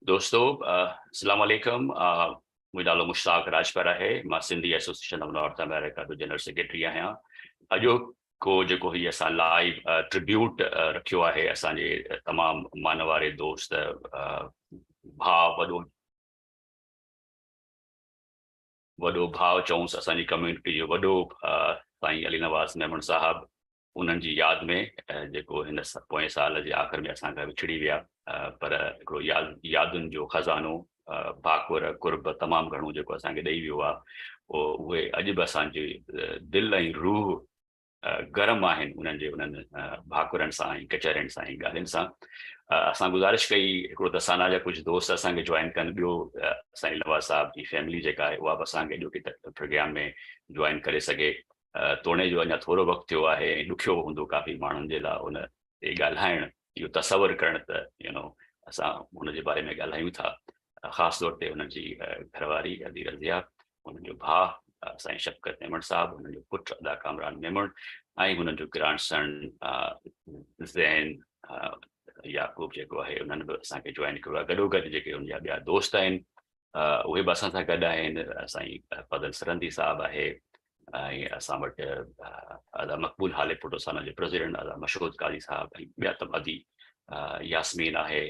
दोस्तों अस्सलाम वालेकुम मुझे नालो मुश्ताक राजपरा है मां Sindhi association of north America जो जनरल सेक्रेटरी आहियां अॼो को जेको ही असां लाइव ट्रिब्यूट रखियो आहे असांजे तमामु मान वारे दोस्त भाउ वॾो भाउ चऊंसि असांजी कम्यूनिटी जो वॾो साईं अली नवाज़ मेमन साहब उन्हनि जी यादि में जेको हिन पोएं साल जे आख़िर में असां खां विछड़ी विया पर हिकिड़ो यादुनि जो खज़ानो भाकुर कुर्ब तमामु घणो जेको असांखे ॾेई वियो आहे उहे अॼु बि असांजी दिलि ऐं रूह गरम आहिनि उन्हनि जे उन्हनि भाकुरनि सां ऐं कचहरियुनि सां ऐं ॻाल्हियुनि सां असां गुज़ारिश कई हिकिड़ो त असांजा जा कुझु दोस्त असांखे जॉइन कनि ॿियो साईं नवाज़ साहब जी फैमिली जेका आहे उहा बि असांखे ॼो की प्रोग्राम में जॉइन करे सघे तोड़े जो अञा थोरो वक़्तु थियो आहे ऐं ॾुखियो हूंदो काफ़ी माण्हुनि जे लाइ उन ते ॻाल्हाइणु इहो तसवर करणु त असां हुनजे बारे में ॻाल्हायूं था ख़ासि तौर ते हुननि जी घरवारी अली रज़िया हुननि जो भाउ साईं शफ़क़त मेमन साहब हुननि जो पुटु अदा कामरान मेमन ऐं हुननि जो ग्रांडसन ज़ैन याकूब जेको आहे उन्हनि बि असांखे जॉइन कयो आहे गॾोगॾु जेके हुन जा ॿिया दोस्त आहिनि उहे बि असां सां गॾु आहिनि साईं फज़ल सरंदी साहब आहे ऐं असां वटि अदा मक़बूल हालेपुट असां जे प्रेसिडेंट अदा मशहूद काजी साहब ऐं ॿिया तमादी यास्मीन आहे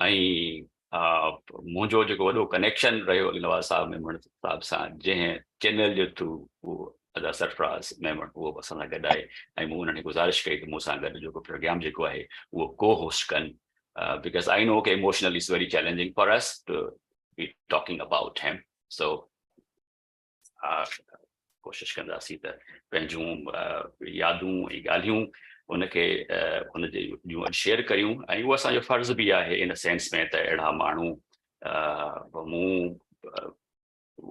ऐं मुंहिंजो जेको वॾो कनेक्शन रहियो अली नवाज़ साहब मेमन साहब सां जंहिं चैनल जे थ्रू उहो अदा सरफराज़ मेमन उहो बि असां सां गॾु आहे ऐं मूं उन्हनि गुज़ारिश कई त मूंसां गॾु जेको प्रोग्राम जेको आहे उहो को होस्ट कनि बिकॉज़ आई नो के emotionally is very challenging for us to be talking about him so कोशिशि कंदासीं त पंहिंजूं यादूं ऐं ॻाल्हियूं उनखे हुनजे जूं शेयर करियूं ऐं उहो असांजो फ़र्ज़ु बि आहे इन सेंस में त अहिड़ा माण्हू मूं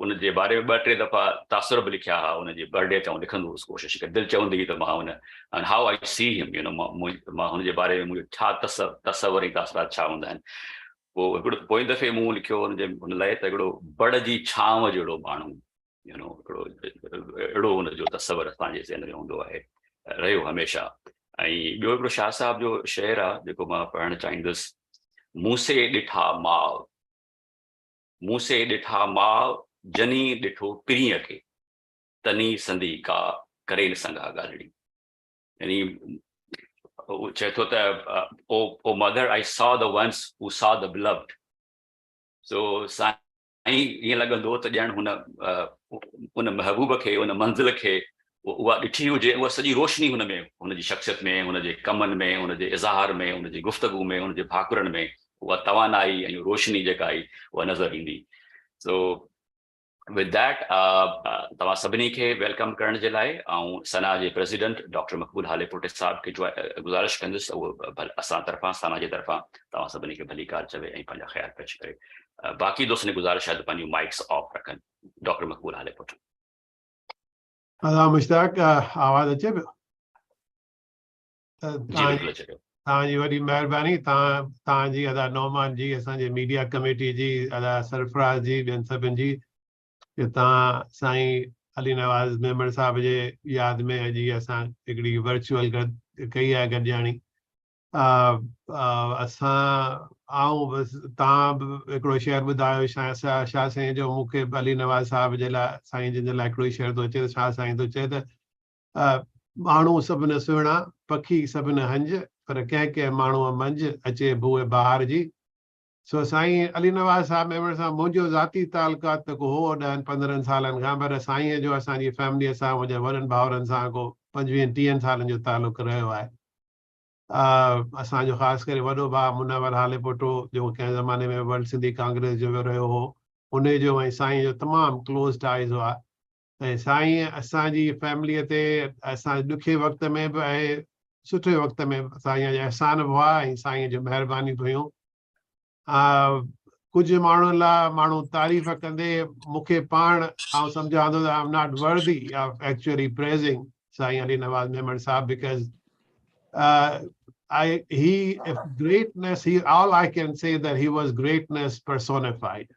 उनजे बारे में 2-3 दफ़ा तासुर बि लिखिया हुआ उनजे बर्थडे ते लिखंदो हुउसि कोशिशि करे दिलि चवंदी हुई त मां हुन and how I see him मां हुनजे बारे में मुंहिंजो छा तसवर ऐं तासुरात छा हूंदा आहिनि पोइ हिकिड़ो पोइ दफ़े मूं लिखियो हुन लाइ त हिकिड़ो बड़ जी छांव जहिड़ो माण्हू हिकिड़ो अहिड़ो हुनजो तसवर असांजे ज़हन में हूंदो आहे रहियो हमेशह ऐं ॿियो हिकिड़ो शाह साहब जो शेर आहे जेको मां पढ़णु चाहींदुसि मूंसे ॾिठा माउ जनी ॾिठो पीढ़ीअ खे तनी संदी का करे न संगा ॻाल्हिड़ी यानी चए थो त ओ mother I saw the ones हू सॉ द बिलव्ड सो साईं ईअं लॻंदो त ॼण उन महबूब खे उन मंज़िल खे उहा ॾिठी हुजे उहा सॼी रोशनी हुन में हुनजी शख़्सियत में हुनजे कमनि में हुनजे इज़हार में हुनजी गुफ़्तगू में हुनजे भाकुरनि में उहा तवानाई ऐं रोशनी जेका आई उहा नज़र ईंदी सो विद दैट तव्हां सभिनी खे वेलकम करण जे लाइ ऐं सना जे प्रेसिडेंट डॉक्टर मक़बूल हालेपुट साहब खे गुज़ारिश कंदुसि उहो असां तरफ़ां सना जे तरफ़ां तव्हां सभिनी खे भली कार चवे ऐं पंहिंजा ख़्याल पेश करे बाक़ी दोस्तनि गुज़ारिश आहे त पंहिंजूं माइक्स ऑफ रखनि डॉक्टर मक़बूल हालेपुट मुश्ताक आवाज़ अचे पियो तव्हांजी वॾी महिरबानी तव्हांजी अदा नौमान जी असांजे मीडिया कमेटी जी अदा सरफराज़ जी ॿियनि सभिनि जी तव्हां साईं अली नवाज़ मेमन साहब जे यादि में अॼु असां हिकिड़ी वर्चुअल कई आहे गॾिजाणी असां बसि तव्हां बि हिकिड़ो शेयर ॿुधायो शाह साईं जो मूंखे अली नवाज़ साहब जे लाइ साईं जिन जे लाइ हिकिड़ो शेयर थो अचे त शाह साईं थो चए त माण्हू सभिनि सुहिणा पखी सभिनि हंज पर कंहिं कंहिं माण्हूअ मंझि अचे बूए बहार जी सो साईं अली नवाज़ साहब मेमन सां मुंहिंजो ज़ाती तालुकात त को हो 10-15 सालनि खां पर साईं जो असांजी फैमिलीअ सां मुंहिंजे वॾनि भाउरनि सां को 25-30 सालनि जो तालुक़ु रहियो आहे असांजो ख़ासि करे वॾो भाउ मुनवर हालेपुटो जेको कंहिं ज़माने में वर्ल्ड सिंधी कांग्रेस जो रहियो हो उन जो ऐं साईं जो तमामु क्लोज़ टाइज़ हुआ ऐं साईं असांजी फैमिलीअ ते असां ॾुखे वक़्त में बि ऐं सुठे वक़्त में साईं जा अहसान बि हुआ ऐं साईं जूं महिरबानी बि हुयूं कुझु माण्हुनि लाइ माण्हू तारीफ़ कंदे मूंखे पाण आउं सम्झां थो त I am not worthy of actually प्रेज़िंग साईं अली नवाज़ मेमन साहब because all I can say that he was greatness personified.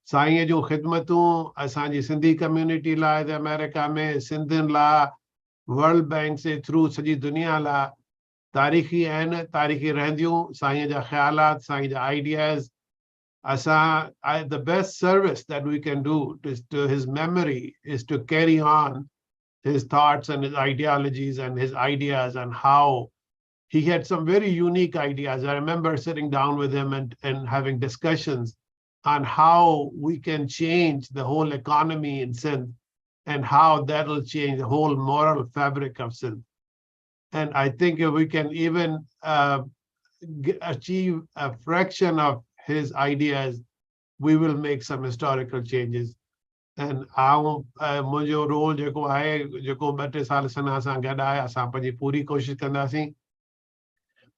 साईं जूं ख़िदमतूं असांजी सिंधी कम्युनिटी लाइ त अमेरिका में सिंधियुनि लाइ वर्ल्ड बैंक जे थ्रू सॼी दुनिया लाइ तारीख़ी आहिनि तारीख़ी रहंदियूं साईं जा ख़्यालात साईं जा ideas the best service that we can do to his memory is to carry on his thoughts and his ideologies and his ideas and how he had some very unique ideas. I remember sitting down with him and having discussions on how we can change the whole economy in Sindh and how that'll change the whole moral fabric of Sindh. And I think if we can even achieve a fraction of his ideas, we will make some historical changes. And मुंहिंजो role जेको आहे जेको 2-3 साल सना सां गॾु आहे असां पंहिंजी पूरी कोशिशि कंदासीं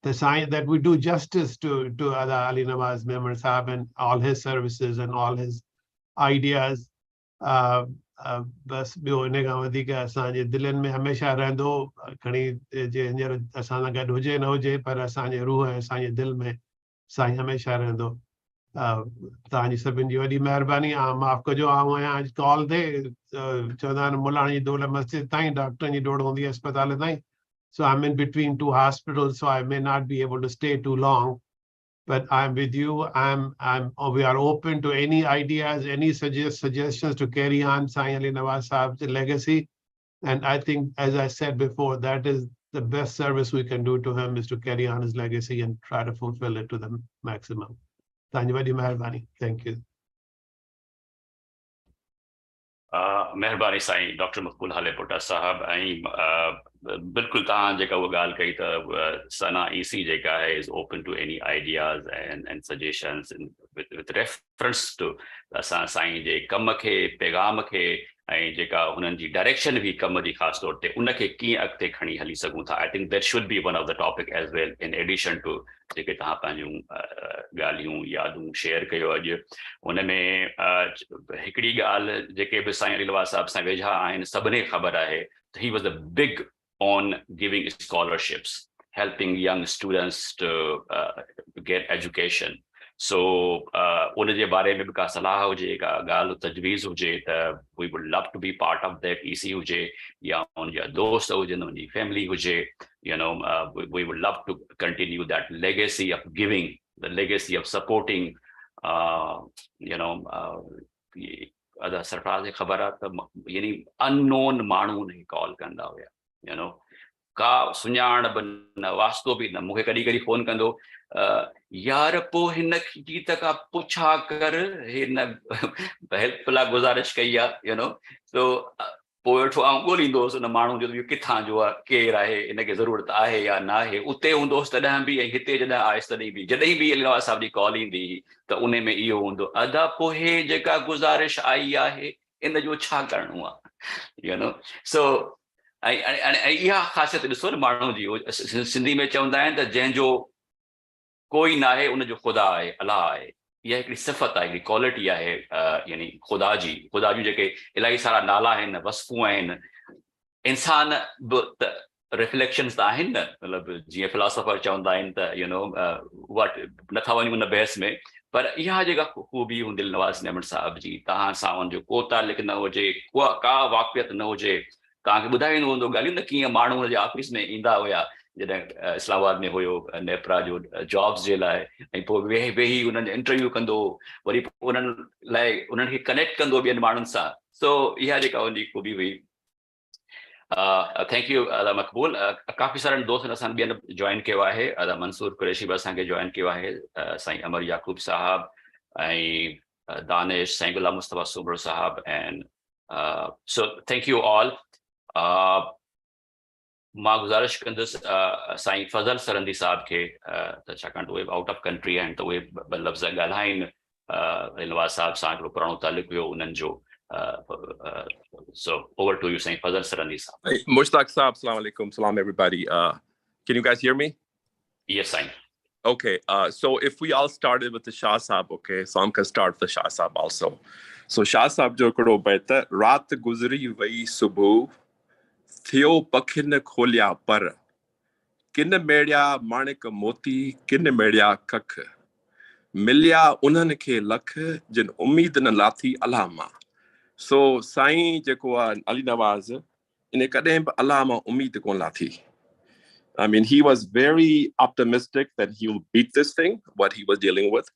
that we do justice to Ali Nawaz Memon Sahab and all his services and all his ideas. बस ॿियो इन खां वधीक असांजे दिलनि में हमेशह रहंदो खणी जे हींअर असां सां गॾु हुजे न हुजे पर असांजे रूह ऐं असांजे दिलि में साईं हमेशह रहंदो तव्हांजी सभिनि जी वॾी महिरबानी माफ़ कजो आऊं आहियां अॼु कॉल ते चवंदा आहिनि मुलाणी जी दौल मस्जिद ताईं डॉक्टरनि जी दौड़ हूंदी आहे अस्पताल ताईं so I'm in between 2 hospitals so I may not be able to stay too long but I'm with you we are open to any ideas any suggestions to carry on Sayyid Ali Nawaz Sahab's legacy and I think as I said before that is the best service we can do to him is to carry on his legacy and try to fulfill it to the maximum. Thank you. महिरबानी साईं doctor मक़बूल हालेपुटा साहब ऐं बिल्कुलु तव्हां जेका उहा ॻाल्हि कई त सना ईसी जेका आहे is open to any ideas and suggestions with reference to असां साईं जे कम खे पैगाम खे ऐं जेका हुननि जी डायरेक्शन बि कम जी ख़ासि तौर ते उनखे कीअं अॻिते खणी हली सघूं था I think that should be one of the topic as well in addition to JK तव्हां पंहिंजूं ॻाल्हियूं यादूं शेयर कयो अॼु उन में हिकिड़ी ॻाल्हि जेके बि साईं अली नवाज़ साहिब सां वेझा आहिनि सभिनी ख़बर आहे त he was a big on giving scholarships, helping young students to get education. So, उनजे बारे में भी का सलाह हुजे का गाल तजवीज़ हुजे त we would love to be part of that EC हुजे या उनजा दोस्त हुजनि उनजी family हुजे you know we would love to continue that legacy of giving, the legacy of supporting you know अदा सरकार खे ख़बर आहे त यानी unknown माण्हू उनखे कॉल कंदा हुया you know का सुञाण बि न वास्तो बि न मूंखे कॾहिं कॾहिं फोन कंदो यार पोइ हिन जी त का पुछा कर हिन हेल्प लाइ गुज़ारिश कई आहे यू नो सो पोइ वेठो आउं ॻोल्हींदो हुउसि उन माण्हू जो इहो किथां जो आहे केरु आहे हिनखे ज़रूरत आहे या न आहे उते हूंदोसि तॾहिं बि ऐं हिते जॾहिं आयुसि तॾहिं बि अली नवाज़ साहिब जी कॉल ईंदी त उन में इहो हूंदो अदा पोइ जेका गुज़ारिश आई आहे इन जो छा करिणो आहे यू नो सो इहा ख़ासियत ॾिसो न माण्हू जी सिंधी में चवंदा आहिनि त जंहिंजो कोई न आहे उनजो ख़ुदा आहे अलाह आहे इहा हिकिड़ी सिफ़त आहे हिकिड़ी क्वालिटी आहे यानी ख़ुदा जूं जेके इलाही सारा नाला आहिनि वसफ़ूं आहिनि इंसान बि त रिफ्लेक्शन्स त आहिनि न मतिलबु जीअं फिलोसोफर चवंदा आहिनि त यू नो वट नथा वञूं उन बहस में पर इहा जेका ख़ूबी हूंदी नवाज़ मेमन साहिब जी तव्हां सां उनजो को तालिक़ न हुजे का वाक़ियत न हुजे तव्हांखे ॿुधाईंदो हूंदो ॻाल्हियूं न कीअं माण्हू हुनजे ऑफिस में ईंदा हुया जॾहिं इस्लामाबाद में हुयो नेपरा जो जॉब्स जे लाइ ऐं पोइ वेही उन्हनि इंटरव्यू कंदो वरी उन्हनि लाइ उन्हनि खे कनेक्ट कंदो ॿियनि माण्हुनि सां सो इहा जेका हुनजी ख़ूबी हुई थैंक यू अदा मक़बूल काफ़ी सारनि दोस्तनि असां ॿियनि जॉइन कयो आहे अदा मंसूर कुरैशी बि असांखे जॉइन कयो आहे साईं अमर याकूब साहब ऐं दानिश साईं गुलाम मुस्तफ़ा सुबड़ साहब and so thank you all मां गुज़ारिश कंदुसि साईं फज़ल सरंदी साहिब खे त छाकाणि त उहे आउट ऑफ कंट्री आहिनि त उहे ॿ लफ़्ज़ ॻाल्हाइनि नवाज़ साहिब सां हिकिड़ो पुराणो तालुक़ु हुयो उन्हनि जो so over to you Saint Fazal Sarandi sahab. Hey, Mushtaq sahab, assalamu alaikum, salam everybody. Can you guys hear me? Yes, Saint. Okay, so if we all started with the Shah sahab, okay, so I'm going to start with the Shah sahab also. So Shah sahab jo kado baita raat guzri vai subh थियो पखिन खोलिया पर किन मेड़िया माणिक मोती किन मेड़िया कख मिलिया उन्हनि खे लख जिन उम्मीद न लाथी अलाह मां सो साईं जेको आहे अली नवाज़ इन कॾहिं बि अलाह मां उम्मीद कोन लाथी I mean, he was very optimistic that he'll beat this thing, what he was dealing with.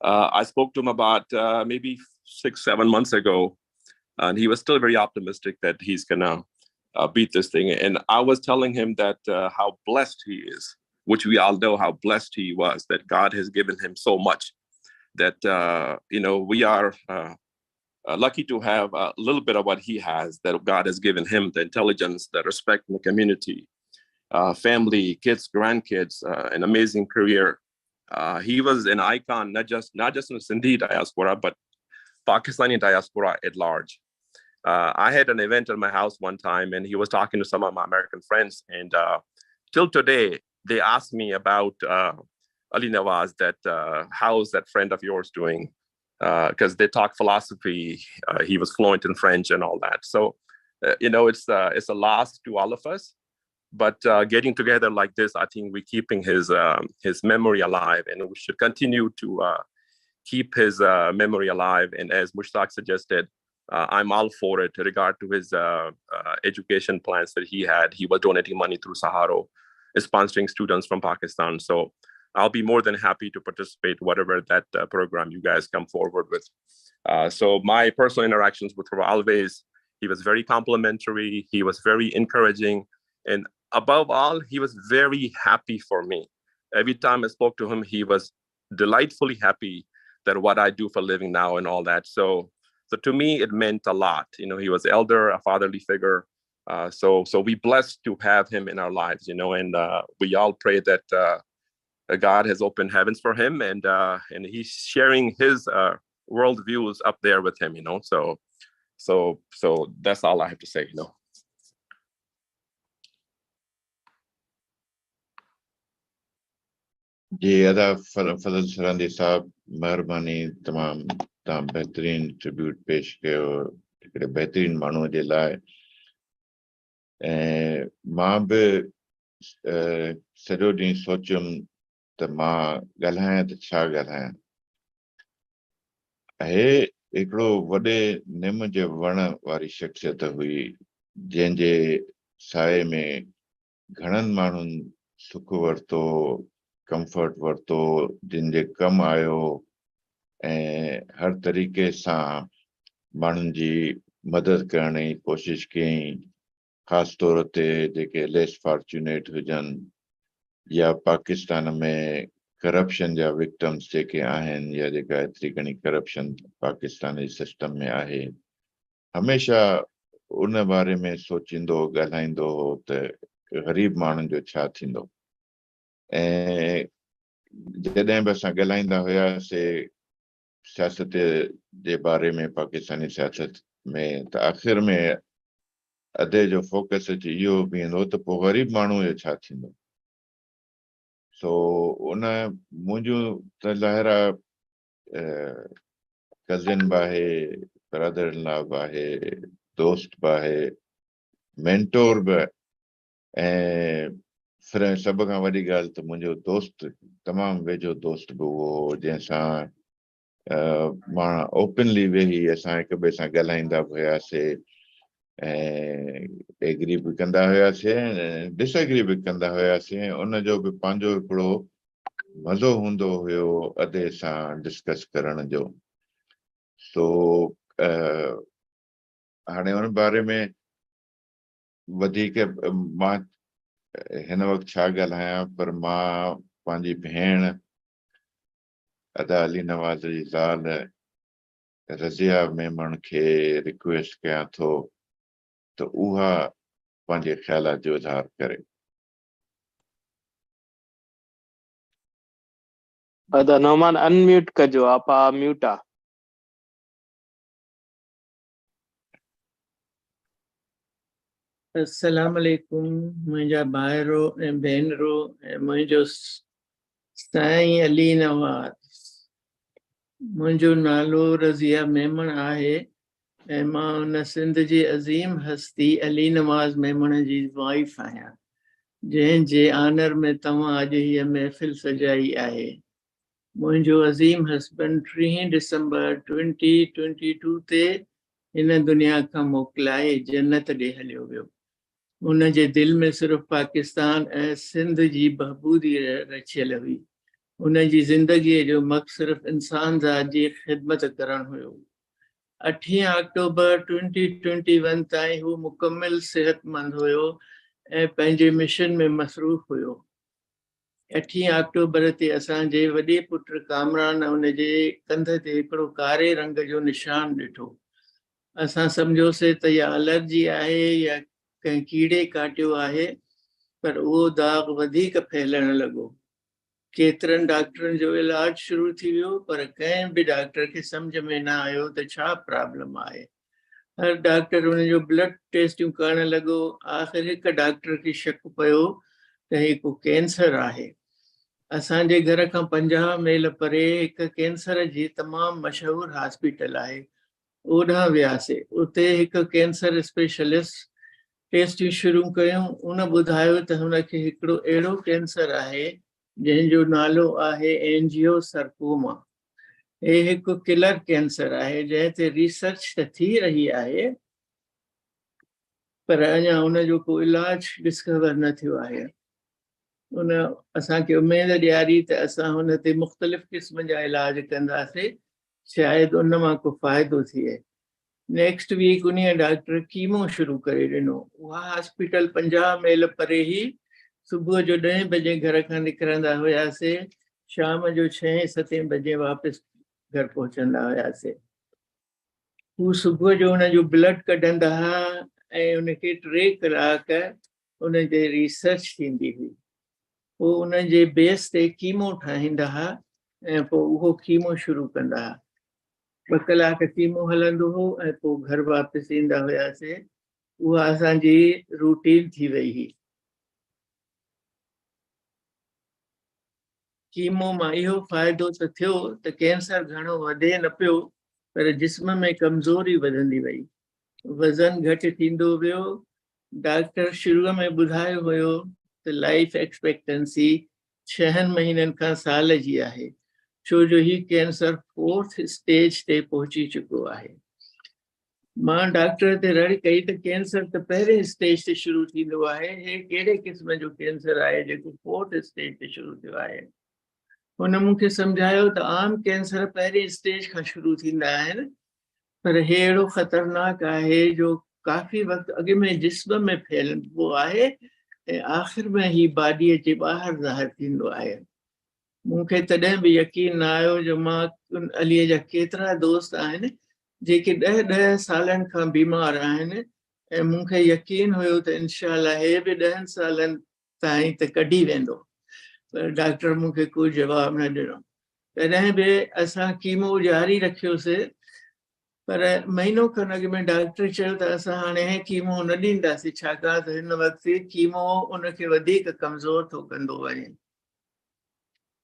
I spoke to him about maybe 6-7 months ago, and he was still very optimistic that he's gonna beat this thing. And I was telling him that how blessed he is, which we all know how blessed he was, that God has given him so much, that we are lucky to have a little bit of what he has, that God has given him, the intelligence, the respect in the community, family, kids, grandkids, an amazing career. He was an icon, not just in the Sindhi diaspora, but Pakistani diaspora at large. I had an event at my house one time, and he was talking to some of my American friends, and till today, they ask me about Ali Nawaz, that how's that friend of yours doing? Because they talk philosophy. He was fluent in French and all that. So, it's a loss to all of us. But getting together like this, I think we're keeping his memory alive, and we should continue to keep his memory alive. And as Mushtaq suggested, I'm all for it. In regard to his education plans that he had, he was donating money through Saharo, sponsoring students from Pakistan. So I'll be more than happy to participate, whatever that program you guys come forward with. So my personal interactions with him always, he was very complimentary. He was very encouraging. And above all, he was very happy for me. Every time I spoke to him, he was delightfully happy that what I do for a living now and all that. So to me, it meant a lot. He was elder, a fatherly figure. So we blessed to have him in our lives, and we all pray that God has opened heavens for him, and he's sharing his worldviews up there with him, So that's all I have to say, जी अदा फजल सरंदी साहब मेहरबानी तमाम तमाम बेहतरीन tribute पेश कयो हिकिड़े बेहतरीन माण्हू जे लाइ ऐं मां बि सॼो ॾींहुं सोचियुमि त मां ॻाल्हायां त छा ॻाल्हायां हिकिड़ो वॾे निम जे वण वारी शख़्सियत हुई जंहिंजे साए में घणनि माण्हुनि सुख वरितो कंफर्ट वरितो जिन जे कमु आयो ऐं हर तरीक़े सां माण्हुनि जी मदद करण जी कोशिशि कयईं ख़ासि तौर ते जेके लेस फॉर्चुनेट हुजनि या पाकिस्तान में करप्शन जा विक्टम्स जेके आहिनि या जेका एतिरी घणी करप्शन पाकिस्तान जे सिस्टम में आहे हमेशह उन बारे में सोचींदो ॻाल्हाईंदो हो त ग़रीब माण्हुनि जो छा थींदो ऐं जॾहिं बि असां ॻाल्हाईंदा हुयासीं सियासत जे बारे में पाकिस्तानी सियासत में त आख़िर में अधे जो फोकस अची इहो बीहंदो त पोइ ग़रीब माण्हू जो छा थींदो सो उन मुंहिंजूं त लहरा कज़िन बि आहे ब्रदर इन लॉ बि आहे दोस्त बि आहे मेंटोर बि ऐं सभ खां वॾी ॻाल्हि त मुंहिंजो दोस्त तमामु वेझो दोस्त बि उहो जंहिंसां मां ओपनली वेही असां हिक ॿिए सां ॻाल्हाईंदा बि हुयासीं ऐं एग्री बि कंदा हुयासीं ऐं डिसएग्री बि कंदा हुयासीं उनजो बि पंहिंजो हिकिड़ो मज़ो हूंदो हुयो अधे सां डिस्कस करण जो सो हाणे उन बारे में वधीक मां हिन वक़्तु छा ॻाल्हायां पर मां पंहिंजी भेण अदा अली नवाज़ जी ज़ाल रज़िया मेमन खे रिक्वेस्ट कयां थो त उहा पंहिंजे ख़्यालात जो इज़हार करे अदा नौमान अनम्यूट कजो आपा म्यूट आहे अस्सलाम वालेकुम मुंहिंजा भाइरो ऐं भेनरो ऐं मुंहिंजो साईं अली नवाज़ मुंहिंजो नालो रज़िया मेमन आहे ऐं मां उन सिंध जी अज़ीम हस्ती अली नवाज़ मेमन जी वाइफ आहियां जंहिंजे आनर में तव्हां अॼु हीअ महफ़िल सजाई आहे मुंहिंजो अज़ीम हस्बैंड 3 डिसंबर 2022 ते हिन दुनिया खां मोकिलाए जन्नत ॾे हलियो वियो उन जे दिल में सिर्फ़ पाकिस्तान ऐं सिंध जी बहबूदी रचियल हुई। उन जी ज़िंदगीअ जो मक़सदु सिर्फ़ इंसान ज़ात जी ख़िदमत करणु हुयो। 8 अक्टूबर 2021 ताईं हू मुकमिल सेहतमंद हुयो ऐं पंहिंजे मिशन में मसरूफ़ हुयो। 8 अक्टूबर ते असांजे वॾे पुट कामरान उन जे कंध ते हिकिड़ो कारे रंग जो निशान ॾिठो। असां सम्झोसीं त या एलर्जी आहे या कंहिं कीड़े काटियो आहे, पर उहो दाग़ वधीक फैलण लॻो। केतिरनि डॉक्टरनि जो इलाज शुरू थी वियो, पर कंहिं बि डॉक्टर खे सम्झ में न आयो त छा प्रॉब्लम आहे। हर डॉक्टर उन जो ब्लड टेस्टियूं करण लॻो। आख़िर हिकु डॉक्टर खे शक पियो त ही को कैंसर आहे। असांजे घर खां 50 मील परे हिकु कैंसर जी तमामु मशहूरु हॉस्पिटल आहे। ओॾां वियासीं। उते हिकु कैंसर स्पेशलिस्ट टेस्टियूं शुरू कयूं। उन ॿुधायो त हुनखे हिकिड़ो अहिड़ो कैंसर आहे जंहिंजो नालो आहे एंजियोसर्कोमा। हे हिकु किलर कैंसर आहे जंहिं ते रिसर्च त थी रही आहे, पर अञा उनजो को इलाज डिस्कवर न थियो आहे। उन असांखे उमेद ॾियारी त असां हुन ते मुख़्तलिफ़ क़िस्म जा इलाज कंदासीं, शायदि उन मां को फ़ाइदो थिए। नेक्स्ट वीक उन डॉक्टर कीमो शुरू करे ॾिनो। उहा हॉस्पिटल 50 मील परे ई। सुबुह जो 10 बजे घर खां निकिरंदा हुयासीं, शाम जो 6-7 बजे वापसि घर पहुचंदा हुयासीं। हू सुबुह जो उनजो ब्लड कढंदा हुआ ऐं उनखे 3 कलाक उन ते रिसर्च थींदी हुई। पोइ उन जे बेस ते कीमो ठाहींदा हुआ ऐं पोइ उहो कीमो शुरू कंदा हुआ। 2 कलाक कीमो हलंदो हो ऐं पोइ घर वापसि ईंदा हुयासीं। उहा असांजी रूटीन थी वई हुई। कीमो मां इहो फ़ाइदो त थियो त कैंसर घणो वधे न पियो, पर जिस्म में कमज़ोरी वधंदी वई, वज़न घटि थींदो वियो। डॉक्टर शुरूअ में ॿुधायो हुयो त लाइफ एक्सपेक्टेंसी 6 महीननि खां साल जी आहे, छो जो ही कैंसर 4th स्टेज ते पहुची चुको आहे। मां डॉक्टर ते रड़ कई त कैंसर त पहिरें स्टेज ते शुरू थींदो आहे, हे कहिड़े क़िस्म जो कैंसर आहे जेको 4th स्टेज ते शुरू थियो आहे। हुन मूंखे सम्झायो त आम कैंसर पहिरें स्टेज खां शुरू थींदा आहिनि, पर हे अहिड़ो ख़तरनाक आहे जो काफ़ी वक़्तु अॻु में जिस्म में फैलंदो आहे ऐं आख़िर में ही बॉडीअ जे ॿाहिरि ज़ाहिर थींदो आहे। मूंखे तॾहिं बि यकीन न आयो जो मां अलीअ जा केतिरा दोस्त आहिनि जेके 10 सालनि खां बीमार आहिनि ऐं मूंखे यकीन हुयो त इंशाअल्लाह हे बि 10 सालनि ताईं त कढी वेंदो, पर डॉक्टर मूंखे कोई जवाब न ॾिनो। तॾहिं बि असां कीमो जारी रखियोसीं, पर महीनो खनि अॻु में डॉक्टर चयो त असां हाणे कीमो न ॾींदासीं, छाकाणि त हिन वक़्तु कीमो उनखे वधीक कमज़ोर थो कंदो वञे।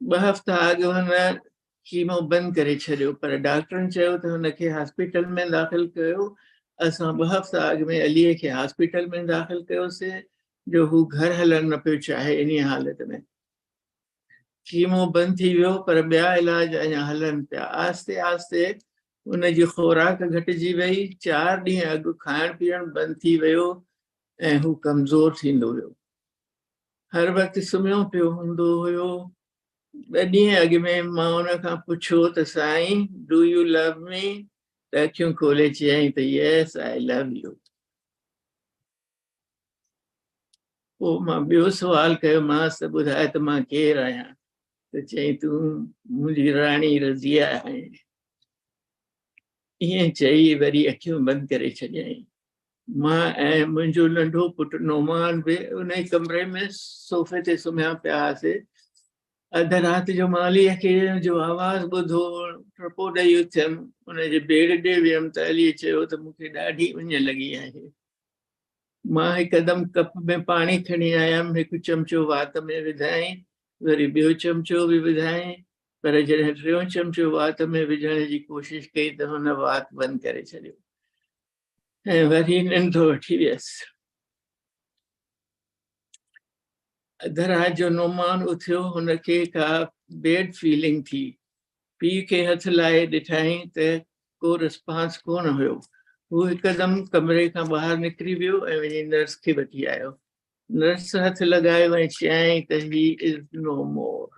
2 हफ़्ता अॻु हुन कीमो बंदि करे छॾियो, पर डॉक्टरनि चयो त हुनखे हॉस्पिटल में दाख़िल कयो। असां 2 हफ़्ता अॻु में अलीअ खे हॉस्पिटल में दाख़िल कयोसीं जो हू घर हलणु न पियो चाहे। इन हालत में कीमो बंदि थी वियो, पर ॿिया इलाज अञा हलनि पिया। आस्ते आस्ते उनजी खुराक घटिजी वई। 4 ॾींहं अॻु खाइण पीअण बंदि थी वियो ऐं हू कमज़ोर थींदो वियो। हर वक़्तु सुम्हियो पियो हूंदो हुयो। 2 ॾींहं अॻु में मां उन खां पुछियो त साईं, डू यू लव मी? त अखियूं खोले चयईं त यस आई लव यू। पोइ मां ॿियो सुवाल कयो मांसि त ॿुधाए त मां केरु आहियां? त चयईं तूं मुंहिंजी राणी रज़िया आहीं। ईअं चई वरी अखियूं बंदि करे छॾियईं। मां ऐं मुंहिंजो नंढो पुटु नोमान बि उन ई कमरे में सोफ़े ते सुम्हिया पिया हुआसीं। अधु राति जो मां अलीअ खे जो आवाज़ु ॿुधो, टपो ॾेई उथियमि। उनजे बेड ॾे वियमि त अलीअ चयो त मूंखे ॾाढी उञ लॻी आहे। मां हिकदमि कप में पाणी खणी आयमि, हिकु चमिचो वात में विधाई, वरी ॿियो चमिचो बि विधाई, पर जॾहिं 3यों चमिचो वात में विझण जी कोशिशि कई त हुन वात बंदि करे छॾियो ऐं वरी निंड वठी वियसि। अधु राति जो नोमान उथियो, हुनखे का बेड फीलिंग थी। पीउ खे हथु लाहे ॾिठाई त को रिस्पॉन्स कोन हुयो। वो हिकदमि कमरे खां ॿाहिरि निकिरी वियो ऐं वञी नर्स खे वठी आयो। नर्स हथ लगायो ऐं चयईं त ही इज़ नो मोर।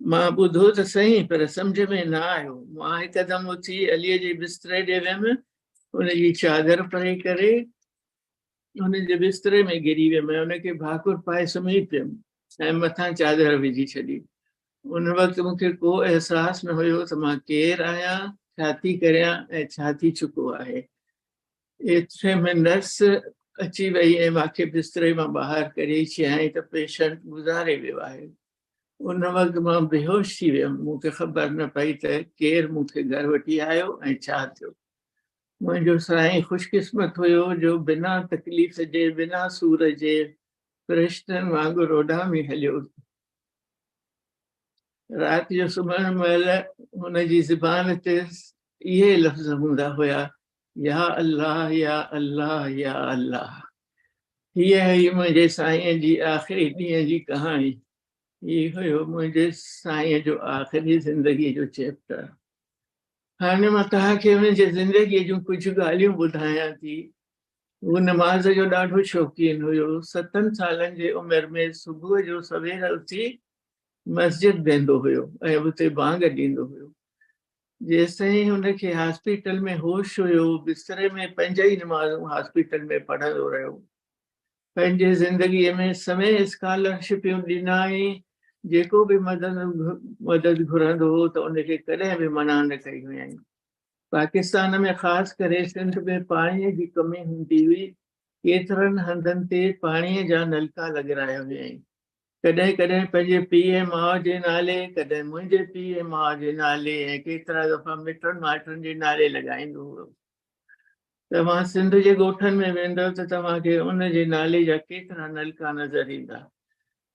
मां ॿुधो त सही पर सम्झ में न आयो। मां हिकदमि उथी अलीअ जे बिस्तरे ॾे वियमि, उनजी चादर परे करे उनजे बिस्तरे में गिरी वियमि ऐं उनखे भाकुर पाए सुम्ही पियमि ऐं मथां चादर विझी छॾी। उन वक़्तु मूंखे को अहसासु न हुयो त मां केरु आहियां, छा थी करियां ऐं छा थी चुको आहे। एतिरे में नर्स अची वई ऐं मूंखे बिस्तरे मां ॿाहिरि करे चयाईं त पेशेंट गुज़ारे वियो आहे। उन वक़्तु मां बेहोश थी वियमि। मूंखे ख़बर न पई त केरु मूंखे घर वठी आयो ऐं छा थियो। मुंहिंजो साईं ख़ुशकिस्मत हुयो जो बिना तकलीफ़ जे, बिना सूर जे फ़रिश्तनि वांगुरु उॾामी हलियो। राति जो सुम्हण महिल हुनजी ज़ुबान ते इहे लफ़्ज़ हूंदा हुया, या अल्लाह या अल्लाह या अल्लाह। हीअ हुई मुंहिंजे साईं जी आख़िरी ॾींहं जी कहाणी। हीअ हुयो मुंहिंजे साईं जो आख़िरी ज़िंदगीअ जो चैप्टर। हाणे मां तव्हांखे हुनजे ज़िंदगीअ जूं कुझु ॻाल्हियूं ॿुधायां थी। हू नमाज़ जो ॾाढो शौक़ीन हुयो। 7 सालनि जी उमिरि में सुबुह जो सवेर उथी मस्जिद वेंदो हुयो ऐं उते बांग ॾींदो हुयो। जेसिताईं हुनखे हॉस्पिटल में होश हुयो, बिस्तरे में 5 ई नमाज़ूं हॉस्पिटल में पढ़ंदो रहियो। पंहिंजे ज़िंदगीअ में समय स्कॉलरशिपूं ॾिनाई। जेको बि मदद घुरंदो हो त उनखे कॾहिं बि मना न कई हुयईं। पाकिस्तान में ख़ासि करे सिंध में पाणीअ जी कमी हूंदी हुई। केतिरनि हंधनि ते पाणीअ जा नलका लॻाराया हुयईं। कॾहिं कॾहिं पंहिंजे पीउ माउ जे नाले, कॾहिं मुंहिंजे पीउ माउ जे नाले ऐं केतिरा दफ़ा मिटनि माइटनि जे नाले लॻाईंदो हुयो। तव्हां सिंध जे ॻोठनि में वेंदव त तव्हांखे उनजे नाले जा केतिरा नलका नज़र ईंदा।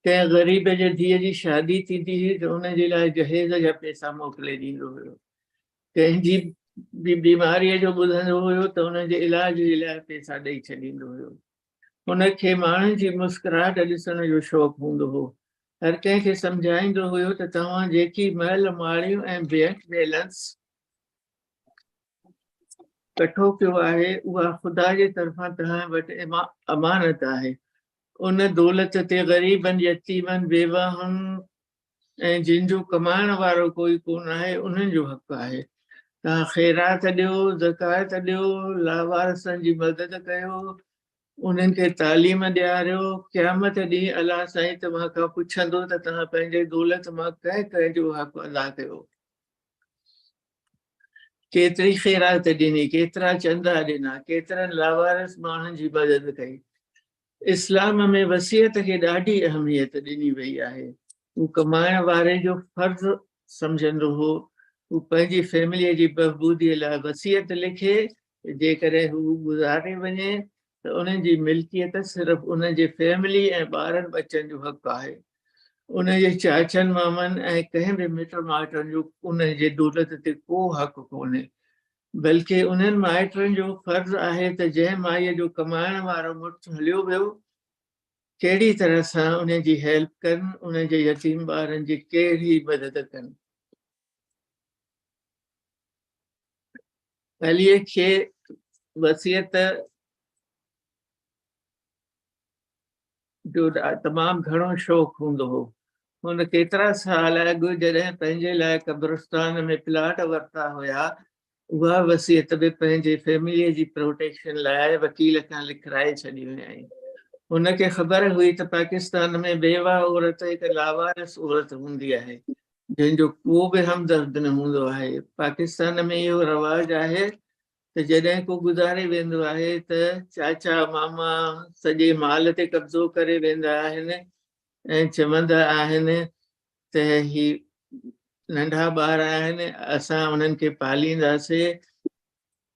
कंहिं ग़रीब जे धीअ जी शादी थींदी हुई त उनजे लाइ जहेज़ जा पैसा मोकिले ॾींदो हुयो। कंहिंजी बि बीमारीअ जो ॿुधंदो हुयो त उनजे इलाज जे लाइ पैसा ॾेई छॾींदो हुयो। उनखे माण्हुनि जी मुस्कुराहट ॾिसण जो शौक़ु हूंदो हो। हर कंहिंखे सम्झाईंदो हुयो त तव्हां जेकी महल माड़ियूं ऐं बैंक बैलेंस कठो कयो आहे, उहा ख़ुदा जे तरफ़ां तव्हां वटि अमानत आहे। उन दौलत ते ग़रीबनि, यतीमनि, बेवाहुनि ऐं जिन जो कमाइण वारो कोई कोन आहे, उन्हनि जो हक़ आहे। तव्हां ख़ैरात ॾियो, ज़कात ॾियो, लावारसनि जी मदद कयो, उन्हनि खे तालीम ॾियारियो। क़यामत ॾींहुं अलाह साईं तव्हां खां पुछंदो त तव्हां पंहिंजे दौलत मां कंहिं कंहिं जो हक़ अदा कयो, केतिरी ख़ैरात ॾिनी, केतिरा चंदा ॾिना, केतिरनि लावारस माण्हुनि जी मदद कई। इस्लाम में वसियत खे ॾाढी अहमियत ॾिनी वई आहे। हू कमाइण वारे जो फर्ज़ सम्झंदो हो। हू पंहिंजी फैमिलीअ जी बहबूदीअ लाइ वसियत लिखे। जेकॾहिं हू गुज़ारे वञे त उन्हनि जी मिल्कियत सिर्फ़ु उनजे फैमिली ऐं ॿारनि बच्चनि जो हक़ आहे। उनजे चाचनि मामनि ऐं कंहिं बि मिट माइटनि जो उनजे दौलत ते को हक़ कोन्हे। बल्कि उन्हनि माइटनि जो फर्ज़ आहे त जंहिं माईअ जो कमाइण वारो मुड़ुसु हलियो वियो, कहिड़ी तरह सां उनजी हेल्प कनि, उनजे यतीम ॿारनि जी कहिड़ी मदद कनि। अलीअ खे वसियत जो तमामु घणो शौक़ु हूंदो हो। हुन केतिरा साल अॻु जॾहिं पंहिंजे लाइ कब्रिस्तान में प्लाट वरिता हुया, उहा वसियत बि पंहिंजे फैमिलीअ जी प्रोटेक्शन लाइ वकील खां लिखाए छॾी हुयईं। हुनखे ख़बर हुई त पाकिस्तान में बेवा औरत हिकु लावारिस औरत हूंदी आहे, जंहिंजो को बि हमदर्द न हूंदो आहे। पाकिस्तान में इहो रवाज आहे त जॾहिं को गुज़ारे वेंदो आहे त चाचा मामा सॼे माल ते कब्ज़ो करे वेंदा आहिनि ऐं चवंदा आहिनि त ही नंढा ॿार आहिनि, असां उन्हनि खे पालींदासीं,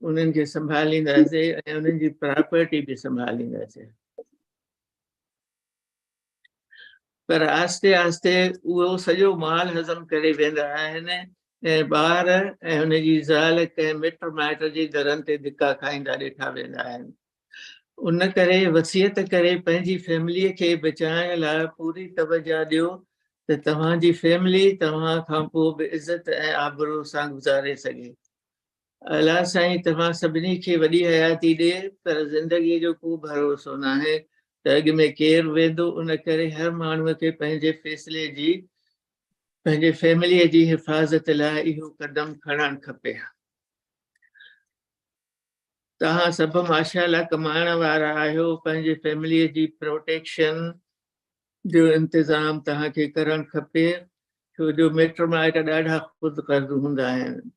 उन्हनि खे संभालींदासीं ऐं उन्हनि जी प्रॉपर्टी बि संभालींदासीं। पर आस्ते आस्ते उहो सॼो माल हज़म करे वेंदा आहिनि ऐं ॿार ऐं हुनजी ज़ाल कंहिं मिट माइट जे दरनि ते धिका खाईंदा ॾिठा वेंदा आहिनि। उन करे वसियत करे पंहिंजी फैमिलीअ खे बचाइण लाइ पूरी तवजा ॾियो त तव्हांजी फैमिली तव्हां खां पोइ बि इज़त ऐं आबरू सां गुज़ारे सघे। अला साईं तव्हां सभिनी खे वॾी हयाती ॾे, पर ज़िंदगीअ जो को भरोसो न आहे त अॻ में केरु वेंदो। उन करे हर माण्हूअ खे पंहिंजे फ़ैसिले जी, पंहिंजे फैमिलीअ जी हिफ़ाज़त लाइ इहो क़दम खणणु खपे। तव्हां सभु माशाअल्लाह कमाइण वारा आहियो, पंहिंजे फैमिलीअ जी प्रोटेक्शन जो इंतज़ाम तव्हांखे करणु खपे, छो जो मिट माइट ॾाढा ख़ुदिगर्ज़ हूंदा आहिनि।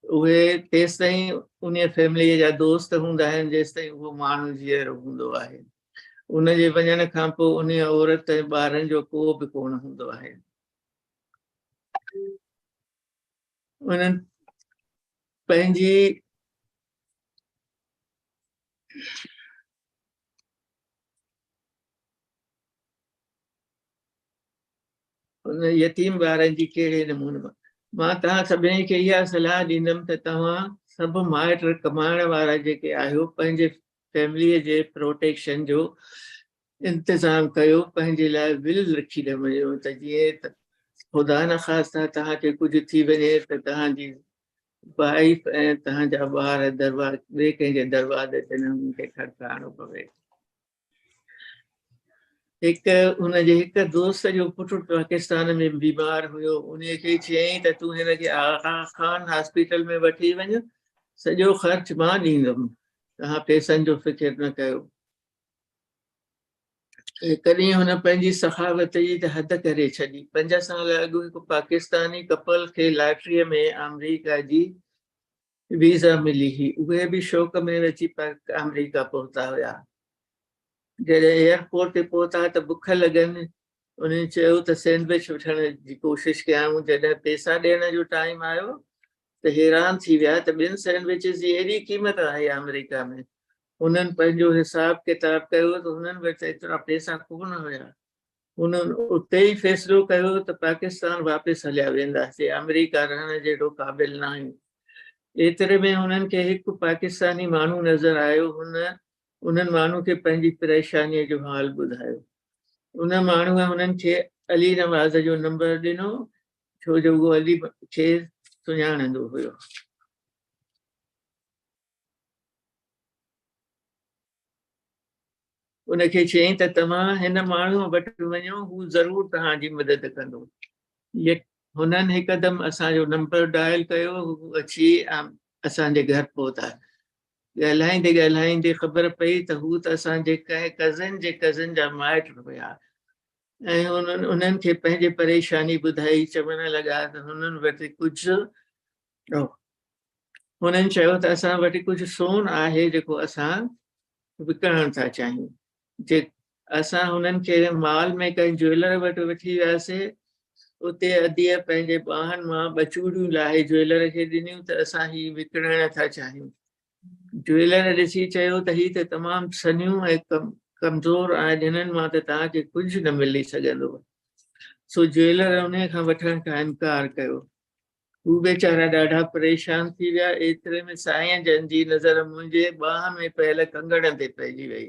उहे तेसि ताईं उन फैमिलीअ जा दोस्त हूंदा आहिनि जेसि ताईं उहो माण्हू जीअरो हूंदो आहे। उनजे वञण खां पोइ उन औरत ऐं ॿारनि जो को बि कोन हूंदो आहे। उन्हनि पंहिंजी उन यतीम ॿारनि जी कहिड़े नमूने मां तव्हां सभिनी खे इहा सलाह ॾींदुमि त तव्हां सभु माइट कमाइण वारा जेके आहियो, पंहिंजे फैमिलीअ जे प्रोटेक्शन जो इंतज़ाम कयो, पंहिंजे लाइ विल रखी न वञो त जीअं त ख़ुदा न ख़ास्ता तव्हांखे कुझु थी वञे त तव्हांजी वाइफ ऐं तव्हांजा ॿार दरबार ॿिए कंहिंजे दरवाज़े ते न हुनखे खड़काइणो पवे। हुनजे हिकु दोस्त जो पुटु पाकिस्तान में बीमार हुयो, उनखे चयईं त तूं हिनखे आगा खान हॉस्पिटल में वठी वञ, सॼो ख़र्च मां ॾींदुमि, तव्हां पैसनि जो फ़िक्र न कयो। कॾहिं हुन पंहिंजी सखावत जी त हद करे छॾी। 5 साल अॻु हिकु पाकिस्तानी कपल खे लॉटरीअ में अमेरिका जी वीज़ा मिली हुई। उहे बि शौक़ में अची अमेरिका पहुता हुया। जॾहिं एयरपोर्ट ते पहुता त बुख लॻनि, उन्हनि चयो त सैंडविच वठण जी कोशिशि कयूं। जॾहिं पैसा ॾियण जो टाइम आयो त हैरान थी विया त 2 सैंडविचिस जी एॾी क़ीमत आहे अमेरिका में। उन्हनि पंहिंजो हिसाब किताब कयो त उन्हनि वटि एतिरा पैसा कोन हुया। उन्हनि उते ई फ़ैसिलो कयो त पाकिस्तान वापसि हलिया वेंदासीं, अमेरिका रहण जहिड़ो क़ाबिल न आहियूं। एतिरे में उन्हनि खे हिकु पाकिस्तानी माण्हू नज़र आयो। उन्हनि माण्हू खे पंहिंजी परेशानीअ जो हाल ॿुधायो। उन माण्हूअ हुननि खे अली नवाज़ जो नंबर ॾिनो, छो जो उहो अली खे सुञाणंदो हुयो। उनखे चयईं त तव्हां हिन माण्हूअ वटि वञो, हू ज़रूरु तव्हांजी मदद कंदो। हुननि हिकदमि असांजो नंबर डायल कयो, हू अची असांजे घर पहुता। ॻाल्हाईंदे ॻाल्हाईंदे ख़बर पई त हू त असांजे कंहिं कज़िन जा माइट हुया ऐं उन्हनि खे पंहिंजी परेशानी ॿुधाई। चवण लॻा त हुननि वटि कुझु हुननि चयो त असां वटि कुझु सोन आहे जेको असां विकिणणु था चाहियूं। जे असां हुननि खे माल में कंहिं ज्वेलर वटि वठी वियासीं, उते अधीअ पंहिंजे ॿाहनि मां 2 चूड़ियूं लाहे ज्वेलर खे ॾिनियूं त असां ही विकिणण था चाहियूं। ज्वेलर ॾिसी चयो त ही त तमामु सनियूं ऐं कमज़ोर आहिनि, हिननि मां त तव्हांखे कुझु न मिली सघंदो। सो ज्वेलर उन खां वठण खां इनकार कयो। हू वेचारा ॾाढा परेशान थी विया। एतिरे में साईं जन जी नज़र मुंहिंजे ॿाह में पयल कंगण ते पइजी वई।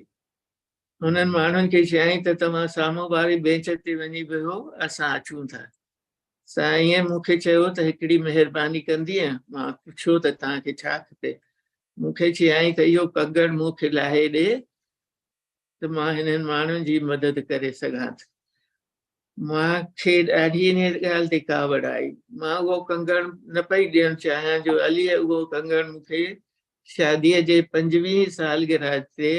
हुननि माण्हुनि खे चयईं त तव्हां साम्हूं वारी बेंच ते वञी वियो, असां अचूं था। साईं मूंखे चयो त हिकिड़ी महिरबानी कंदीअ। मां पुछियो त तव्हांखे छा खपे। मूंखे चयईं त इहो कंगण मूंखे लाहे ॾे त मां हिननि माण्हुनि जी मदद करे सघां थी। मूंखे ॾाढी इन ॻाल्हि ते कावड़ आई। मां उहो कंगण न पई ॾियणु चाहियां जो अलीअ उहो कंगण मूंखे शादीअ जे 25वीं सालगिरह ते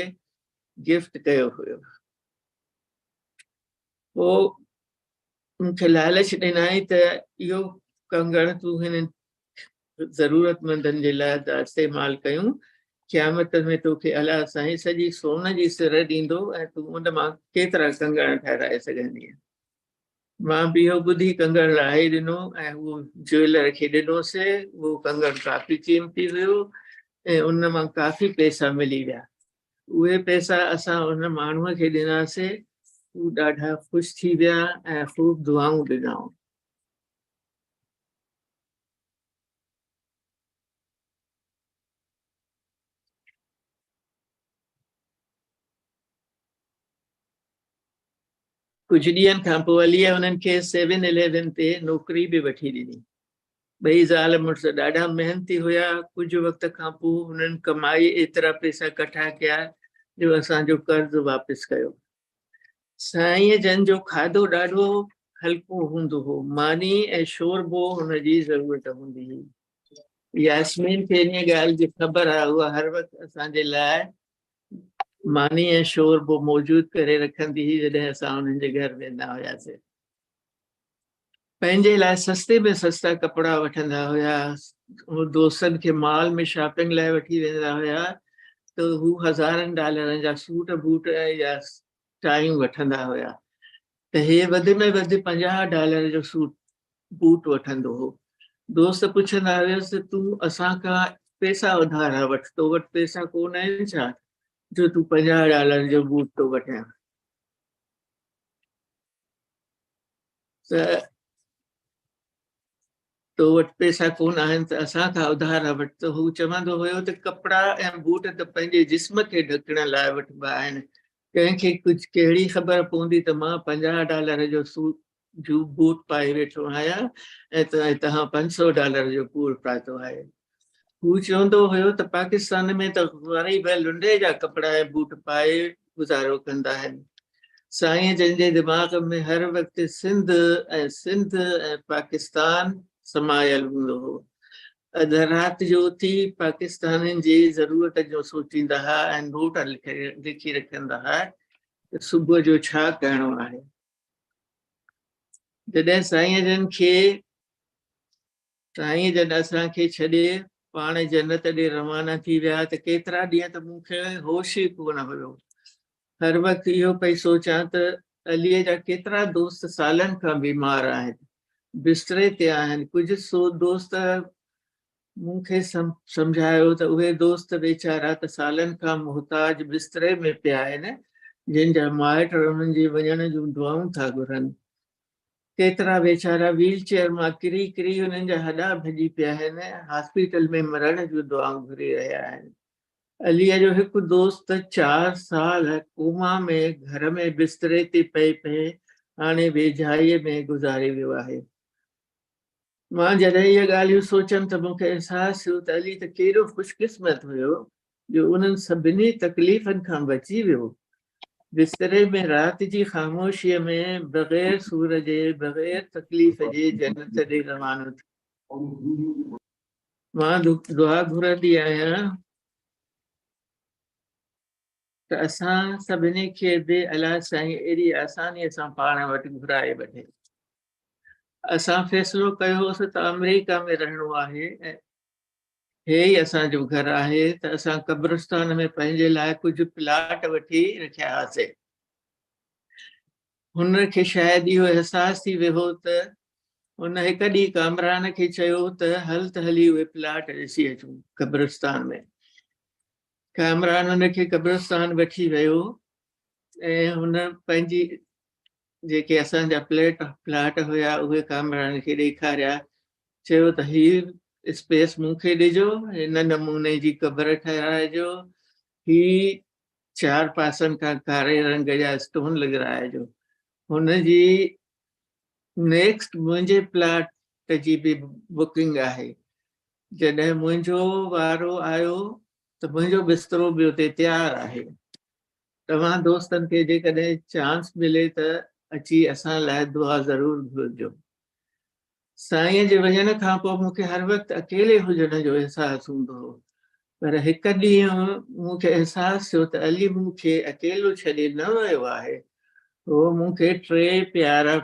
गिफ्ट कयो हुयो। पोइ मूंखे लालच ॾिनई त इहो कंगण तूं हिननि ज़रूरतमंदनि जे लाइ इस्तेमालु कयूं। क़यामत में तोखे अलाह साईं सॼी सोन जी सिर ॾींदो ऐं तूं उन मां केतिरा कंगण ठाराए सघंदीअ। मां बि इहो ॿुधी कंगण लाहे ॾिनो ऐं उहो ज्वेलर खे ॾिनोसीं। उहो कंगण काफ़ी क़ीमती हुयो ऐं उन मां काफ़ी पैसा मिली विया। उहे पैसा असां उन माण्हूअ खे ॾिनासीं। हू ॾाढा ख़ुशि थी विया ऐं ख़ूब दुआऊं ॾिनऊं। कुझु ॾींहंनि खां पोइ अलीअ हुननि खे 7-11 ते नौकिरी बि वठी ॾिनी। ॿई ज़ाल मुड़ुस ॾाढा मेहनती हुया। कुझु वक़्त खां पोइ हुननि कमाई एतिरा पैसा कठा कया जो असांजो कर्ज़ वापसि कयो। साईं जन जो खाधो ॾाढो हल्को हूंदो हो। मानी ऐं शोरबो हुनजी ज़रूरत हूंदी हुई। यास्मीन खे इन ॻाल्हि जी ख़बर आहे। उहा हर वक़्तु असांजे लाइ मानी ऐं शोरबो मौजूदु करे रखंदी हुई जॾहिं असां उन्हनि जे घर वेंदा हुआसीं। पंहिंजे लाइ सस्ते में सस्ता कपिड़ा वठंदा हुया। दोस्तनि खे मॉल में शॉपिंग लाइ वठी वेंदा हुया त हू $1000 जा सूट बूट या टाइयूं वठंदा हुया त हे वधि में वधि $50 जो सूट बूट वठंदो हो। दोस्त पुछंदा हुयसि तूं असां खां पैसा उधारा वठ, तो वटि पैसा कोन आहिनि छा जो तूं $50 जो बूट तो वठे। त तो वटि पैसा कोन आहिनि त असां खां उधार वठ। त हू चवंदो हुयो त कपिड़ा ऐं बूट त पंहिंजे जिस्म खे ढकण लाइ वठिबा आहिनि। कंहिंखे कुझु कहिड़ी ख़बर पवंदी त मां $50 जो सूट जो बूट पाए वेठो आहियां ऐं तव्हां $500 जो बूट पातो आहे। हू चवंदो हुयो त पाकिस्तान में त ग़रीब लुंडे जा कपिड़ा ऐं बूट पाए गुज़ारो कंदा आहिनि। साईं जन जे दिमाग़ में हर वक़्तु सिंध ऐं पाकिस्तान समायल हूंदो हो। अधु राति जो उथी पाकिस्तानियुनि जी ज़रूरत जो सोचींदा हुआ ऐं नोट लिखी रखंदा हुआ त सुबुह जो छा करिणो आहे। जॾहिं साईं जन असांखे छॾे पाण जन्नत ॾे रवाना थी विया त केतिरा ॾींहं त मूंखे होश ई कोन हुयो। हर वक़्तु इहो पई सोचां त अलीअ जा केतिरा दोस्त सालनि खां बीमार आहिनि, बिस्तरे ते आहिनि। कुझु दोस्त मूंखे सम्झायो त उहे दोस्त वीचारा त सालनि खां मुहताज बिस्तरे में पिया आहिनि जिन जा माइट उन्हनि जी वञण जूं दुआऊं था घुरनि। केतिरा वीचारा व्हील चेयर मां किरी किरी उन्हनि जा हॾा भॼी पिया आहिनि, हॉस्पिटल में मरण जूं दुआऊं घुरी रहिया आहिनि। अलीअ जो हिकु दोस्त 4 साल कोमा में घर में बिस्तरे ते पए हाणे वेझाईअ में गुज़ारे वियो आहे। मां जॾहिं इहे ॻाल्हियूं सोचियमि त मूंखे अहसासु थियो त अली त केॾो ख़ुशकिस्मत हुयो जो उन्हनि सभिनी तकलीफ़नि खां बची वियो। बिस्तरे में राति जी ख़ामोशीअ में बग़ैर सूर जे बग़ैर तकलीफ़ जे जन्नत ॾे रवानो थियो। मां दुआ घुरंदी आहियां त असां सभिनी खे बि अलाह साईं एॾी आसानीअ सां पाण वटि घुराए वठे। असां फ़ैसिलो कयोसीं त अमेरिका में रहणो आहे ऐं हे ई असांजो घर आहे त असां क़ब्रिस्तान में पंहिंजे लाइ कुझु प्लाट वठी रखिया हुआसीं। हुनखे शायदि इहो अहसासु थी वियो त हुन हिकु ॾींहुं कामरान खे चयो त हली उहे प्लाट ॾिसी अचूं क़ब्रिस्तान में। कामरान हुनखे क़ब्रिस्तान वठी वियो ऐं हुन पंहिंजी जेके असांजा प्लाट हुया उहे कामरान खे ॾेखारिया। चयो त हीउ स्पेस मूंखे ॾिजो, हिन नमूने जी क़बर ठाहिराइजो, ही 4 पासनि खां कारे रंग जा स्टोन लॻाराइजो। हुनजी नेक्स्ट मुंहिंजे प्लाट जी बि बुकिंग आहे। जॾहिं मुंहिंजो वारो आयो त मुंहिंजो बिस्तरो बि उते तयारु आहे। तव्हां दोस्तनि खे जेकॾहिं चांस मिले त अची असां लाइ दुआ ज़रूरु घुरिजो। साईं जे वञण खां पोइ मूंखे हर वक़्तु अकेले हुजण जो अहसासु हूंदो हो, पर हिकु ॾींहुं मूंखे अहसासु थियो त अली मूंखे अकेलो छॾे न वियो आहे। उहो मूंखे 3 प्यारा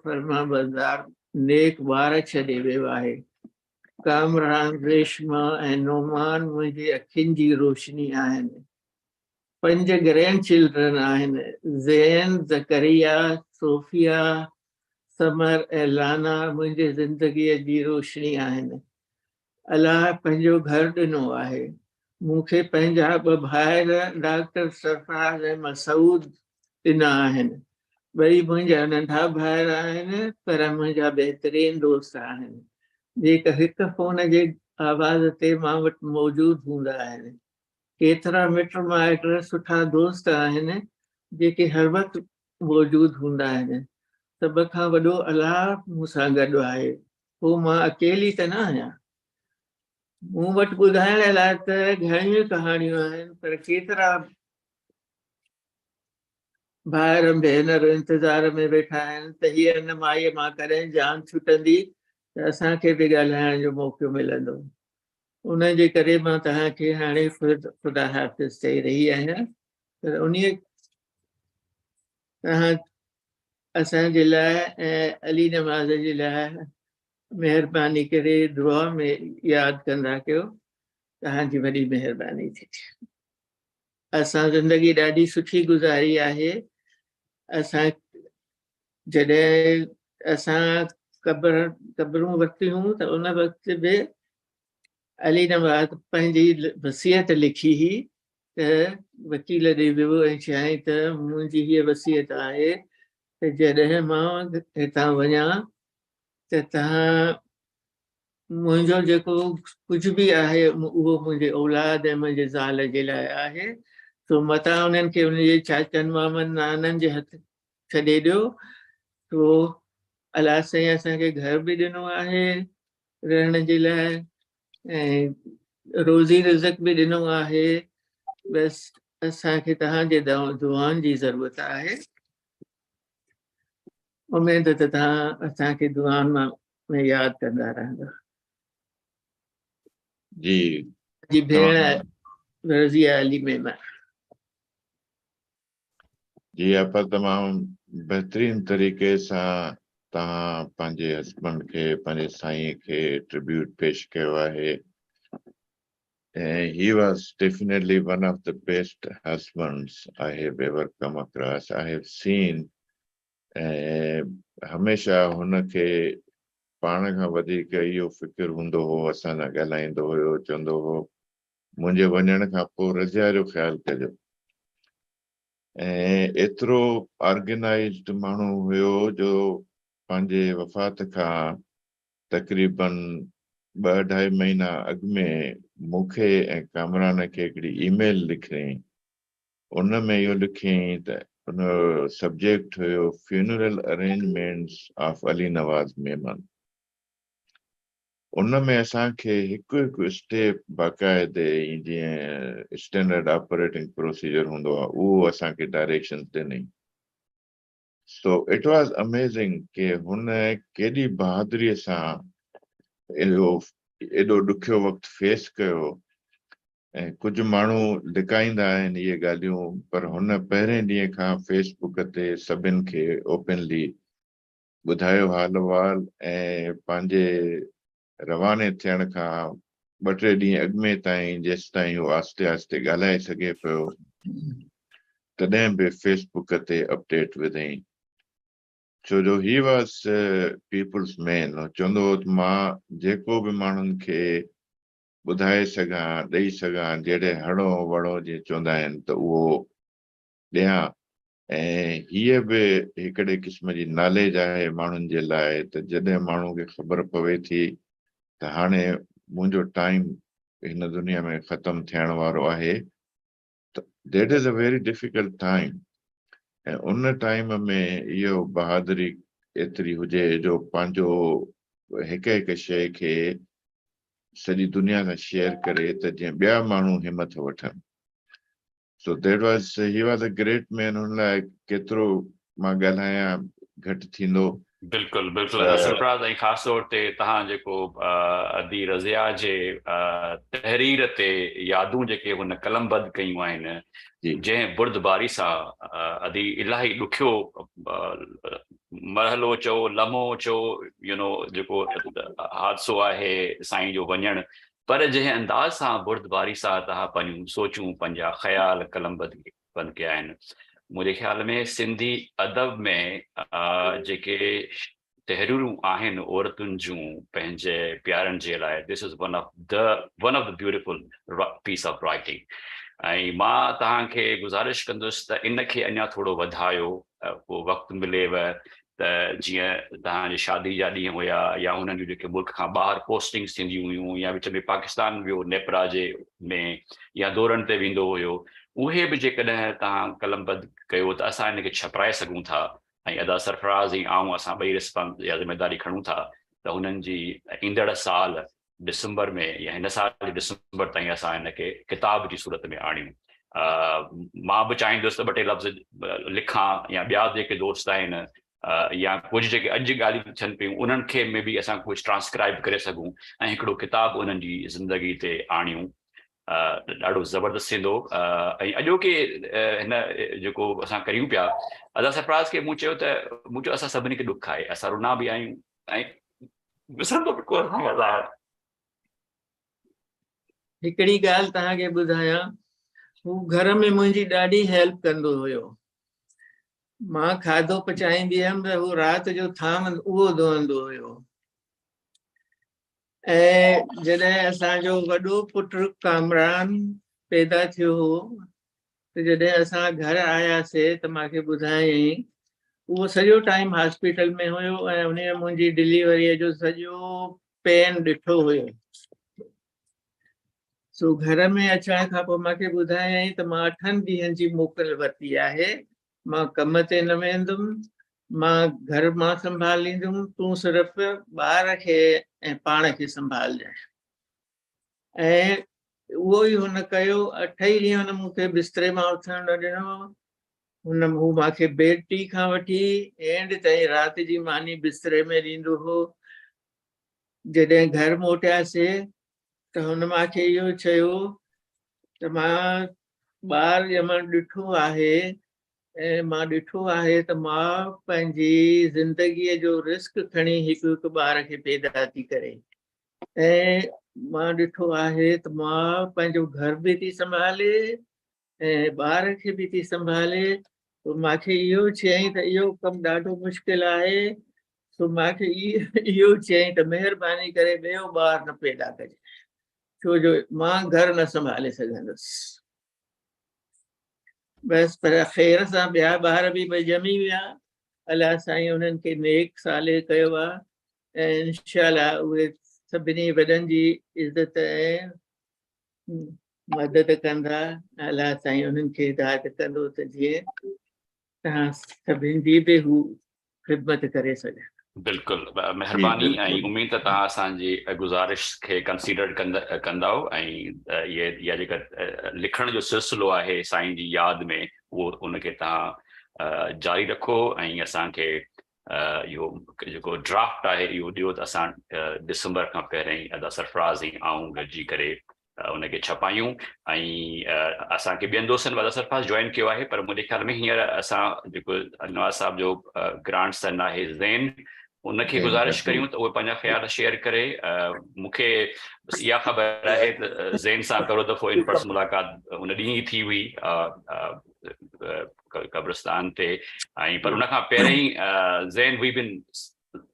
फरमाबरदार नेक ॿार छॾे वियो आहे। कामरान, रेशमा ऐं नोमान मुंहिंजी अखियुनि जी रोशनी आहिनि। 5 ग्रैंड चिल्ड्रन आहिनि, ज़ैन, ज़करिया, सोफिया, समर ऐं लाना मुंहिंजी ज़िंदगीअ जी रोशनी आहिनि। अलाह पंहिंजो घर ॾिनो आहे। मूंखे पंहिंजा 2 भाइर डॉक्टर सरफराज़ ऐं मसूद ॾिना आहिनि। ॿई मुंहिंजा नंढा भाइर आहिनि पर मुंहिंजा बहितरीन दोस्त आहिनि जेका हिकु फ़ोन जे आवाज़ ते मां वटि मौजूदु हूंदा आहिनि। केतिरा मिट माइट सुठा दोस्त आहिनि जेके हर वक़्तु मौजूदु हूंदा आहिनि। सभ खां वॾो अलाह मूंसां गॾु आहे। पोइ मां अकेली त न आहियां मूं वटि ॿुधाइण लाइ त घणियूं कहाणियूं आहिनि पर केतिरा भाइर भेनर इंतज़ार में वेठा आहिनि त हीअ हिन माईअ मां कॾहिं जान छुटंदी त असांखे बि ॻाल्हाइण जो मौक़ो मिलंदो उन जे करे मां तव्हांखे हाणे ख़ुदा हाफ़िज़ चई रही आहियां पर उन्हीअ तव्हां असांजे लाइ ऐं अली नवाज़ जे लाइ महिरबानी करे दुआ में यादि कंदा कयो तव्हांजी वॾी महिरबानी थी असां ज़िंदगी ॾाढी सुठी गुज़ारी आहे असां जॾहिं असां क़बरूं वरितियूं त उन वक़्तु बि अली नवाज़ पंहिंजी वसियत लिखी हुई त वकील ॾे वियो ऐं चयाईं त मुंहिंजी हीअ वसियत आहे त जॾहिं मां हितां वञा त तव्हां मुंहिंजो जेको कुझु बि आहे उहो मुंहिंजे औलाद ऐं मुंहिंजे ज़ाल जे लाइ आहे तो मता उन्हनि खे उनजे चाचनि मामनि नाननि जे हथ छॾे ॾियो तो अलाह साईं असांखे घर बि ॾिनो आहे रहण जे लाइ ऐं रोज़ी रिज़क बि ॾिनो आहे बसि असांखे तव्हांजे दुआनि जी ज़रूरत आहे उमेद त तव्हां असांखे दुआनि में यादि कंदा रहंदा जी जी भेण रज़िया अली मेमन जी आपा तमामु बहितरीन तरीक़े सां तव्हां पंहिंजे हस्बैंड खे पंहिंजे साईं खे ट्रिब्यूट पेश कयो आहे he was definitely one of the best husbands I have ever come across. I have seen हमेशा हुनखे पाण खां वधीक इहो फ़िक्र हूंदो हो असां सां ॻाल्हाईंदो हुयो चवंदो हो मुंहिंजे वञण खां पोइ रज़िया जो ख़्यालु कजो ऐं एतिरो ऑर्गेनाइज़्ड माण्हू हुयो जो पंहिंजे वफ़ात खां तक़रीबन 2-2.5 महीना अॻु में मूंखे ऐं कामरान खे हिकिड़ी ईमेल लिखियईं उन में इहो लिखियईं त उन सब्जेक्ट हुयो फ्यूनरल अरेंजमेंट्स ऑफ अली नवाज़ मेमन उन में असांखे हिकु हिकु स्टेप बाक़ाइदे जीअं स्टैंडर्ड ऑपरेटिंग प्रोसीजर हूंदो आहे उहो असांखे डायरेक्शन ॾिनई सो इट वॉज अमेज़िंग कि हुन केॾी बहादुरीअ सां एॾो ॾुखियो वक़्तु फेस कयो ऐं कुझु माण्हू लिकाईंदा आहिनि इहे ॻाल्हियूं पर हुन पहिरें ॾींहं खां फेसबुक ते सभिनि खे ओपनली ॿुधायो हाल अहिवाल ऐं पंहिंजे रवाने थियण खां 2-3 ॾींहं अॻु में ताईं जेसि ताईं उहो आस्ते आस्ते ॻाल्हाए सघे पियो तॾहिं बि फेसबुक ते अपडेट विधई छो जो ही वॉज पीपल्स मैन चवंदो हो मां जेको बि माण्हुनि खे ॿुधाए सघां ॾेई सघां जहिड़े हड़ो वड़ो जीअं चवंदा आहिनि त उहो ॾियां ऐं हीअ बि हिकिड़े क़िस्म जी नॉलेज आहे माण्हुनि जे लाइ त जॾहिं माण्हू खे ख़बर पवे थी त हाणे मुंहिंजो टाइम हिन दुनिया में ख़तमु थियण वारो आहे त that is a very difficult time ऐं उन टाइम में इहो बहादुरी एतिरी हुजे जो पंहिंजो हिकु हिकु शइ खे सॼी दुनिया सां शेयर करे त जीअं ॿिया माण्हू हिमत वठनि so that was he was a great man हुन लाइ केतिरो मां ॻाल्हायां घटि थींदो बिल्कुलु बिल्कुलु सरफराज़ ऐं ख़ासि तौर ते तव्हां जेको अदी रज़िया जे तहरीर ते यादूं जेके हुन कलमबद्ध कयूं आहिनि जंहिं बुर्दबारी सां अदी इलाही ॾुखियो मरहलो चओ लम्हो चओ जेको हादसो आहे साईं जो वञणु पर जंहिं अंदाज़ सां बुर्दबारी सां तव्हां पंहिंजूं सोचूं पंहिंजा ख़्याल कलमबद्ध कया आहिनि मुंहिंजे ख्याल में सिंधी अदब में जेके तहरीरूं आहिनि औरतुनि जूं पंहिंजे प्यारनि जे लाइ this is one of the beautiful piece of writing ऐं मां तव्हांखे गुज़ारिश कंदुसि त इनखे अञा थोरो वधायो पोइ वक़्तु मिलेव त जीअं तव्हांजी शादी जा ॾींहं हुया या हुननि जूं जेके मुल्क खां ॿाहिरि पोस्टिंग्स थींदियूं हुयूं या विच में पाकिस्तान वियो नेपरा जे में या दौरनि ते वेंदो हुयो उहे बि जेकॾहिं तव्हां कलमबद्ध कयो त असां इनखे छपाए सघूं था ऐं अदा सरफराज़ ऐं आऊं असां ॿई रिस्पॉन्स या ज़िमेदारी खणूं था त हुननि जी ईंदड़ साल डिसंबर में या हिन साल डिसंबर ताईं असां हिनखे किताब जी सूरत में आणियूं। मां बि चाहींदुसि त ॿ टे लफ़्ज़ लिखां या ॿिया जेके दोस्त आहिनि या कुझु जेके अॼु ॻाल्हियूं थियनि पियूं उन्हनि खे में बि असां कुझु ट्रांसक्राइब करे सघूं ऐं हिकिड़ो किताबु उन्हनि जी ज़िंदगी ते आणियूं। ॾाढो ज़बरदस्त थींदो। ऐं अॼोके हिन जेको असां करियूं पिया, अदा सरफराज़ खे मूं चयो असां सभिनी खे ॾुख आहे, असां रुना बि आहियूं ऐं विसरंदो बि कोन आहे। हिकिड़ी ॻाल्हि तव्हांखे ॿुधायां, हू घर में मुंहिंजी ॾाढी हेल्प कंदो हुयो। मां खाधो पचाईंदी हुयमि त हू राति जो थाम उहो धोअंदो हुयो। ऐं जॾहिं असांजो वॾो पुटु कामरान पैदा थियो हो त जॾहिं असां घर आयासीं त मूंखे ॿुधायईं, उहो सॼो टाइम हॉस्पिटल में हुयो ऐं उन मुंहिंजी डिलीवरीअ जो सॼो पेन ॾिठो हुयो। सो घर में अचण खां पोइ मूंखे ॿुधायईं त मां 8 ॾींहंनि जी मोकल वरिती आहे, मां कम ते न वेंदुमि, मां घर मां संभालींदुमि, तूं सिर्फ़ु ॿार खे ऐं पाण खे संभालजांइ। ऐं उहो ई हुन कयो। 8 ई ॾींहं हुन मूंखे बिस्तरे मां उथण न ॾिनो। हू मूंखे बेड टी खां वठी एंड ताईं राति जी मानी बिस्तरे में ॾींदो हो। जॾहिं घर मोटियासीं त हुन मूंखे इहो चयो त मां ॿार ॼमण ॾिठो आहे ऐं मां ॾिठो आहे त मां पंहिंजी ज़िंदगीअ जो रिस्क खणी हिकु ॿार खे पैदा थी करे, ऐं मां ॾिठो आहे त मां पंहिंजो घर बि थी संभाले ऐं ॿार खे बि थी संभाले। तो मूंखे इहो चयईं त इहो कमु ॾाढो मुश्किल आहे, तो मूंखे इहो चयईं त महिरबानी करे ॿियो ॿार न पैदा कजे, छो जो मां घर न संभाले सघंदुसि। बसि पर ख़ैर सां ॿिया ॿार बि ॼमी विया। अलाह साईं उन्हनि खे नेक साले कयो आहे ऐं इंशाअल्लाह उहे सभिनी वॾनि जी इज़त ऐं मदद कंदा। अलाह साईं उन्हनि खे हिदायत कंदो त जीअं तव्हां सभिनी जी बि हू ख़िदमत करे सघनि। बिल्कुलु महिरबानी ऐं बिल्कुलु। उमेद त तव्हां असांजी गुज़ारिश खे कंसीडर कंदव ऐं इहा जेका लिखण जो सिलसिलो आहे साईं जी यादि में उहो उनखे तव्हां जारी रखो ऐं असांखे इहो जेको ड्राफ्ट आहे इहो ॾियो त असां डिसंबर खां पहिरियों अदा सरफराज़ ऐं आऊं गॾिजी करे उनखे छपायूं। ऐं असांखे ॿियनि दोस्तनि वॾा सरफराज़ जॉइन कयो आहे, पर मुंहिंजे ख़्याल में हींअर असां जेको नवाज़ साहब जो ग्रांड सन आहे ज़ैन, उनखे गुज़ारिश करियूं त उहे पंहिंजा ख़्याल शेयर करे। मूंखे बसि इहा ख़बर आहे त ज़ैन सां कहिड़ो दफ़ो इन पर्सन मुलाक़ात उन ॾींहुं ई थी हुई कब्रिस्तान ते। ऐं पर उनखां पहिरियों Zain we been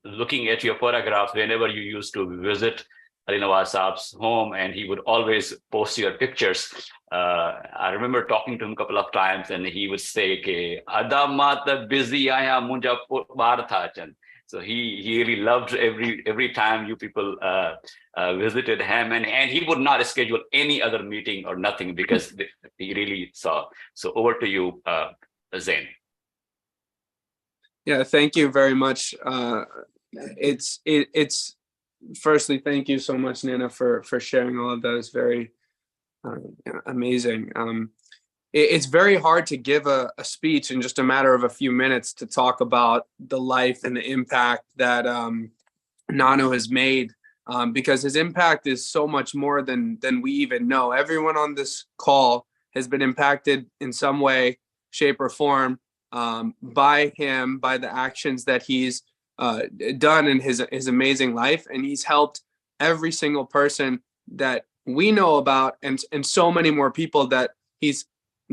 looking at your photographs whenever you used to visit Ali Nawaz Saab's home, and he would always post your pictures. I remember talking to him a couple of times and he would say ke ada ma ta busy aaya munja baar tha achan. So he really loved every time you people visited him, and he would not schedule any other meeting or nothing because he really saw. So over to you, Zain. Yeah, thank you very much. It's firstly, thank you so much, Nana, for sharing all of that. It's very amazing. It's very hard to give a speech in just a matter of a few minutes to talk about the life and the impact that Nano has made, because his impact is so much more than we even know. Everyone on this call has been impacted in some way, shape, or form by him, by the actions that he's done in his amazing life, and he's helped every single person that we know about, and so many more people that he's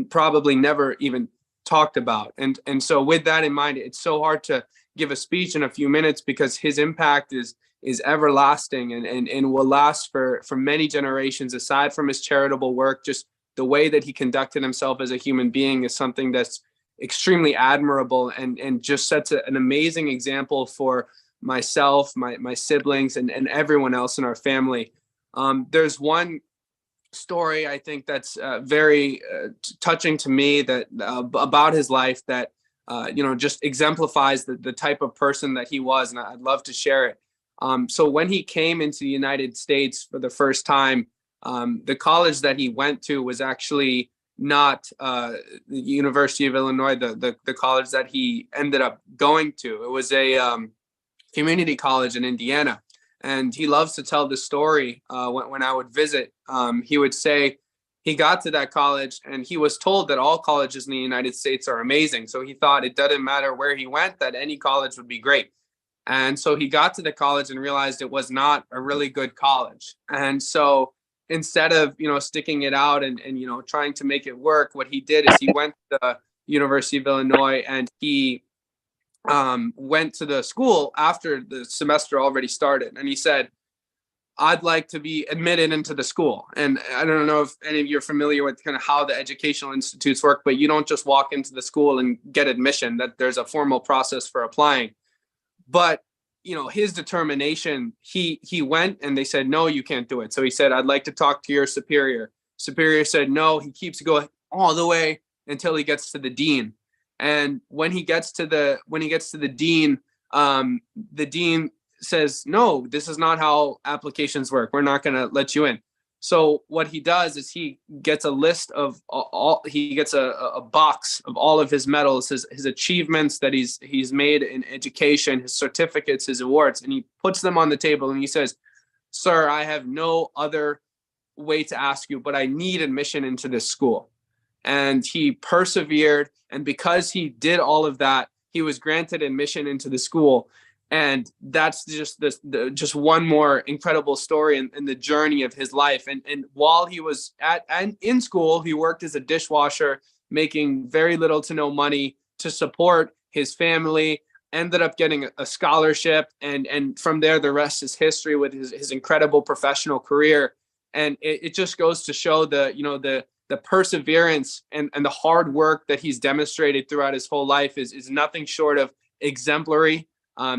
probably never even talked about. And so with that in mind, it's so hard to give a speech in a few minutes because his impact is everlasting and will last for many generations. Aside from his charitable work, just the way that he conducted himself as a human being is something that's extremely admirable and just sets an amazing example for myself, my siblings, and everyone else in our family. There's one story I think that's very touching to me that about his life that just exemplifies the type of person that he was, and I'd love to share it. So when he came into the United States for the first time, the college that he went to was actually not the University of Illinois, the college that he ended up going to. It was a community college in Indiana. And he loves to tell the story when I would visit. He would say he got to that college and he was told that all colleges in the United States are amazing. So he thought it doesn't matter where he went, that any college would be great. And so he got to the college and realized it was not a really good college. And so instead of, sticking it out and trying to make it work, what he did is he went to the University of Illinois and he went to the school after the semester already started. And he said, I'd like to be admitted into the school. And I don't know if any of you are familiar with kind of how the educational institutes work, but you don't just walk into the school and get admission, that there's a formal process for applying. But, his determination, he went and they said, no, you can't do it. So he said, I'd like to talk to your superior. Superior said, no. He keeps going all the way until he gets to the dean. And when he gets to the dean, the dean says, no, this is not how applications work. We're not going to let you in. So what he does is he gets a list of he gets a box of all of his medals, his achievements that he's made in education, his certificates, his awards, and he puts them on the table and he says, sir, I have no other way to ask you, but I need admission into this school. And he persevered. And because he did all of that, he was granted admission into the school. And that's just one more incredible story in the journey of his life. And while he was in school, he worked as a dishwasher, making very little to no money to support his family, ended up getting a scholarship. And from there, the rest is history with his incredible professional career. And it just goes to show the perseverance and the hard work that he's demonstrated throughout his whole life is nothing short of exemplary.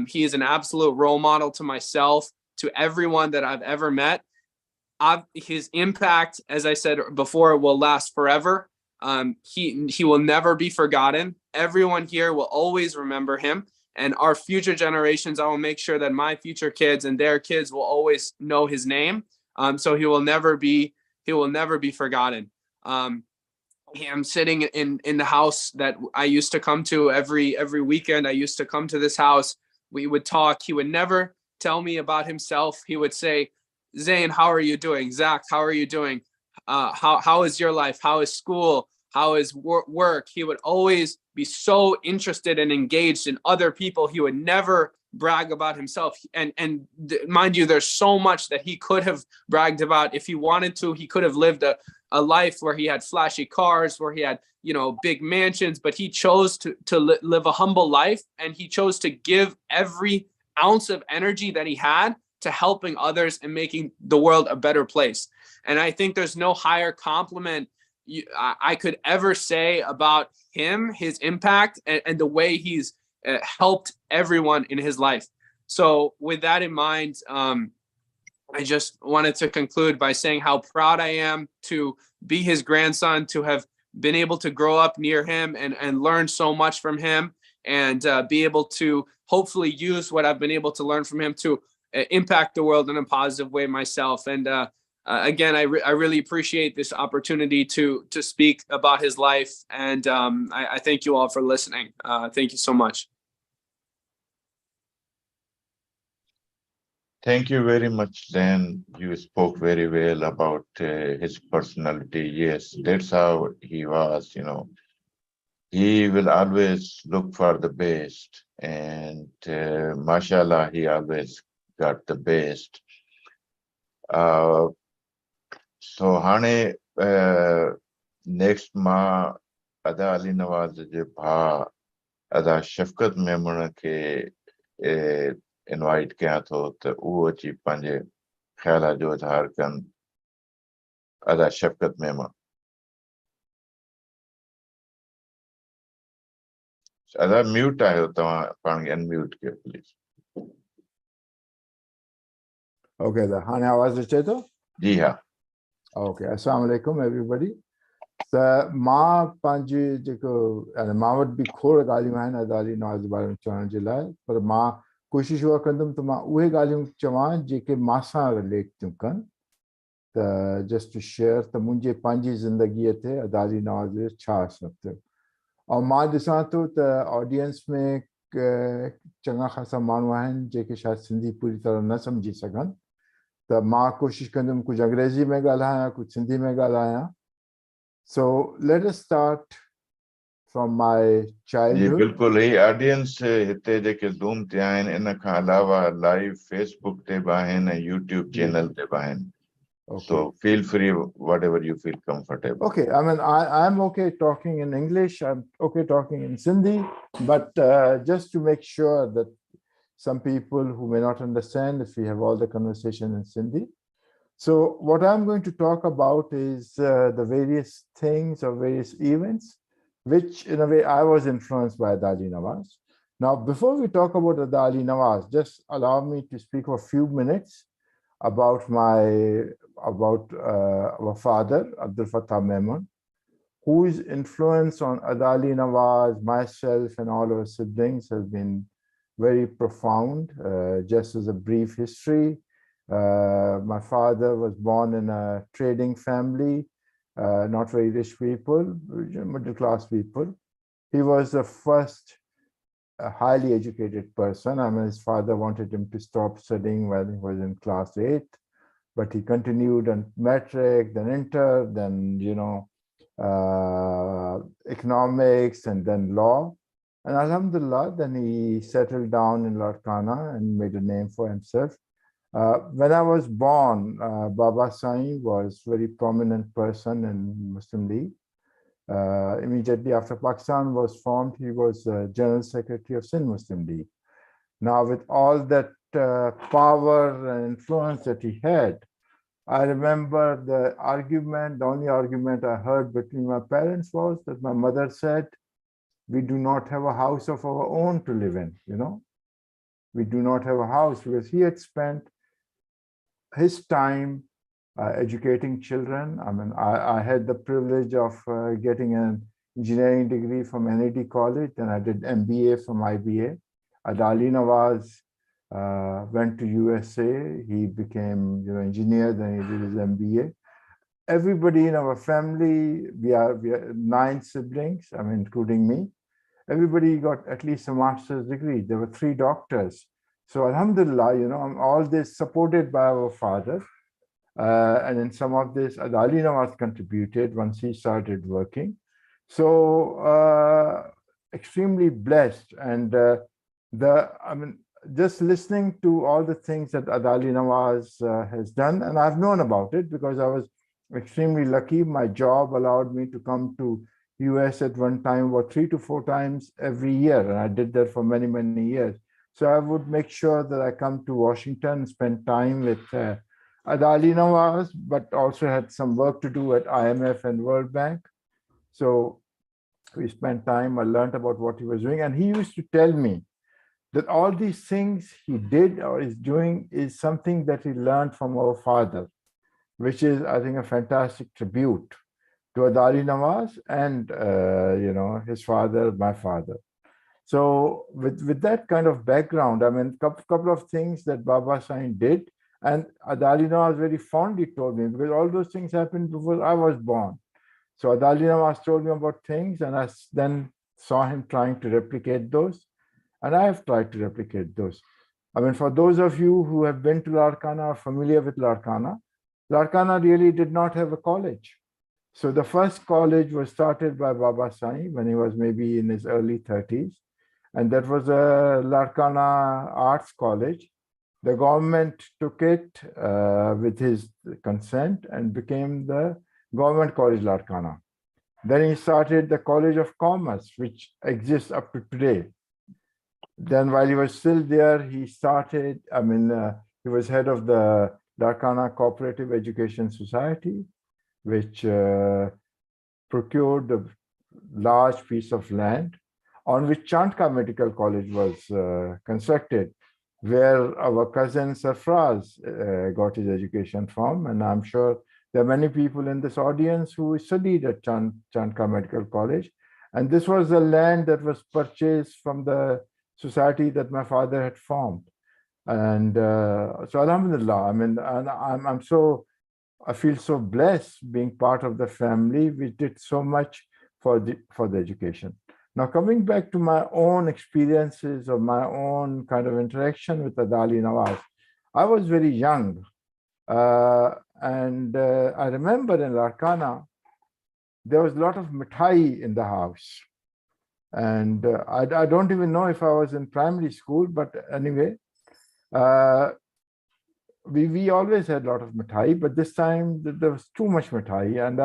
He is an absolute role model to myself, to everyone that I've ever met. His impact, as I said before, will last forever. He will never be forgotten. Everyone here will always remember him. And our future generations, I will make sure that my future kids and their kids will always know his name. So he will never be forgotten. I'm sitting in the house that I used to come to every weekend. I used to come to this house. We would talk. He would never tell me about himself. He would say, Zain, how are you doing? Zach, how are you doing? How is your life? How is school? How is work? He would always be so interested and engaged in other people. He would never brag about himself. And mind you, there's so much that he could have bragged about if he wanted to. He could have lived a life where he had flashy cars, where he had, big mansions, but he chose to live a humble life. And he chose to give every ounce of energy that he had to helping others and making the world a better place. And I think there's no higher compliment I could ever say about him, his impact, and the way he's helped everyone in his life. So with that in mind, I just wanted to conclude by saying how proud I am to be his grandson, to have been able to grow up near him and learn so much from him, and be able to hopefully use what I've been able to learn from him to impact the world in a positive way myself. And again, I really appreciate this opportunity to speak about his life. And I thank you all for listening. Thank you so much. Thank you very much, Dan. You spoke very well about his personality. Yes, that's how he was, He will always look for the best. And mashallah, he always got the best. So, Hane, next ma Ada Ali Nawaz je bha Ada Shafkat Memon ke invite kiya tho to uho achi panje khayala jo idhar kan Ada Shafkat Memon. Ada mute aayo tawhan pani unmute ke please. Okay, the Hane Awaz Cheto. Ji ha. Okay, assalamu alaikum everybody. So ma panji jeko and ma would be khod gali man Ada Ali Nawaz bare chon je lai par ma कोशिशि उहा कंदुमि त मां उहे ॻाल्हियूं चवां जेके मां सां रिलेट थियूं कनि त जस्ट टू शेयर त मुंहिंजे पंहिंजी ज़िंदगीअ ते अदाली नवाज़ जो छा असरु थियो ऐं मां ॾिसां थो त ऑडियंस में चङा ख़ासा माण्हू आहिनि जेके शायदि सिंधी पूरी तरह न सम्झी सघनि त मां कोशिशि कंदुमि कुझु अंग्रेज़ी में ॻाल्हायां कुझु सिंधी में ॻाल्हायां so let us start from my ji childhood बिल्कुलु ही ऑडियंस हिते जेके ज़ूम ते आहिनि इन खां अलावा लाइव फेसबुक ते बि आहिनि ऐं यूट्यूब चैनल ते बि आहिनि so feel free whatever you feel comfortable. Okay, I mean, I'm okay talking in English, I'm okay talking in Sindhi, but just to make sure that some people who may not understand if we have all the conversation in Sindhi. So what I'm going to talk about is the various things or various events, which in a way I was influenced by Ali Nawaz. Now, before we talk about Ali Nawaz, just allow me to speak for a few minutes about our father, Abdul Fattah Memon, whose influence on Ali Nawaz, myself, and all our siblings has been very profound. Just as a brief history, my father was born in a trading family, not very rich people, middle class people. He was the first highly educated person. I mean, his father wanted him to stop studying when he was in class 8, but he continued on metric, then inter, then, economics, and then law. And alhamdulillah, then he settled down in Larkana and made a name for himself. When I was born, Baba Sai was a very prominent person in Muslim League. Immediately after Pakistan was formed, he was General Secretary of Sindh Muslim League. Now, with all that power and influence that he had, I remember the only argument I heard between my parents was that my mother said, we do not have a house of our own to live in, We do not have a house because he had spent his time educating children. I mean, I had the privilege of getting an engineering degree from NAD College, and I did MBA from IBA. Ali Nawaz went to USA. He became, engineer. Then he did his MBA. Everybody in our family, we are 9 siblings. I mean, including me. Everybody got at least a master's degree. There were 3 doctors. So alhamdulillah, all this supported by our father. And in some of this, Ali Nawaz contributed once he started working. So extremely blessed. And just listening to all the things that Ali Nawaz has done, and I've known about it because I was extremely lucky. My job allowed me to come to US at one time about 3 to 4 times every year. And I did that for many, many years. So I would make sure that I come to Washington and spend time with Ali Nawaz, but also had some work to do at IMF and World Bank. So we spent time, I learned about what he was doing. And he used to tell me that all these things he did or is doing is something that he learned from our father, which is, I think, a fantastic tribute to Ali Nawaz and, his father, my father. So with that kind of background, I mean, couple of things that Baba Sai did, and Ali Nawaz very fondly told me, because all those things happened before I was born. So Ali Nawaz told me about things, and I then saw him trying to replicate those, and I have tried to replicate those. I mean, for those of you who have been to Larkana or familiar with Larkana, Larkana really did not have a college. So the first college was started by Baba Sai when he was maybe in his early 30s. And that was a Larkana Arts College. The government took it with his consent and became the Government College Larkana. Then he started the College of Commerce, which exists up to today. Then while he was still there, he started, he was head of the Larkana Cooperative Education Society, which procured a large piece of land on which Chandka Medical College was constructed, where our cousin Sarfraz got his education from. And I'm sure there are many people in this audience who studied at Chandka Medical College. And this was the land that was purchased from the society that my father had formed. And so alhamdulillah, I mean, and I feel so blessed being part of the family which did so much for the education. Now, coming back to my own experiences or my own kind of interaction with Ali Nawaz, I was very young. And I remember in Larkana, there was a lot of mithai in the house. And I don't even know if I was in primary school, but anyway, we always had a lot of mithai, but this time there was too much mithai. And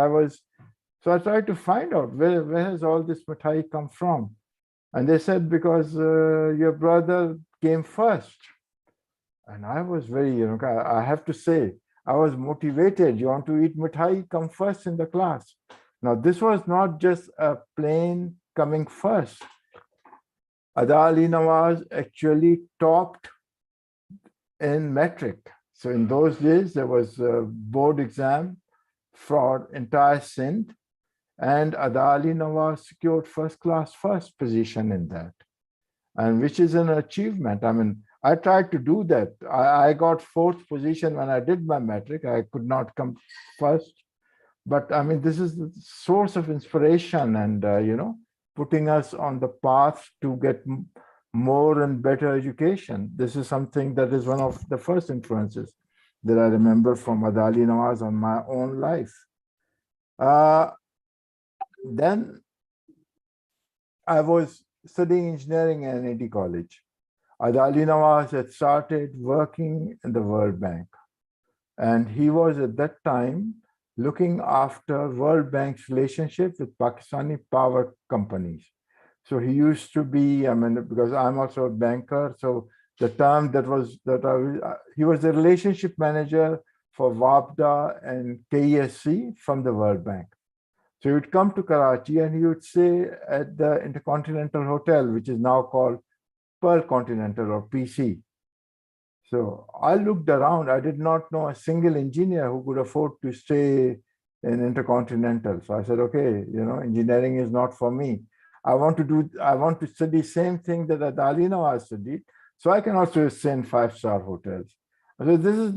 so I tried to find out where has all this mithai come from? And they said, because your brother came first. And I was very, I have to say, I was motivated. You want to eat mithai, come first in the class. Now, this was not just a plain coming first. Ali Nawaz actually topped in metric. So in those days, there was a board exam for entire Sindh, and Ali Nawaz secured first position in that, and which is an achievement. I mean, I tried to do that. I got 4th position when I did my metric. I could not come first, but I mean, this is the source of inspiration and, putting us on the path to get more and better education. This is something that is one of the first influences that I remember from Ali Nawaz on my own life. Then I was studying engineering at NAD College. Ali Nawaz had started working in the World Bank. And he was at that time looking after World Bank's relationship with Pakistani power companies. So he used to be, I mean, because I'm also a banker, so the term he was the relationship manager for WAPDA and KESC from the World Bank. So he would come to Karachi and he would stay at the Intercontinental Hotel, which is now called Pearl Continental or PC. So I looked around. I did not know a single engineer who could afford to stay in Intercontinental. So I said, okay, engineering is not for me. I want to study same thing that Ali Nawaz studied, so I can also stay in 5-star hotels. So this is,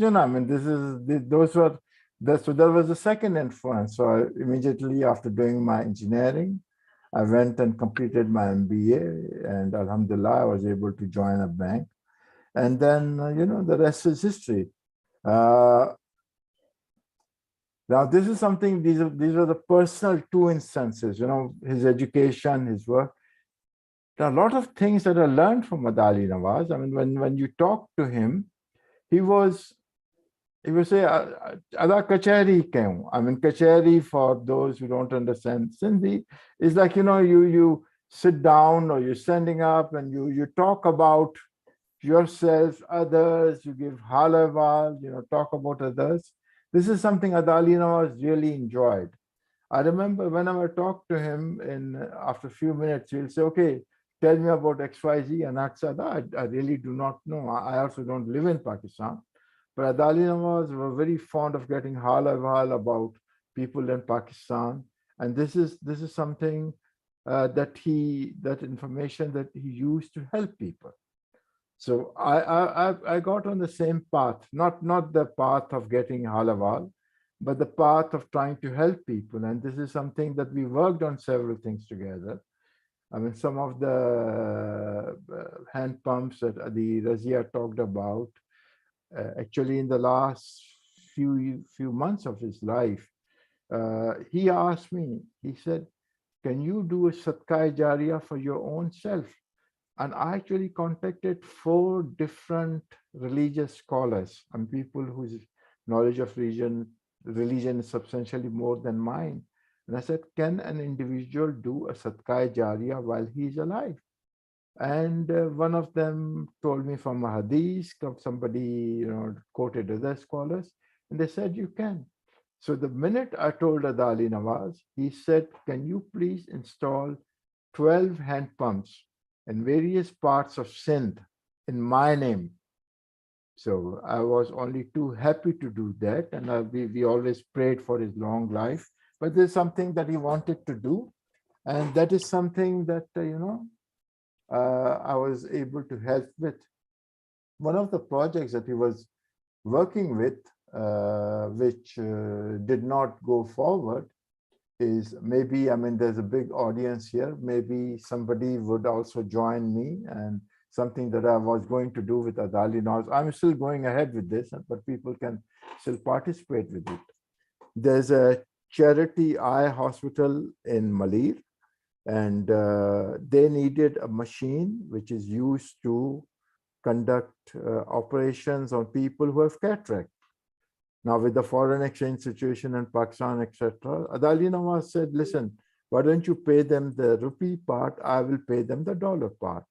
so there was a second influence. So immediately after doing my engineering, I went and completed my MBA, and alhamdulillah, I was able to join a bank. And then, the rest is history. Now, this is something, these are the personal 2 instances, his education, his work. There are a lot of things that I learned from Ali Nawaz. I mean, when you talk to him, he would say, Ada kachari kyu? I mean, kachari, for those who don't understand Sindhi, is like, you sit down or you're standing up and you talk about yourself, others, you give halaval, talk about others. This is something Ali Nawaz really enjoyed. I remember whenever I talked to him, after a few minutes, he'll say, okay, tell me about XYZ. And I'd say, I really do not know. I also don't live in Pakistan. But Ali Nawaz were very fond of getting halaval about people in Pakistan. And this is something that information that he used to help people. So I got on the same path, not the path of getting halaval, but the path of trying to help people. And this is something that we worked on several things together. I mean, some of the hand pumps that the Razia talked about, actually in the last few months of his life, he asked me, he said, can you do a Sadqa Jariya for your own self? And I actually contacted 4 different religious scholars and people whose knowledge of religion is substantially more than mine. And I said, can an individual do a Sadqa Jariya while he's alive? And one of them told me from a hadith, somebody quoted other scholars, and they said, you can. So the minute I told Ali Nawaz, he said, can you please install 12 hand pumps in various parts of Sindh in my name? So I was only too happy to do that. And we always prayed for his long life. But there's something that he wanted to do. And that is something that, I was able to help with. One of the projects that he was working with, which did not go forward, is maybe, I mean, there's a big audience here. Maybe somebody would also join me, and something that I was going to do with Ali Nawaz. I'm still going ahead with this, but people can still participate with it. There's a charity eye hospital in Malir, and they needed a machine which is used to conduct operations on people who have cataract. Now, with the foreign exchange situation in Pakistan, etc., Ali Nawaz said, listen, why don't you pay them the rupee part? I will pay them the dollar part.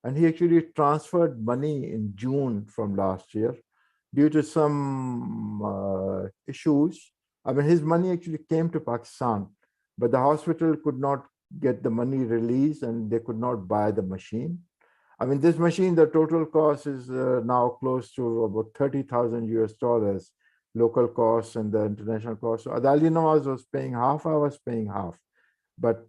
And he actually transferred money in June from last year due to some issues. I mean, his money actually came to Pakistan, but the hospital could not get the money released and they could not buy the machine. I mean, this machine, the total cost is now close to about 30,000 US dollars, local costs and the international costs. So Ali Nawaz was paying half, I was paying half. But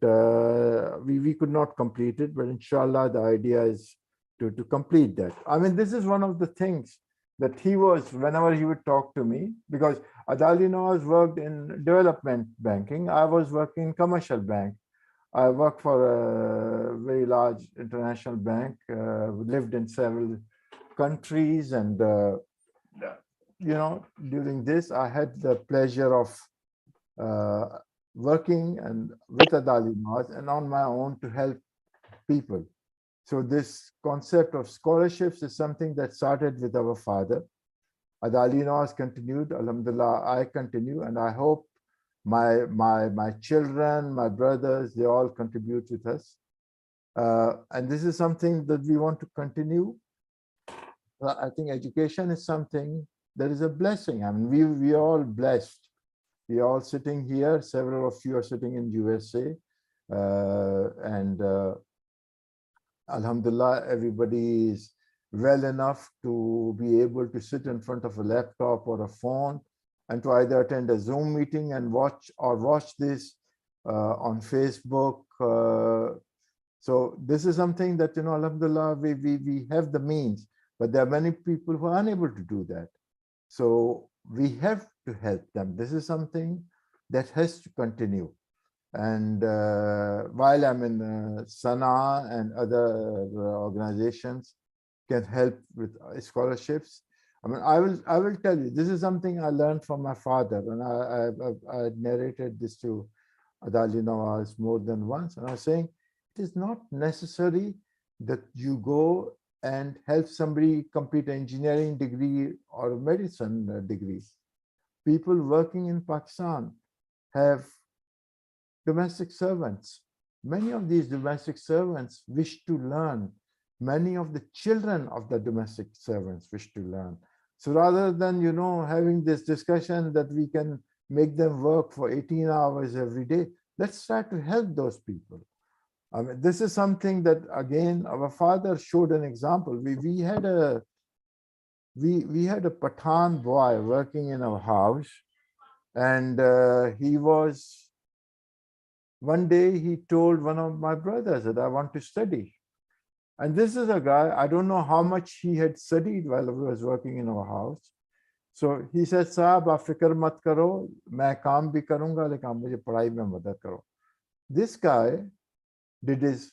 we could not complete it, but inshallah, the idea is to complete that. I mean, this is one of the things that he was, whenever he would talk to me, because Ali Nawaz worked in development banking, I was working in commercial bank. I worked for a very large international bank, lived in several countries, and you know, during this, I had the pleasure of working and with Ali Nawaz and on my own to help people. So this concept of scholarships is something that started with our father. Ali Nawaz continued, alhamdulillah, I continue, and I hope my children, my brothers, they all contribute with us. And this is something that we want to continue. I think education is something that is a blessing. I mean, we are all blessed. We are all sitting here. Several of you are sitting in USA. Alhamdulillah, everybody is well enough to be able to sit in front of a laptop or a phone and to either attend a Zoom meeting and watch this on Facebook. So this is something that, you know, alhamdulillah, we have the means, but there are many people who are unable to do that. So we have to help them. This is something that has to continue. And while I'm in Sana'a and other organizations can help with scholarships, I mean, I will tell you, this is something I learned from my father, and I narrated this to Ali Nawaz more than once, and I was saying, it is not necessary that you go and help somebody complete an engineering degree or a medicine degree. People working in Pakistan have domestic servants. Many of these domestic servants wish to learn. Many of the children of the domestic servants wish to learn. So rather than, you know, having this discussion that we can make them work for 18 hours every day, let's try to help those people. I mean, this is something that, again, our father showed an example. We had a Pathan boy working in our house, and one day he told one of my brothers that I want to study. And this is a guy, I don't know how much he had studied while he was working in our house. So he said, Saab, aap fikr mat karo, main kaam bhi karunga, lekin aap mujhe padhai mein madad karo. This guy did his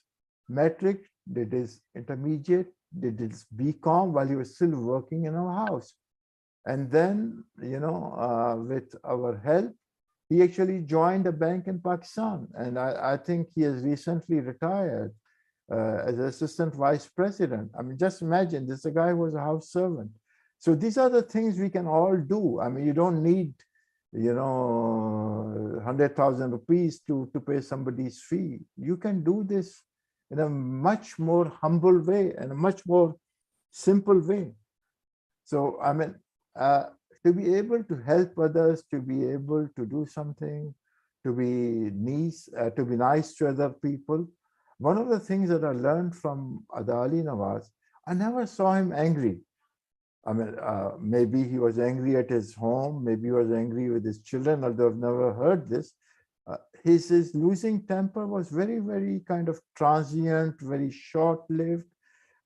metric, did his intermediate, did his BCom while he was still working in our house. And then, you know, with our help, he actually joined a bank in Pakistan. And I think he has recently retired as assistant vice president. I mean, just imagine, this is a guy who was a house servant. So these are the things we can all do. I mean, you don't need, you know, 100,000 rupees to pay somebody's fee. You can do this in a much more humble way and a much more simple way. So, I mean, to be able to help others, to be able to do something, to be nice to other people. One of the things that I learned from Ali Nawaz, I never saw him angry. I mean, maybe he was angry at his home, maybe he was angry with his children, although I've never heard this. his losing temper was very, very kind of transient, very short-lived.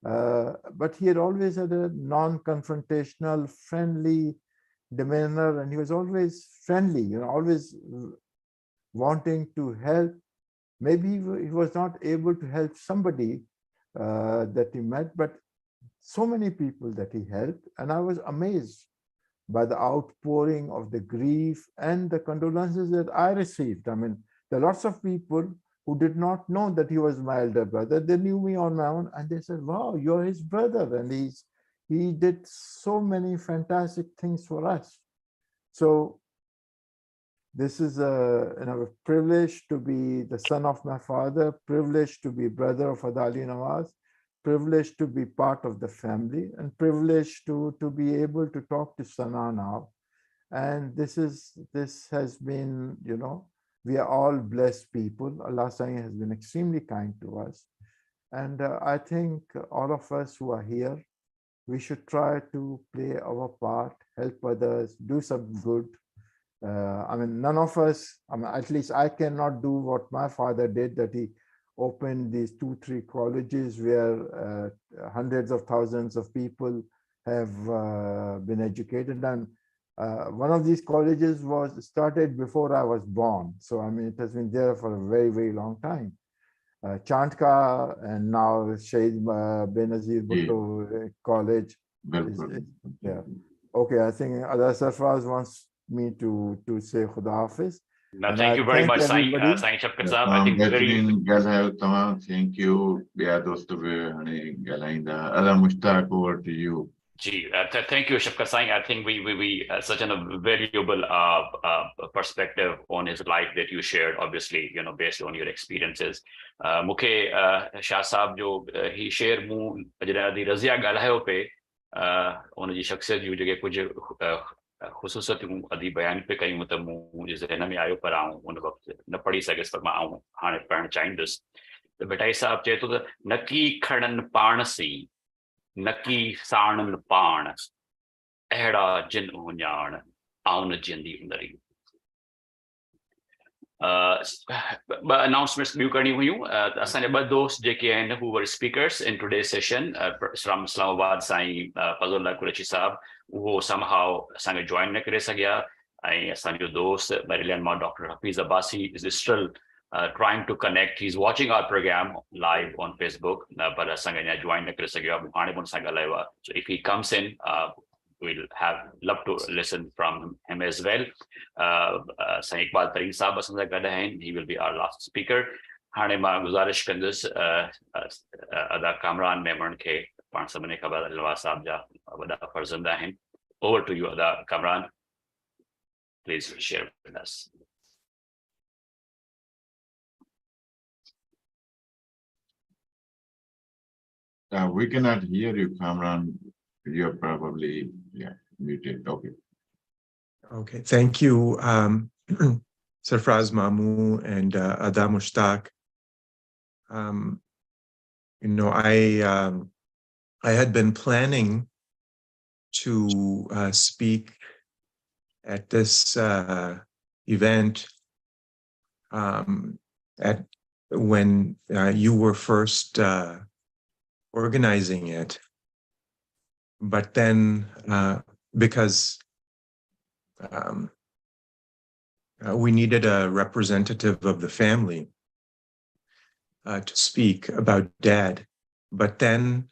But he had always had a non-confrontational, friendly demeanor, and he was always friendly, always wanting to help. Maybe he was not able to help somebody that he met, but so many people that he helped, and I was amazed by the outpouring of the grief and the condolences that I received. I mean, there are lots of people who did not know that he was my elder brother. They knew me on my own, and they said, wow, you're his brother. And he did so many fantastic things for us. So this is a privilege to be the son of my father, privilege to be brother of Ali Nawaz, privilege to be part of the family, and privilege to be able to talk to Sana now. And this has been, we are all blessed people. Allah Sai has been extremely kind to us. And I think all of us who are here, we should try to play our part, help others, do some good. I mean, none of us, at least I cannot do what my father did, that he opened these 2-3 colleges where hundreds of thousands of people have been educated. And one of these colleges was started before I was born. So, I mean, it has been there for a very, very long time. Chandka and now Shahid Benazir Bhutto College. Yeah. Okay, I think Ada Sarfraz wants me to say Khuda Hafiz. No, thank you very much, Sai Shafkat Saab. I think thank you. Allah Mushtaq, over to you. Thank you, Shafkat Sai. I think we such a valuable perspective on his life that you shared, obviously, based on your experiences. Mukhe Shah Saab jo he share mu ajadi razia galayo pe on ji shakhsiyat ju jage kuch ख़ुसूसियतूं अदी बयान पे कयूं त मूं मुंहिंजे ज़हन में आयो पर आऊं उन वक़्तु न पढ़ी सघियसि पर मां आऊं हाणे पढ़णु चाहींदुसि त बेटाई साहब चए थो त नकी खणनि पाण सी नकी साणनि पाण अहिड़ा जिन उञाण आऊं न जींदी हुंदड़ी ॿ अनाउंसमेंट्स ॿियूं करणी हुयूं असांजा ॿ दोस्त जेके आहिनि हू वर speakers in today session from Islamabad साईं फज़लुल्लाह कुरैशी साहब उहो समहाउ असांखे जॉइन न करे सघिया ऐं असांजो दोस्त मेरीलैंड मां doctor Hafeez Abbasi is still trying to connect. He's watching our program live on Facebook, but असांखे अञा जॉइन न करे सघियो आहे हाणे मूं सां ॻाल्हायो आहे. So if he comes in, we'll love to listen from him as well. Sayyid Iqbal Tareen Saab asan sa gada hain. He will be our last speaker. Hane ma guzarish kandus Ada Kamran Memon ke pan samne ka bad Ali Nawaz Saab ja wada farzanda hain. Over to you, Ada Kamran. Please share with us. We cannot hear you, Kamran. You're probably muted. Okay, thank you, Sarfraz Mamu and Ada Mushtaq. I had been planning to speak at this event when you were first organizing it, but then because we needed a representative of the family to speak about Dad. But then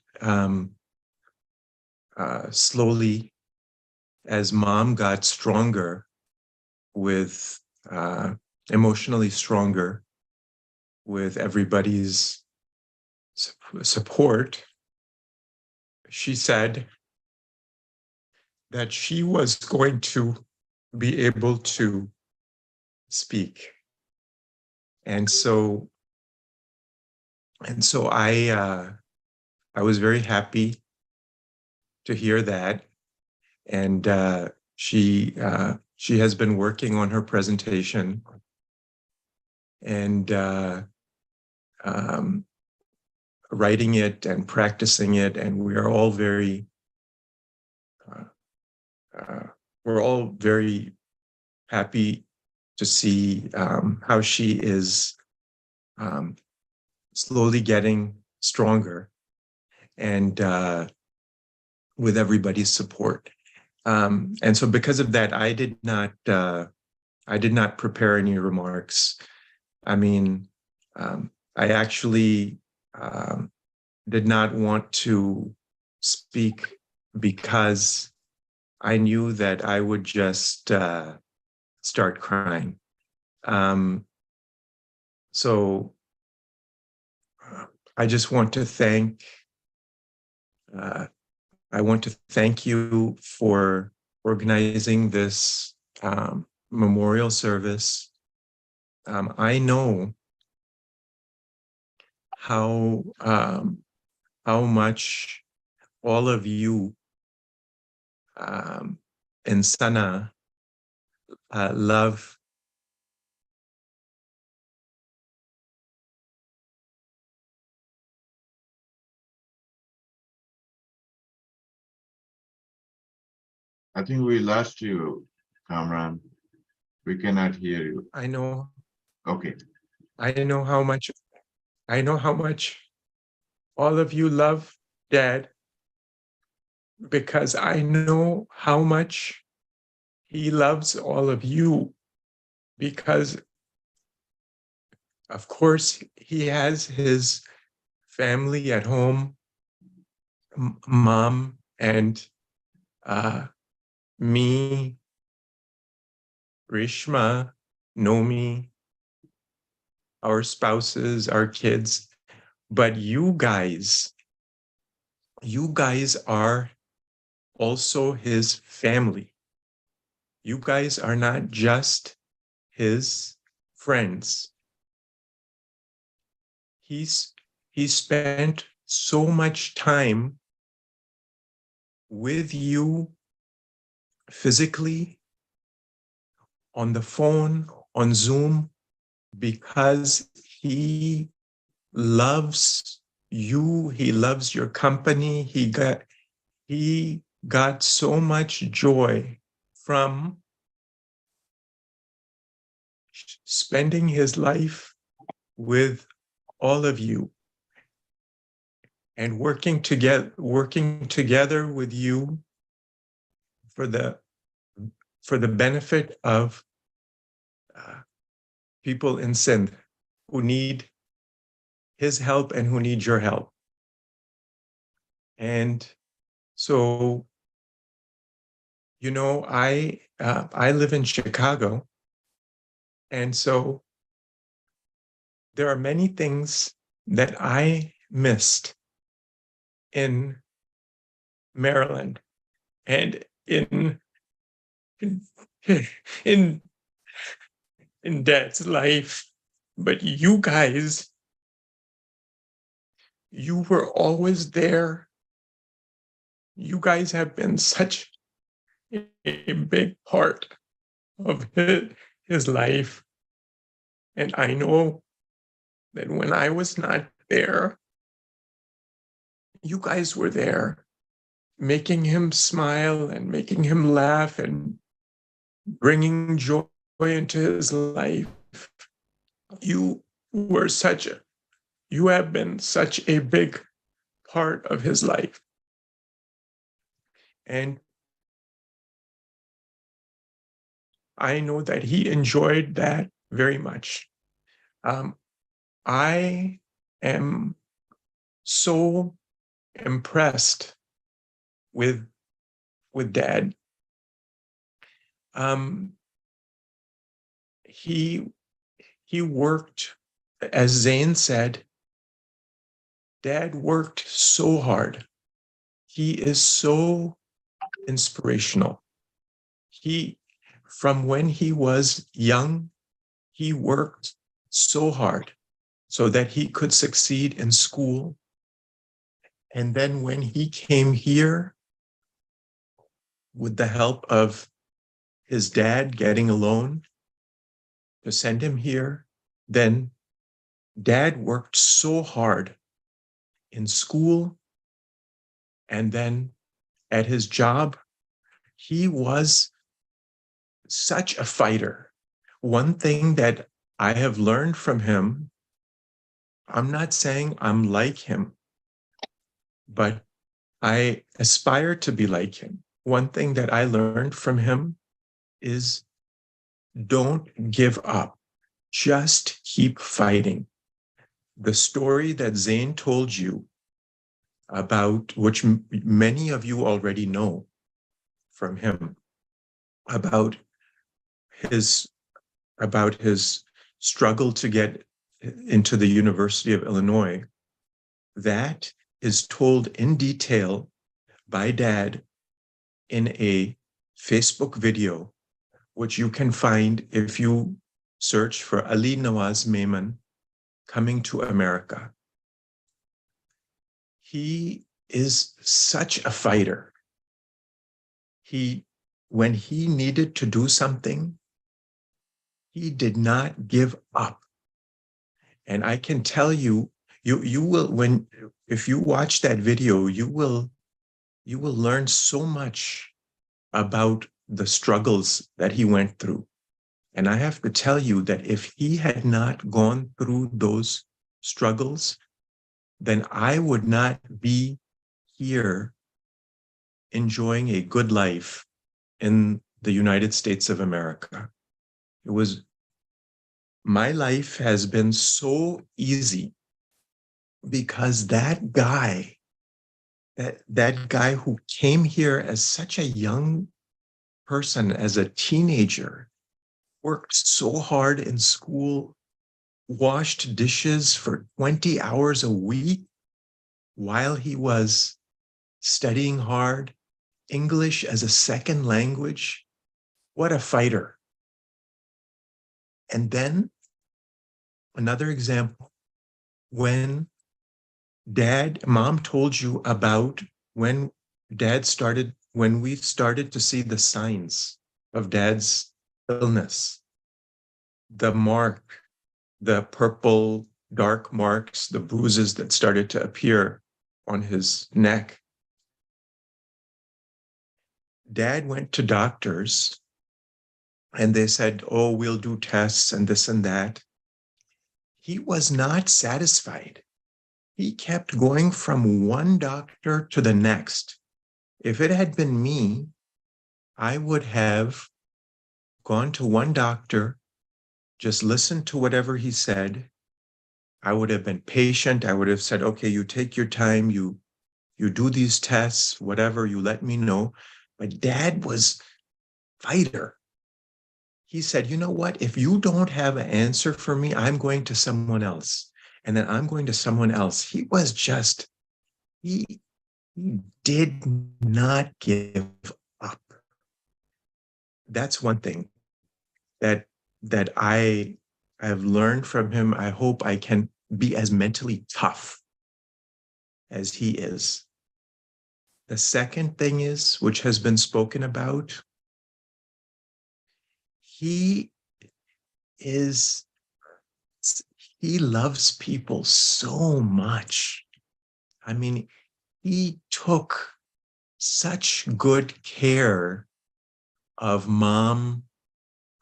slowly, as Mom got stronger with emotionally stronger with everybody's support, she said that she was going to be able to speak. And so I was very happy to hear that. And she has been working on her presentation and writing it and practicing it, and we are all very we're all very happy to see how she is slowly getting stronger, and with everybody's support. And so because of that, I did not prepare any remarks. I mean, I actually did not want to speak because I knew that I would just start crying. So I just want to thank you for organizing this memorial service. I know how much all of you in Sana love I think we lost you, Kamran. We cannot hear you. I know Okay. I know how much all of you love Dad, because I know how much he loves all of you, because of course he has his family at home, Mom and me, Rishma, Nomi, our spouses, our kids, but you guys are also his family. You guys are not just his friends. He spent so much time with you physically, on the phone, on Zoom, because he loves you, he loves your company. He got so much joy from spending his life with all of you and working together with you for the benefit of people in Sindh who need his help and who need your help. And so, you know, I live in Chicago, and so there are many things that I missed in Maryland and in Dad's life. But you guys, you were always there. You guys have been such a big part of his life. And I know that when I was not there, you guys were there, making him smile and making him laugh and bringing joy into his life. You have been such a big part of his life. And I know that he enjoyed that very much. I am so impressed with Dad. He worked, as Zain said, Dad worked so hard. He is so inspirational. From when he was young, he worked so hard so that he could succeed in school. And then when he came here, with the help of his dad getting a loan to send him here, then Dad worked so hard in school and then at his job. He was such a fighter. one thing that I have learned from him, I'm not saying I'm like him, but I aspire to be like him. One thing that I learned from him is don't give up. Just keep fighting. The story that Zain told you about, which many of you already know from him, about his struggle to get into the University of Illinois, that is told in detail by Dad in a Facebook video, which you can find if you search for Ali Nawaz Memon Coming to America. He is such a fighter. When he needed to do something, he did not give up. And I can tell you, you will, if you watch that video, you will learn so much about the struggles that he went through. And I have to tell you that if he had not gone through those struggles, then I would not be here enjoying a good life in the United States of America. My life has been so easy because that guy who came here as such a young person, as a teenager, worked so hard in school, washed dishes for 20 hours a week while he was studying hard, English as a second language. What a fighter. And then another example, when Mom told you about when we started to see the signs of Dad's illness, the purple dark marks, the bruises that started to appear on his neck. Dad went to doctors and they said, oh, we'll do tests and this and that. He was not satisfied. He kept going from one doctor to the next. If it had been me, I would have gone to one doctor, just listened to whatever he said. I would have been patient. I would have said, okay, you take your time, you do these tests, whatever, you let me know. But Dad was fighter. He said, you know what? If you don't have an answer for me, I'm going to someone else. And then I'm going to someone else. He was just, he did not give up. That's one thing that I have learned from him. I hope I can be as mentally tough as he is. The second thing is, which has been spoken about, he loves people so much. I mean, he took such good care of Mom,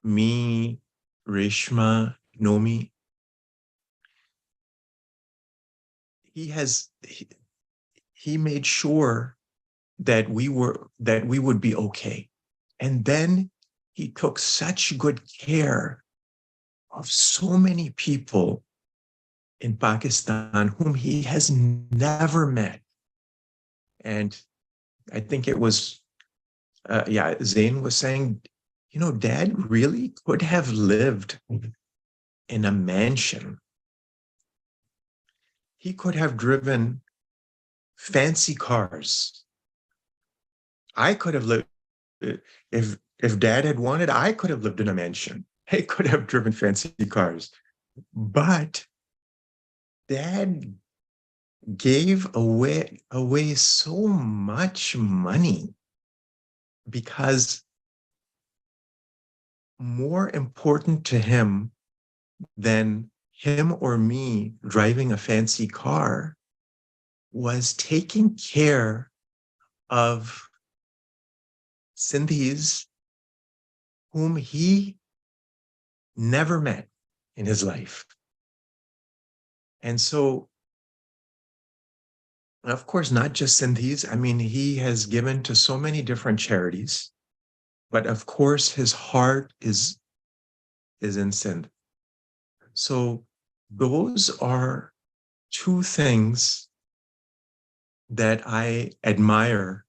me, Reshma, Nomi. He made sure that we would be okay. And then he took such good care of so many people in Pakistan whom he has never met. And I think it was, Zain was saying, you know, Dad really could have lived in a mansion. He could have driven fancy cars. I could have lived, if Dad had wanted, I could have lived in a mansion. I could have driven fancy cars. But Dad gave away so much money because more important to him than him or me driving a fancy car was taking care of Sindhis whom he never met in his life. And so, of course, not just Sindhis. I mean, he has given to so many different charities, but of course, his heart is in Sindh. So those are two things that I admire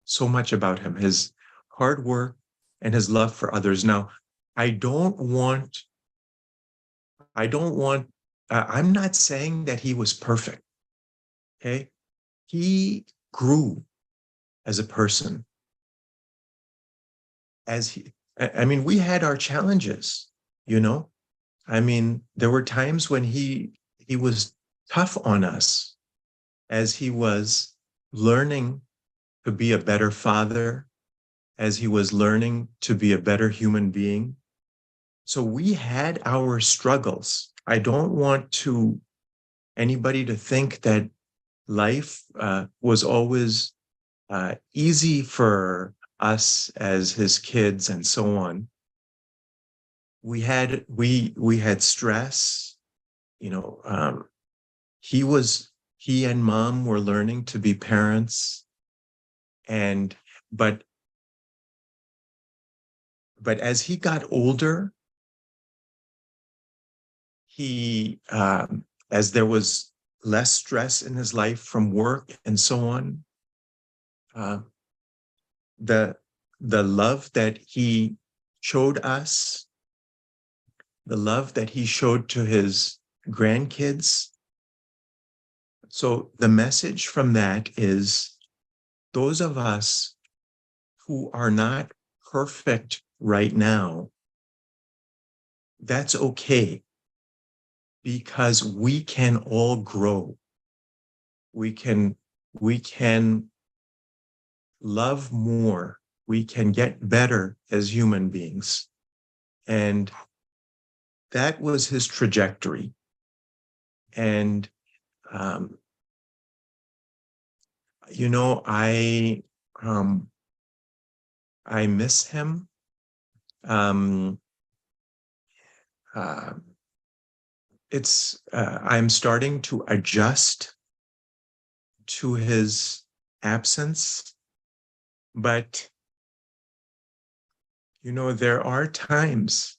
so much about him, his hard work and his love for others. Now, I'm not saying that he was perfect, okay? He grew as a person. I mean, we had our challenges, you know? I mean, there were times when he was tough on us as he was learning to be a better father, as he was learning to be a better human being. So we had our struggles. I don't want anybody to think that life was always easy for us as his kids and so on. We had stress, you know. He and mom were learning to be parents, but as he got older, as there was less stress in his life from work and so on, the love that he showed us, the love that he showed to his grandkids. So the message from that is, those of us who are not perfect right now, that's okay, because we can all grow. We can love more. We can get better as human beings. And that was his trajectory. And, you know, I miss him. I'm starting to adjust to his absence, but, you know, there are times,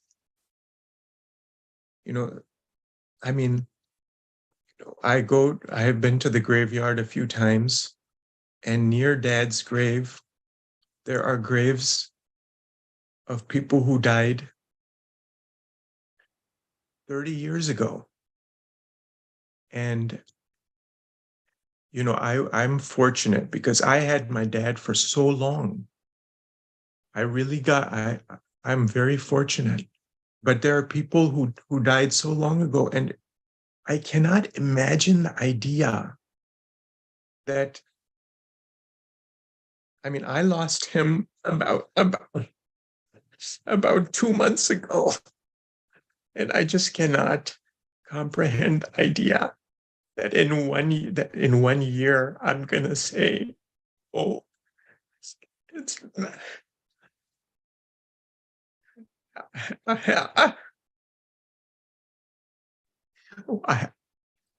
you know, I mean, I have been to the graveyard a few times, and near Dad's grave, there are graves of people who died 30 years ago. And, you know, I'm fortunate because I had my dad for so long. I'm very fortunate. But there are people who died so long ago, and I cannot imagine the idea that, I mean, I lost him about 2 months ago, and I just cannot comprehend the idea that in 1 year I'm gonna say, oh, it's I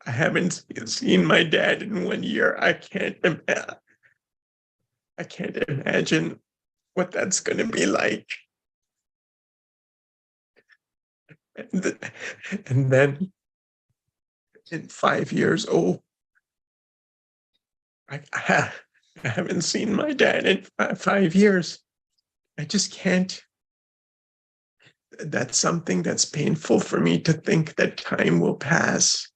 haven't seen my dad in 1 year. I can't imagine what that's going to be like. And then in 5 years, I haven't seen my dad in 5 years. I just can't. That's something that's painful for me, to think that time will pass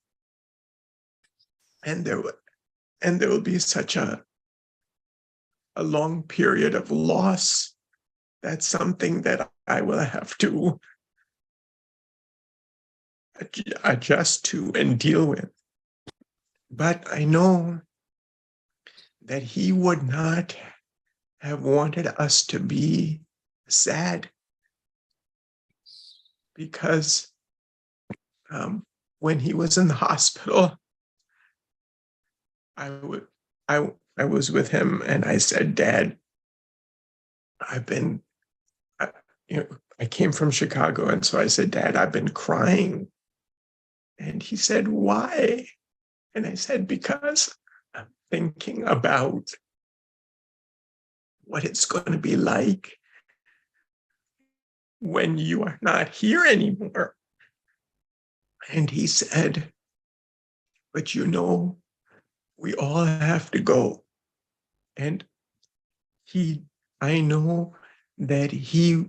and there will be such a long period of loss. That's something that I will have to adjust to and deal with. But I know that he would not have wanted us to be sad, because when he was in the hospital, I was with him, and I said, Dad, I came from Chicago. And so I said, Dad, I've been crying. And he said, why? And I said, because I'm thinking about what it's going to be like when you are not here anymore. And he said, but you know, we all have to go. And I know that he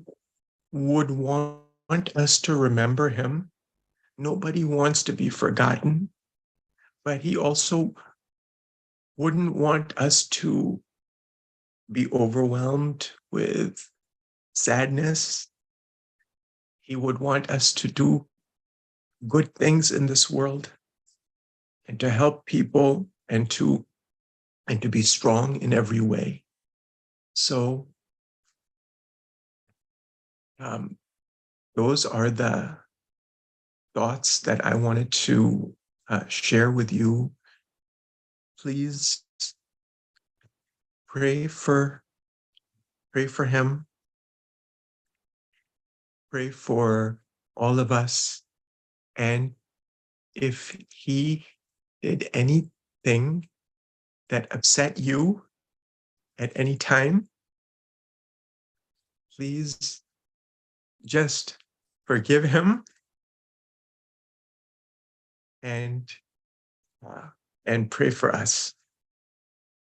would want us to remember him. Nobody wants to be forgotten, but he also wouldn't want us to be overwhelmed with sadness. He would want us to do good things in this world and to help people and to be strong in every way. So those are the thoughts that I wanted to share with you. Please pray for him. Pray for all of us. And if he did anything that upset you at any time, please just forgive him and pray for us.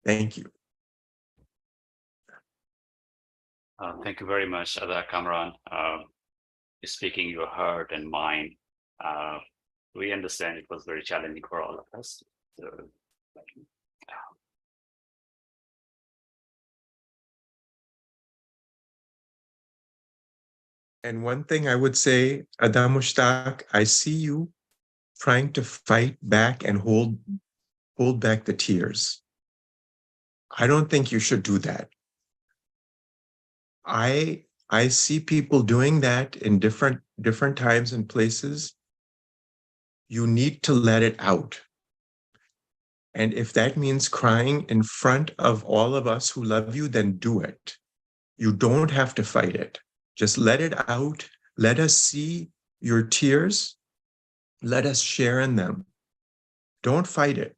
Thank you. Thank you very much, Ada Kamran. Speaking your heart and mind. We understand it was very challenging for all of us. So, And one thing I would say, Ada Mushtaq, I see you trying to fight back and hold back the tears. I don't think you should do that. I see people doing that in different times and places. You need to let it out. And if that means crying in front of all of us who love you, then do it. You don't have to fight it. Just let it out. Let us see your tears. Let us share in them. Don't fight it.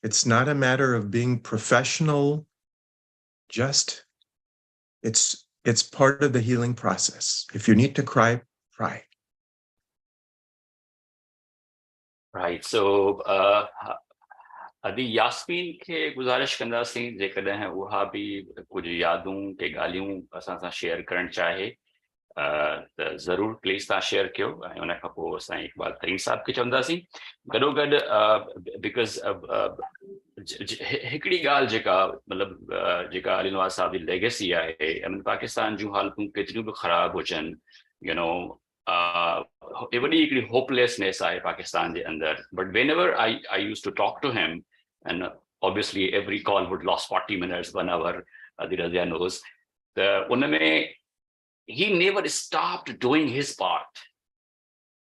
It's not a matter of being professional. Just, it's part of the healing process. If you need to cry, cry. Right. So, अदी यास्मीन खे गुज़ारिश कंदासीं जेकॾहिं उहा बि कुझु यादूं के ॻाल्हियूं असां सां शेयर करणु चाहे त ज़रूरु प्लीज़ तव्हां शेयर कयो ऐं उन खां पोइ असां इक़बाल तरीन साहब खे चवंदासीं गॾोगॾु बिकॉज़ हिकिड़ी ॻाल्हि जेका मतिलबु जेका अली नवाज़ साहब जी लेगेसी आहे पाकिस्तान जूं हालतूं केतिरियूं बि ख़राबु हुजनि वॾी हिकिड़ी होपलेसनेस आहे पाकिस्तान जे अंदरि but whenever I used to talk to him and obviously every call would last 40 minutes 1 hour the Razia knows he never stopped doing his part.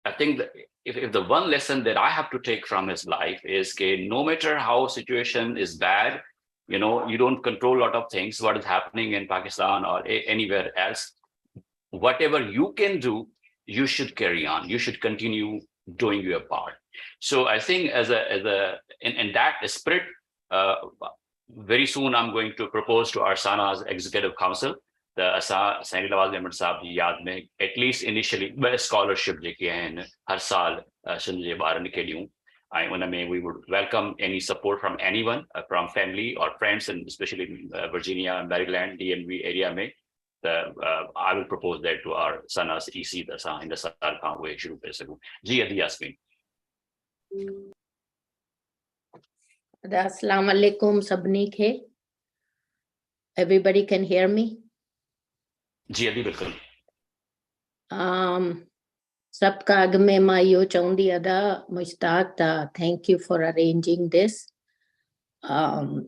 I think that if the one lesson that I have to take from his life is that no matter how situation is bad, you don't control a lot of things, what is happening in Pakistan or anywhere else, whatever you can do, you should carry on. You should continue doing your part. So I think in that spirit, very soon I'm going to propose to our Sana's Executive Council, the Ali Nawaz Memon Sahab ji yaad mein, at least initially, scholarship जेके आहिनि हर साल सिंध जे ॿारनि खे ॾियूं ऐं उन में we would welcome any support from anyone, from family or friends, and especially Virginia, Maryland, DMV area में. I will propose that to our Sanas EC the in the Sar Khan way shuru kar saku. Ji Adi Yasmin. Assalamu alaikum sabni ke. Everybody can hear me? Ji Adi bilkul. Sabka ag mein ma yo chaundi Ada Mushtaq ta thank you for arranging this. Zakham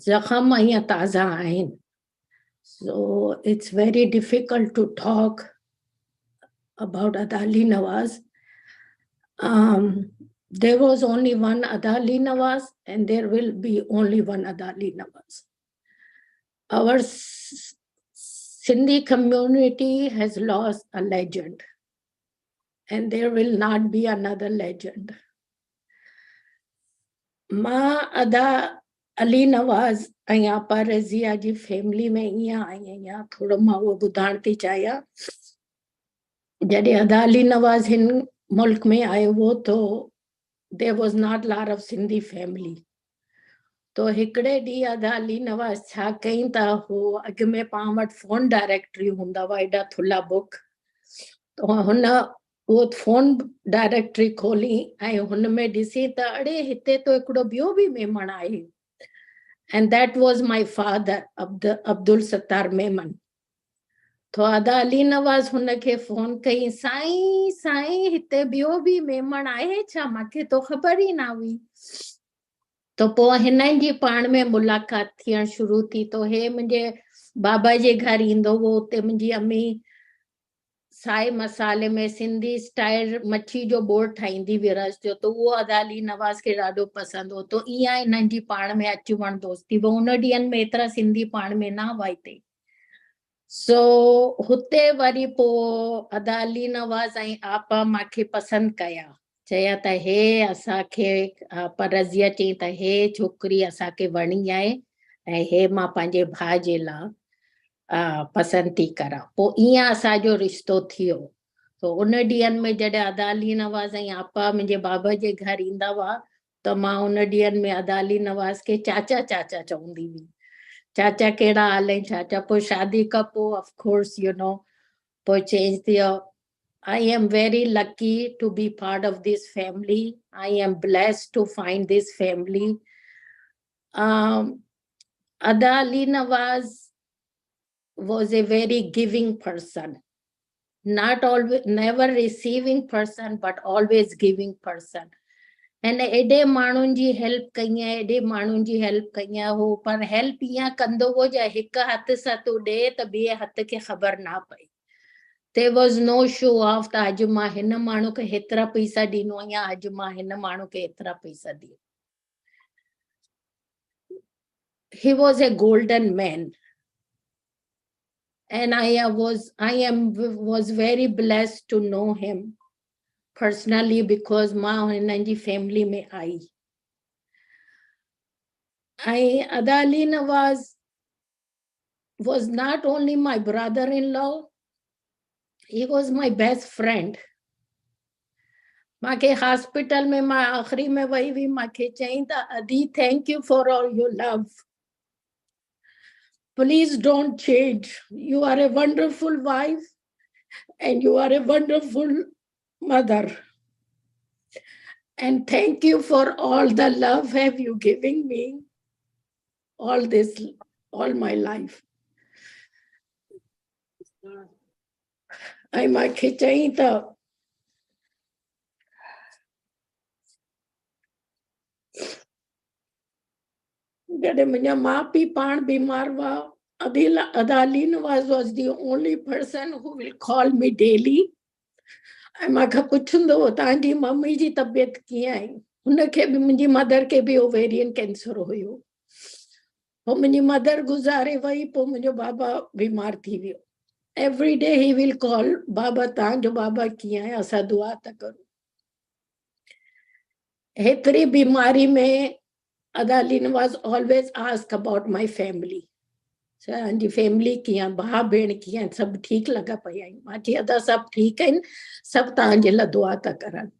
ahiya taza ain. So it's very difficult to talk about Ali Nawaz. There was only one Ali Nawaz and there will be only one Ali Nawaz. Our Sindhi community has lost a legend, and there will not be another legend. Ma Ada Ali Nawaz ऐं आपा रज़िया जी family में ईअं आई आहियां, थोरो मां उहो ॿुधाइण थी चाहियां। जॾहिं अदा अली नवाज़ हिन मुल्क में आयो हो तो there was not lot of Sindhi family. तो हिकिड़े ॾींहुं अदा अली नवाज़ छा कईं त हो अॻु में पाण वटि फोन डायरेक्टरी हूंदा हुआ एॾा थुल्हा बुक, तो हुन वो फोन डायरेक्टरी खोली ऐं हुन में ॾिसी त अड़े हिते तो हिकिड़ो ॿियो बि मेमण आहे, and that was my father, Abdul Sattar Memon. तो अदा अली नवाज़ हुनखे फोन कई, साईं साईं हिते ॿियो बि मेमण आहे छा, मूंखे तो ख़बर ई न हुई। तो पोइ हिननि जी पाण में मुलाक़ात थियण शुरू थी। तो हे मुंहिंजे बाबा जे घर ईंदो हो, उते मुंहिंजी अम्मी साए मसाले में सिंधी स्टाइल मच्छी जो बोर ठाहींदी विरस जो, तो उहो अदा अली नवाज़ खे ॾाढो पसंदि हो। तो ईअं हिननि जी पाण में अचु वण दोस्ती वो उन ॾींहंनि में एतिरा सिंधी पाण में न हुआ हिते। सो हुते वरी पोइ अदा अली नवाज़ ऐं आपा मूंखे पसंदि कया, चया त हे असांखे पर रज़िया चई त हे छोकिरी असांखे वणी आहे ऐं हे मां पंहिंजे भाउ जे लाइ पसंदि थी करा। पोइ ईअं असांजो रिश्तो थियो। तो उन ॾींहंनि में जॾहिं अदा अली नवाज़ ऐं आपा मुंहिंजे बाबा जे घर ईंदा हुआ त मां उन ॾींहंनि में अदा अली नवाज़ खे चाचा चाचा चवंदी हुई, चाचा कहिड़ा हाल आहिनि चाचा। पोइ शादी खां पोइ ऑफ कोर्स यू नो पोइ चेंज थियो। I am very lucky to be part of this family. I am blessed to find this family. Ada Ali Nawaz was a very giving person. Not always, never receiving person, but always giving person. And एॾे माण्हुनि जी help कई आहे, एॾे माण्हुनि जी help कई आहे हो, पर हेल्प ईअं कंदो हो जो हिकु हथ सां तूं ॾे त ॿिए हथ खे ख़बर न पई। There was no show off त अॼु मां हिन माण्हू खे हेतिरा पैसा ॾींदो आहियां, अॼु मां हिन माण्हू खे हेतिरा पैसा ॾींदो। He was a golden man. And I was very blessed to know him personally because मां हिननि जी फैमिली में आई। ऐं अदा अली नवाज़ was not only my brother-in-law, he was my best friend. मांखे हॉस्पिटल में मां आखिरी में वही हुई, मांखे चईं त अदी thank you for all your love. Please don't change. You are a wonderful wife and you are a wonderful mother. And thank you for all the love have you given me all my life. ऐं मांखे चईं त जॾहिं मुंहिंजा माउ पीउ पाण बीमार हुआ, Ada Ali Nawaz was the only person who will call me daily. ऐं मूंखां पुछंदो हो तव्हांजी मम्मी जी तबियत कीअं आहे। हुनखे बि मुंहिंजी मदर खे बि ओवेरियन कैंसर हुयो। पोइ मुंहिंजी मदर गुज़ारे वई, पोइ मुंहिंजो बाबा बीमार थी वियो। Every day he will call, बाबा तव्हांजो बाबा कीअं आहे, असां दुआ था करूं। हेतिरी बीमारी में Ada Ali Nawaz always ask about my family. तव्हांजी फैमिली कीअं, भाउ भेण कीअं, सभु ठीकु लॻा पिया आहिनि। मां चई अदा सभु ठीकु आहिनि, सभु तव्हांजे लाइ दुआ था करनि।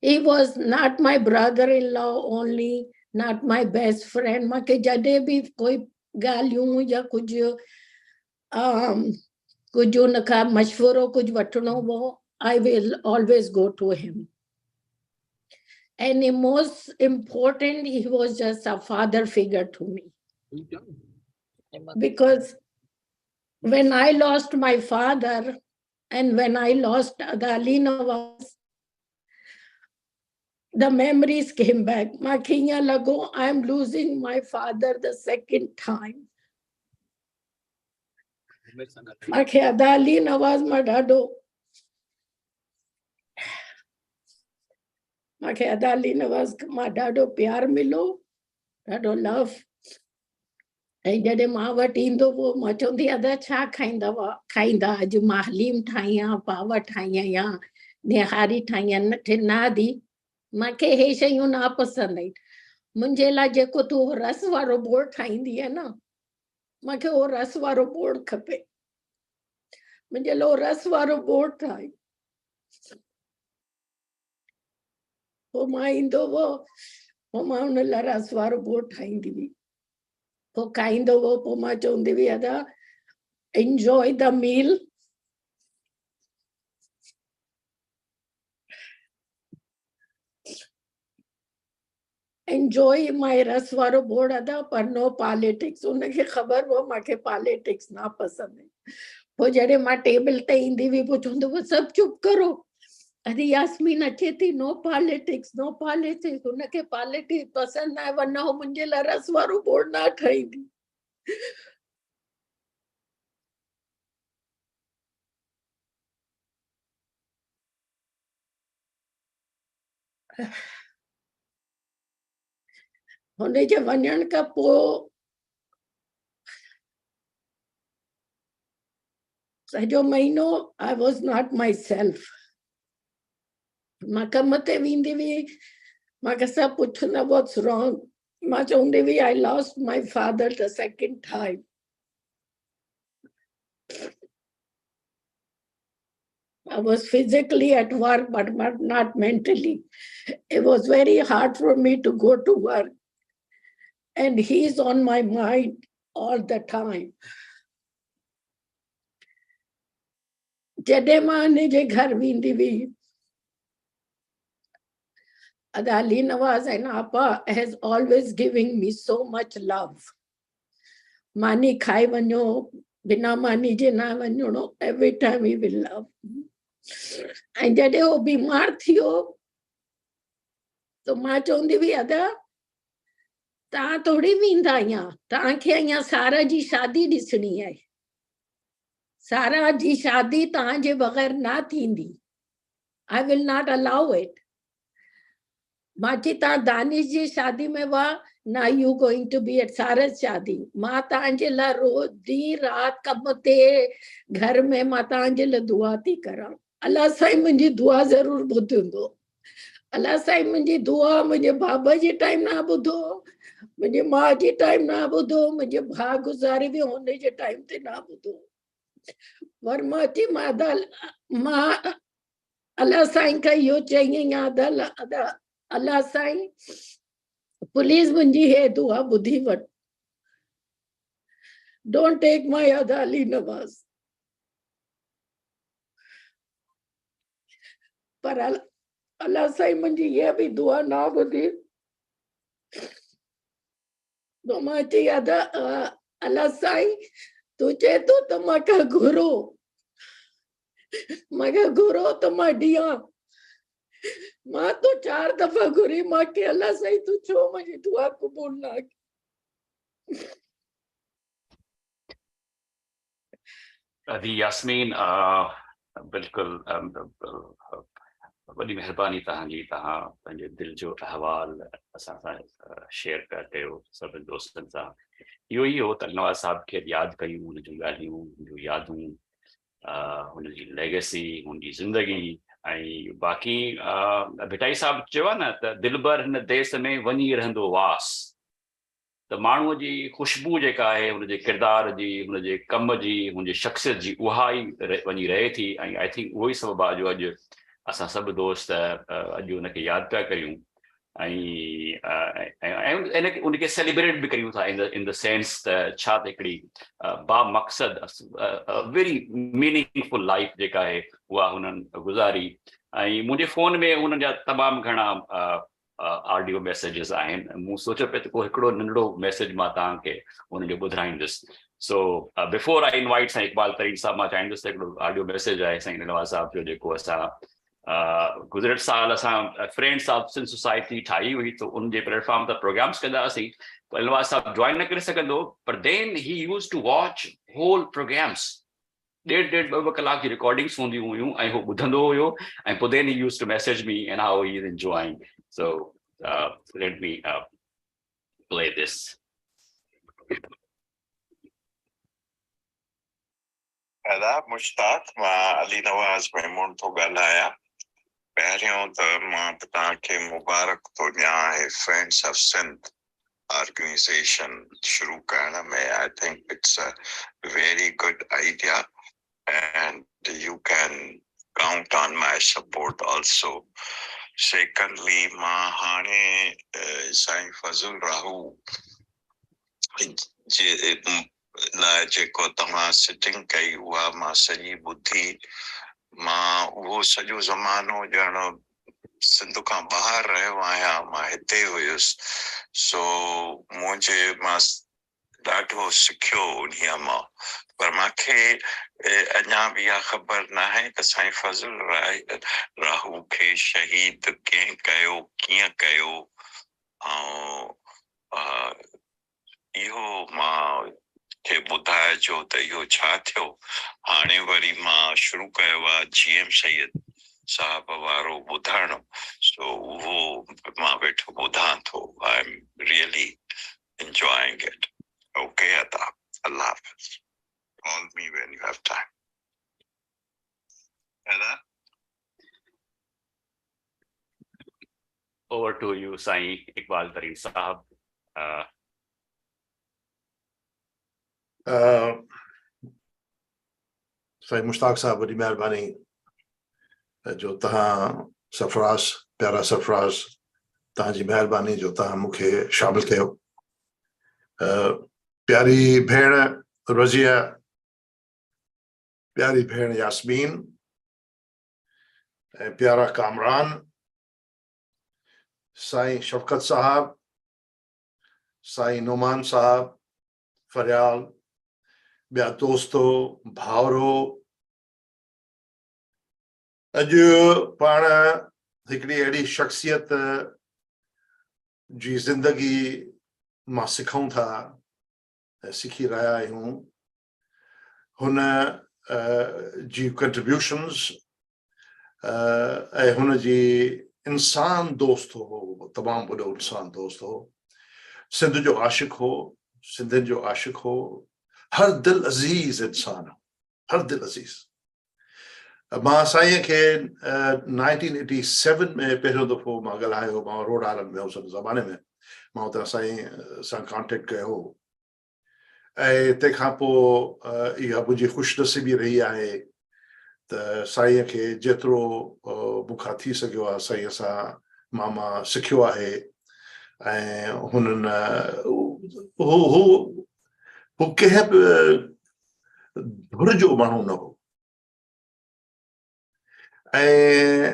He was not my brother-in-law only, not my best friend. मूंखे जॾहिं बि कोई ॻाल्हियूं या कुझु हुनखां मशवरो कुझु वठिणो हो, I will always go to him. And the most important, he was just a father figure to me. Because when I lost my father and when I lost Ada Ali Nawaz, the memories came back. Maखे ईअं लॻो I am losing my father the second time. माखे Ada Ali Nawaz मां ॾाढो माखे Ada Ali Nawaz मां ॾाढो प्यार मिलो, ॾाढो लव। ऐं जॾहिं मां वटि ईंदो हुओ मां चवंदी अदा छा खाईंदा अॼु मां हलीम ठाही आहे पाव ठाही आहियां निहारी ठाही आहे न दी मूंखे हे शयूं नापसंदि आहिनि मुंहिंजे लाइ जेको तूं रस वारो बोड़ ठाहींदी आहे न मूंखे उहो रस वारो बोड़ खपे मुंहिंजे लाइ रस वारो बोड़ ठाही पोइ मां ईंदो हुओ पोइ मां हुन लाइ रस वारो बोड़ ठाहींदी हुई पोइ खाईंदो हुओ पोइ मां चवंदी हुई अदा enjoy the meal enjoy my रस वारो बोड़ अदा पर नो पॉलिटिक्स उनखे ख़बर हो मूंखे पॉलिटिक्स ना पसंदि है पोइ जॾहिं मां टेबल ते ईंदी हुई पोइ चवंदो हुओ सभु चुप करो अरे यास्मीन अचे थी नो पॉलिटिक्स उनखे पॉलिटिक्स पसंदि आहे वरना हो मुंहिंजे लाइ रस वारो बोड़ ना ठाहींदी हुनजे वञण खां पोइ सॼो महीनो I was not my self मां कम ते वेंदी हुई मूंखे सभु पुछंदा व्हाट्स रॉन्ग मां चवंदी हुई I lost my father the second time I was physically at work, but not mentally. It was very hard for me to go to work. And he's on my mind all the time. जॾहिं मां हिनजे घर वेंदी हुई Ali Nawaz and Appa has always giving me so much love. Mani khai vanyo, bina mani je na vanyo, every time he will love. And जॾहिं हो बीमार थियो तो मां चवंदी हुई अदा तव्हां थोड़ी वेंदा अञा तव्हांखे अञा सारा जी शादी ॾिसणी आहे सारा जी शादी तव्हांजे बग़ैर ना थींदी I will not allow it मां चई तव्हां दानिश जी शादी में हुआ ना you going to be at सारस शादी मां तव्हांजे लाइ रोज़ ॾींहुं राति कम ते घर में मां तव्हांजे लाइ दुआ थी करां अल्लाह साईं मुंहिंजी दुआ ज़रूर ॿुधंदो अल्लाह साईं मुंहिंजी दुआ मुंहिंजे बाबा जे टाइम ना ॿुधो मुंहिंजी माउ जे टाइम ना ॿुधो मुंहिंजे भाउ गुज़ारे वियो हुनजे टाइम ते ना ॿुधो पर मां चई मां अल्लाह साईं खां इहो चई आहियां अल्लाह साईं प्लीज मुंहिंजी हे दुआ ॿुधी वठ डोंट टेक माय अदा अली नवाज़ पर अल्लाह साईं मुंहिंजी इहा बि दुआ ना ॿुधी तो मां चई अदा अल्लाह साईं तूं चए थो त मूंखे घुरो त मां ॾियां मां तो 4 दफ़ा घुरी मूंखे अल्लाह साईं तूं छो मुंहिंजी दुआ क़बूल ना दी यास्मीन बिल्कुलु वॾी महिरबानी तव्हांजी तव्हां पंहिंजे दिलि जो अहवाल असां सां शेयर पिया कयो सभिनी दोस्तनि सां इहो ई हो त नवाज़ साहिब खे यादि कयूं हुनजूं ॻाल्हियूं हुनजूं यादूं हुनजी लेगेसी हुनजी ज़िंदगी ऐं बाक़ी भिटाई साहिबु चयो आहे न त दिलि भर हिन देस में वञी रहंदो वास त माण्हूअ जी ख़ुशबू जेका आहे हुनजे किरदार जी हुनजे कम जी हुनजी शख़्सियत जी उहा ई वञी रहे थी ऐं आई थिंक उहो ई सबबु आहे जो अॼु असां सभु दोस्त अॼु हुनखे यादि पिया करियूं ऐं उनखे सेलिब्रेट बि करियूं था इन द सेंस त छा त हिकिड़ी बामक़सद वेरी मीनिंगफुल लाइफ जेका आहे उहा हुननि गुज़ारी ऐं मुंहिंजे फ़ोन में हुननि जा तमामु घणा ऑडियो मैसेजिस आहिनि मूं सोचियो पियो त को हिकिड़ो नंढड़ो मैसेज मां तव्हांखे हुनजो ॿुधाईंदुसि सो बिफोर आई इनवाइट साईं इक़बाल तरीन साहिबु मां चाहींदुसि त हिकिड़ो ऑडियो मैसेज आहे साईं नवाज़ साहिब जो जेको असां गुज़िरियल साल असां फ्रेंड्स ऑफ सिंध सोसाइटी ठाही हुई त उनजे प्लेटफॉर्म ते प्रोग्राम्स कंदा हुआसीं नवाज़ साहिबु जॉइन न करे सघंदो पर then he used to watch whole programmes 1.5-2 कलाक जी रिकॉर्डिंग्स हूंदियूं हुयूं ऐं हू ॿुधंदो हुयो ऐं पोइ then he used to message me and how he is enjoying so let me play this आदाब मुश्ताक मां अली नवाज़ मेमोन तो ॻाल्हायां पहिरियों त मां तव्हांखे मुबारक थो ॾियां फ्रेंड्स ऑफ सिंध ऑर्गेनाइजेशन शुरू करण में I think it's a very good idea and you can count on my support also. Secondly, मां हाणे साईं फज़ल राहू जे लाइ जेको तव्हां सिटिंग कई उहा मां सॼी ॿुधी मां उहो सॼो ज़मानो ॼण सिंध खां ॿाहिरि रहियो आहियां मां हिते हुयुसि सो मुंहिंजे मां ॾाढो सिखियो उन्हीअ मां पर मूंखे अञा बि इहा ख़बर न आहे त साईं फज़ल राहू खे शहीद कंहिं कयो कीअं कयो ऐं इहो मां खे ॿुधाइजो त इहो छा थियो हाणे वरी मां शुरू कयो आहे GM सैयद साहब वारो ॿुधणु सो उहो मां वेठो ॿुधां थो I am really enjoying it. Okay, Adab. Allah Hafiz. Call me when you have time. Adab. Over to you, Sai Iqbal Tareen Sahab. साईं मुश्ताक साहब वॾी महिरबानी जो तव्हां सरफराज़ प्यारा सरफराज़ तव्हांजी महिरबानी जो तव्हां मूंखे शामिल कयो प्यारी भेण रज़िया प्यारी भेण यास्मीन ऐं प्यारा कामरान साईं शफ़क़त साहब साईं नोमान साहब फरियाल ॿिया दोस्तो भाउरो अॼु पाण हिकिड़ी अहिड़ी शख़्सियत जी ज़िंदगी मां सिखूं था सिखी रहिया आहियूं हुन जी कंट्रीब्यूशन्स ऐं हुन जी इंसान दोस्त हो तमामु वॾो इंसान दोस्त हो सिंध जो आशिक़ हो सिंधियुनि जो आशिक़ हो हर दिल अज़ीज़ इंसान हर दिल अज़ीज़ मां साईं खे 1987 में पहिरियों दफ़ो मां ॻाल्हायो मां रोड आइलैंड में हुउसि ज़माने में मां उतां साईं सां कॉन्टेक्ट कयो हो ऐं तंहिंखां पोइ इहा मुंहिंजी ख़ुशनसीबी रही आहे त साईं खे जेतिरो मूंखां थी सघियो आहे साईं सां मां सिखियो आहे ऐं हुननि हू कंहिं बि धुर जो माण्हू न हो ऐं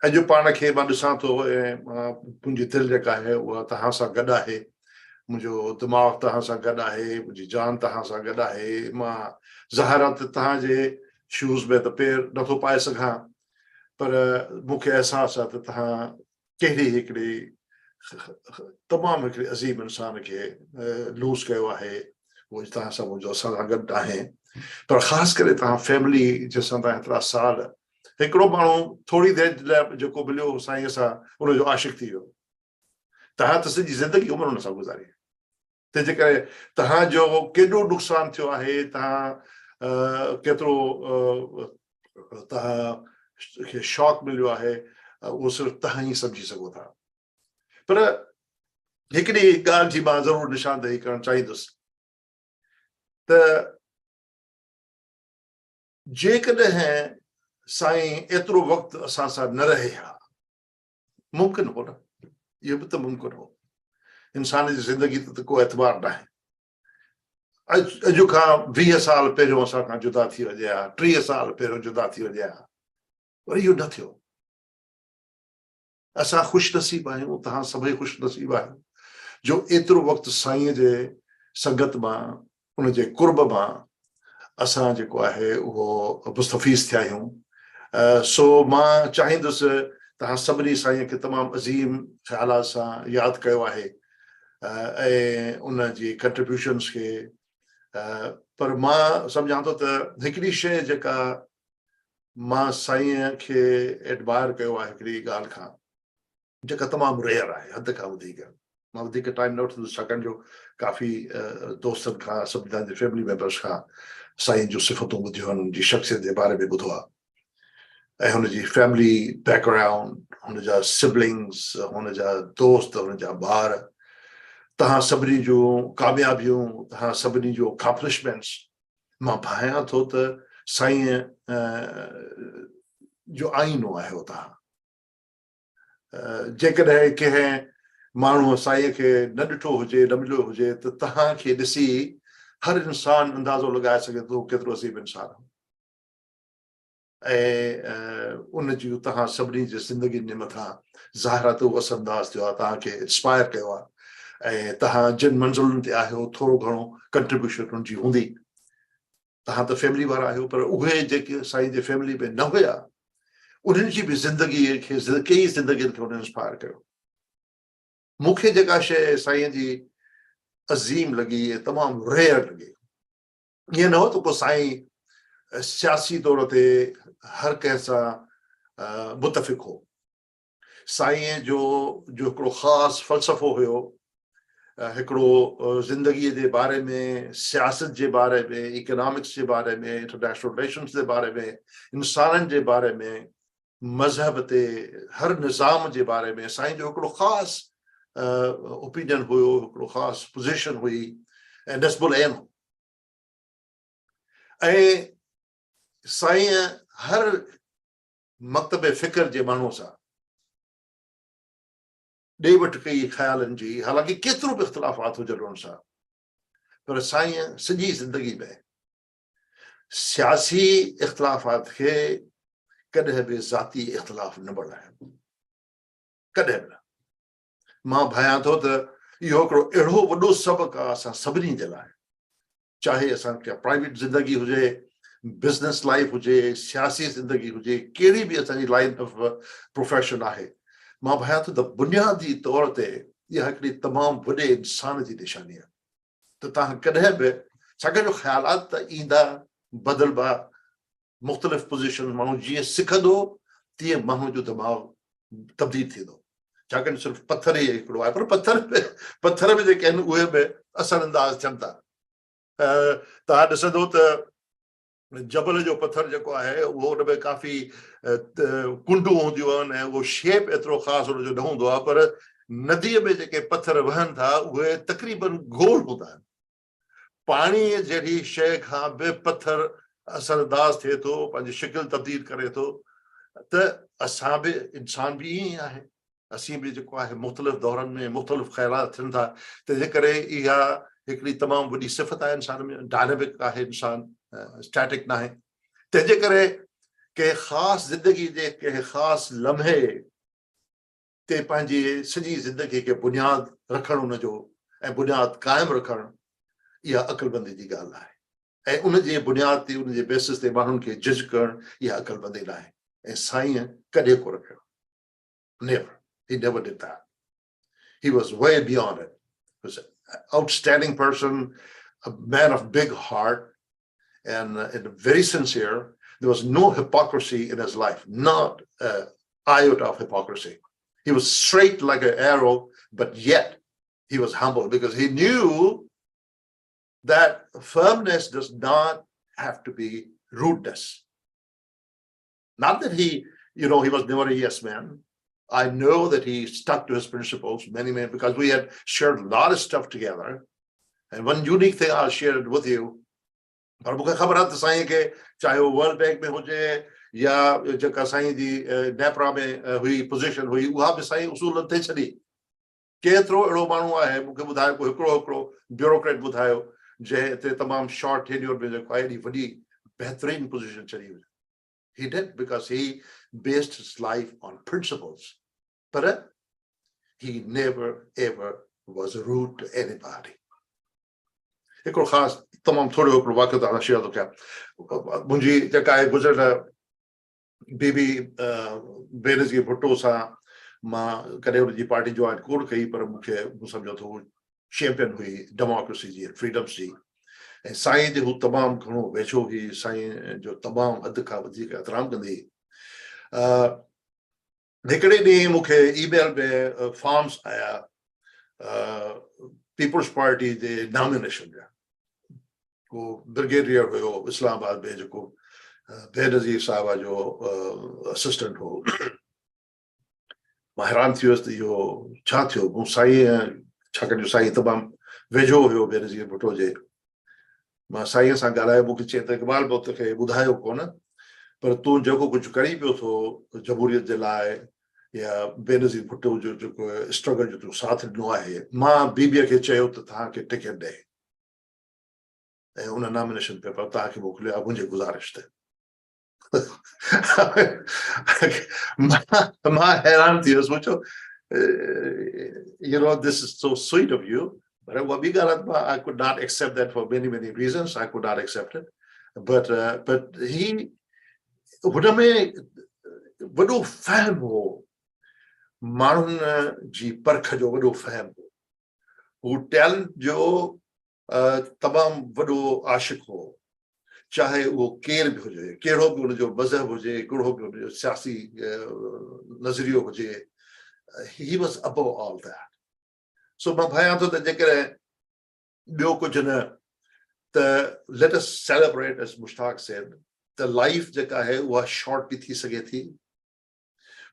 अॼु पाण खे मां ॾिसां थो ऐं मुंहिंजी दिलि जेका आहे उहा तव्हां सां गॾु आहे मुंहिंजो दिमाग़ु तव्हां सां गॾु आहे मुंहिंजी जान तव्हां सां गॾु आहे मां ज़ाहिर आहे त तव्हांजे शूज़ में त पेर नथो पाए सघां पर मूंखे अहसासु आहे त तव्हां कहिड़ी हिकिड़ी तमामु हिकिड़े अज़ीम इंसान खे लूज़ कयो आहे उहो तव्हां सां मुंहिंजो असां सां गॾु आहे पर ख़ासि करे तव्हां फैमिली जंहिंसां तव्हां हेतिरा साल हिकिड़ो माण्हू थोरी देरि लाइ जेको मिलियो साईं सां उनजो आशिक़ थी वियो तव्हां त सॼी ज़िंदगी उमिरि हुन सां गुज़ारी तंहिंजे करे तव्हांजो केॾो नुक़सानु थियो आहे तव्हां केतिरो तव्हांखे शॉक मिलियो आहे उहो सिर्फ़ु तव्हां ई सम्झी सघो था पर हिकिड़ी ॻाल्हि जी मां ज़रूरु निशानदेही करणु चाहींदुसि त जेकॾहिं साईं एतिरो वक़्तु असां सां न रहे हा मुमकिन हो न इहो बि त मुमकिन हो इंसान जी ज़िंदगी त को एतबार न आहे अॼु खां 20 साल पहिरियों असां खां जुदा थी वञे हा 30 साल पहिरियों जुदा थी वञे हा पर इहो न थियो असां ख़ुशनसीब आहियूं तव्हां सभई ख़ुशनसीब आहियो जो एतिरो वक़्तु साईं जे संगत मां उनजे कुर्ब मां असां जेको आहे उहो मुस्तफ़ीज़ थिया आहियूं सो मां चाहींदुसि तव्हां सभिनी साईं खे तमामु अज़ीम ख़्यालात सां यादि कयो आहे ऐं उन जी कंट्रीब्यूशन्स खे पर मां सम्झां थो त हिकिड़ी शइ जेका मां साईं खे एडमायर कयो आहे हिकिड़ी ॻाल्हि खां जेका तमामु रेयर आहे हद खां वधीक मां वधीक टाइम न वठंदुसि छाकाणि जो काफ़ी दोस्तनि खां सभु तव्हांजे फैमिली मेंबर्स खां साईं जूं सिफ़तूं ॿुधियूं आहिनि, हुनजी शख़्सियत जे बारे में ॿुधो आहे ऐं हुनजी फैमिली बैकग्राउंड, हुनजा सिबलिंग्स, हुनजा दोस्त, हुनजा ॿार, तव्हां सभिनी जूं कामयाबियूं, तव्हां सभिनी जूं अकॉम्प्लिशमेंट्स, मां भायां थो त साईं जो आईनो आहे हो तव्हां। जेकॾहिं कंहिं माण्हूअ साईं खे न ॾिठो हुजे, न मिलियो हुजे, त तव्हांखे ॾिसी हर इंसान अंदाज़ो लॻाए सघे थो केतिरो अज़ीब इंसान आहे ऐं उन जूं तव्हां सभिनी जे ज़िंदगी जे मथां ज़ाहिरात असरअंदाज़ थियो आहे, तव्हांखे इंस्पायर कयो आहे ऐं तव्हां जिन मंज़िलुनि ते आहियो थोरो घणो कंट्रीब्यूशन हुनजी हूंदी। तव्हां त फैमिली वारा आहियो, पर उहे जेके साईं जे फैमिली में न हुया उन्हनि जी बि ज़िंदगीअ खे कई ज़िंदगियुनि खे उन्हनि इंस्पायर कयो। मूंखे जेका शइ साईं जी अज़ीम लॻी ऐं तमामु रेयर लॻी, ईअं न हो त को साईं सियासी तौर ते हर कंहिं सां मुतफ़िक़ हो। साईं जो हिकिड़ो ख़ासि फ़लसफ़ो हुयो, हिकिड़ो ज़िंदगीअ जे बारे में, सियासत जे बारे में, इकोनॉमिक्स जे बारे में, इंटरनेशनल रिलेशन्स जे बारे में, इंसाननि जे बारे में, मज़हब ते, हर निज़ाम जे बारे में साईं जो हिकिड़ो ख़ासि ओपिनियन हुयो, हिकिड़ो ख़ासि पोज़ीशन हुई ऐं नस्बुल एम। ऐं साईं हर मकतब फ़िक्र जे माण्हूअ सां ॾे वठि कई ख़्यालनि जी, हालांकि केतिरो बि इख़्तिलाफ़ात हुजनि हुन सां, पर साईं सॼी ज़िंदगी में सियासी इख़्तिलाफ़ात खे कॾहिं बि ज़ाती इख़्तिलाफ़ न बणायो, कॾहिं बि न। मां भायां थो त इहो हिकिड़ो अहिड़ो वॾो सबक़ु आहे असां सभिनी जे लाइ, चाहे असांखे प्राइवेट ज़िंदगी हुजे, बिज़नेस लाइफ हुजे, सियासी ज़िंदगी हुजे, कहिड़ी बि असांजी लाइन ऑफ प्रोफेशन आहे। मां भायां थो त बुनियादी तौर ते इहा हिकिड़ी तमामु वॾे इंसान जी निशानी आहे त तव्हां कॾहिं बि, छाकाणि जो ख़्यालात त ईंदा बदिलबा, मुख़्तलिफ़ पोज़ीशन माण्हू जीअं सिखंदो तीअं माण्हू जो दिमाग़ तब्दील थींदो, छाकाणि सिर्फ़ु पत्थर ई हिकिड़ो आहे, पर पत्थर में जेके आहिनि उहे बि असरअंदाज़ थियनि था। तव्हां ॾिसंदो त जबल जो पत्थर जेको आहे उहो हुन में काफ़ी कुंडूं हूंदियूं आहिनि ऐं उहो शेप एतिरो ख़ासि हुनजो न हूंदो आहे, पर नदीअ में जेके पत्थर वहनि था उहे तक़रीबन गोल हूंदा आहिनि। पाणीअ जहिड़ी शइ खां बि पत्थर असरअंदाज़ थिए थो, पंहिंजी शिकिल तब्दील करे थो, त असां बि इंसान बि ईअं ई आहे। असीं बि जेको आहे मुख़्तलिफ़ दौरनि में मुख़्तलिफ़ ख़्यालात थियनि था, तंहिंजे करे इहा हिकिड़ी तमामु वॾी सिफ़त आहे इंसान में, डायनेमिक आहे इंसान, स्टैटिक न आहे। तंहिंजे करे कंहिं ख़ासि ज़िंदगी जे कंहिं ख़ासि लम्हे ते पंहिंजी सॼी ज़िंदगी खे बुनियादु रखणु उनजो ऐं बुनियादु क़ाइमु रखणु, इहा अक़लमंदी जी ॻाल्हि आहे ऐं उन जे बुनियाद ते, उन जे बेसिस ते माण्हुनि खे जज करणु इहा अक़लमंदी न आहे। ऐं साईं कॾहिं को रखियो, never, he never did that. He was way beyond it. He was an outstanding person, a man of big heart, and very sincere. There was no hypocrisy in his life, not an iota of hypocrisy. He was straight like an arrow, but yet he was humble because he knew that firmness does not have to be rudeness. Not that he was never a yes man. I know that he stuck to his principles, many, because we had shared a lot of stuff together. And one unique thing I'll share it with you. और मुझे खबर है तो साईं के चाहे वो world bank में हो जाए या जो साईं जी नेपरा में हुई पोजीशन हुई, वहाँ पे साईं उसूल थे छड़ी केतिरो अहिड़ो माण्हू आहे मूंखे ॿुधायो को हिकिड़ो ब्यूरोक्रेट ॿुधायो जंहिं ते तमामु शॉर्ट टेन्योर में जेको आहे एॾी वॾी बहितरीन पोजीशन चढ़ी हुई. He did because he based his life on principles. But he never ever was rude to anybody. हिकिड़ो ख़ासि तमामु थोरो हिकिड़ो वाक़ियो तव्हां शेयर थो कयां. मुंहिंजी जेका आहे गुज़िरियल बीबी बेनज़ीर भुट्टो सां मां कॾहिं हुनजी पार्टी जॉइन कोन कई, पर मूंखे सम्झो त हू चैंपियन हुई डेमोक्रेसी जी, फ्रीडम्स जी, ऐं साईं जो हू तमामु घणो वेझो हुई, साईं जो तमामु हद खां वधीक एतिराम कंदी हुई. हिकिड़े ॾींहुं मूंखे ईमेल में फॉर्म्स आया पीपल्स पार्टी जे नॉमिनेशन जा को ब्रिगेडियर हुयो इस्लामाबाद में जेको बेनज़ीर साहब जो असिस्टेंट हो मां हैरान थी वियुसि त इहो छा थियो मूं साईं छाकाणि जो साईं तमामु वेझो हुयो बेनज़ीर भुट्टो जे मां साईं सां ॻाल्हायो मूंखे चए त इक़बाल भाउ तोखे ॿुधायो कोन पर तूं जेको कुझु करी पियो थो जमहूरियत जे लाइ या बेनज़ीर भुट्टो जो जेको स्ट्रगल जो तूं साथ ॾिनो आहे मां बीबीअ खे चयो त तव्हांखे टिकट ॾे ऐं उन नॉमिनेशन पेपर तव्हांखे मोकिलियो आहे मुंहिंजी गुज़ारिश ते मां हैरान थी वियुसि मुंहिंजो this is so sweet of you but ॿी ॻाल्हि I could not accept that for many reasons I could not accept it but he हुन में वॾो फ़हम हो माण्हुनि जी परख जो वॾो फ़हम हो हू टैलेंट जो तमामु वॾो आशिक़ हो चाहे उहो केरु बि हुजे कहिड़ो बि हुनजो मज़हब हुजे कहिड़ो बि हुनजो सियासी नज़रियो हुजे he was above all that so मां भायां थो त जेकॾहिं ॿियो कुझु न त let us celebrate as Mushtaq said the life जेका आहे उहा शॉर्ट बि थी सघे थी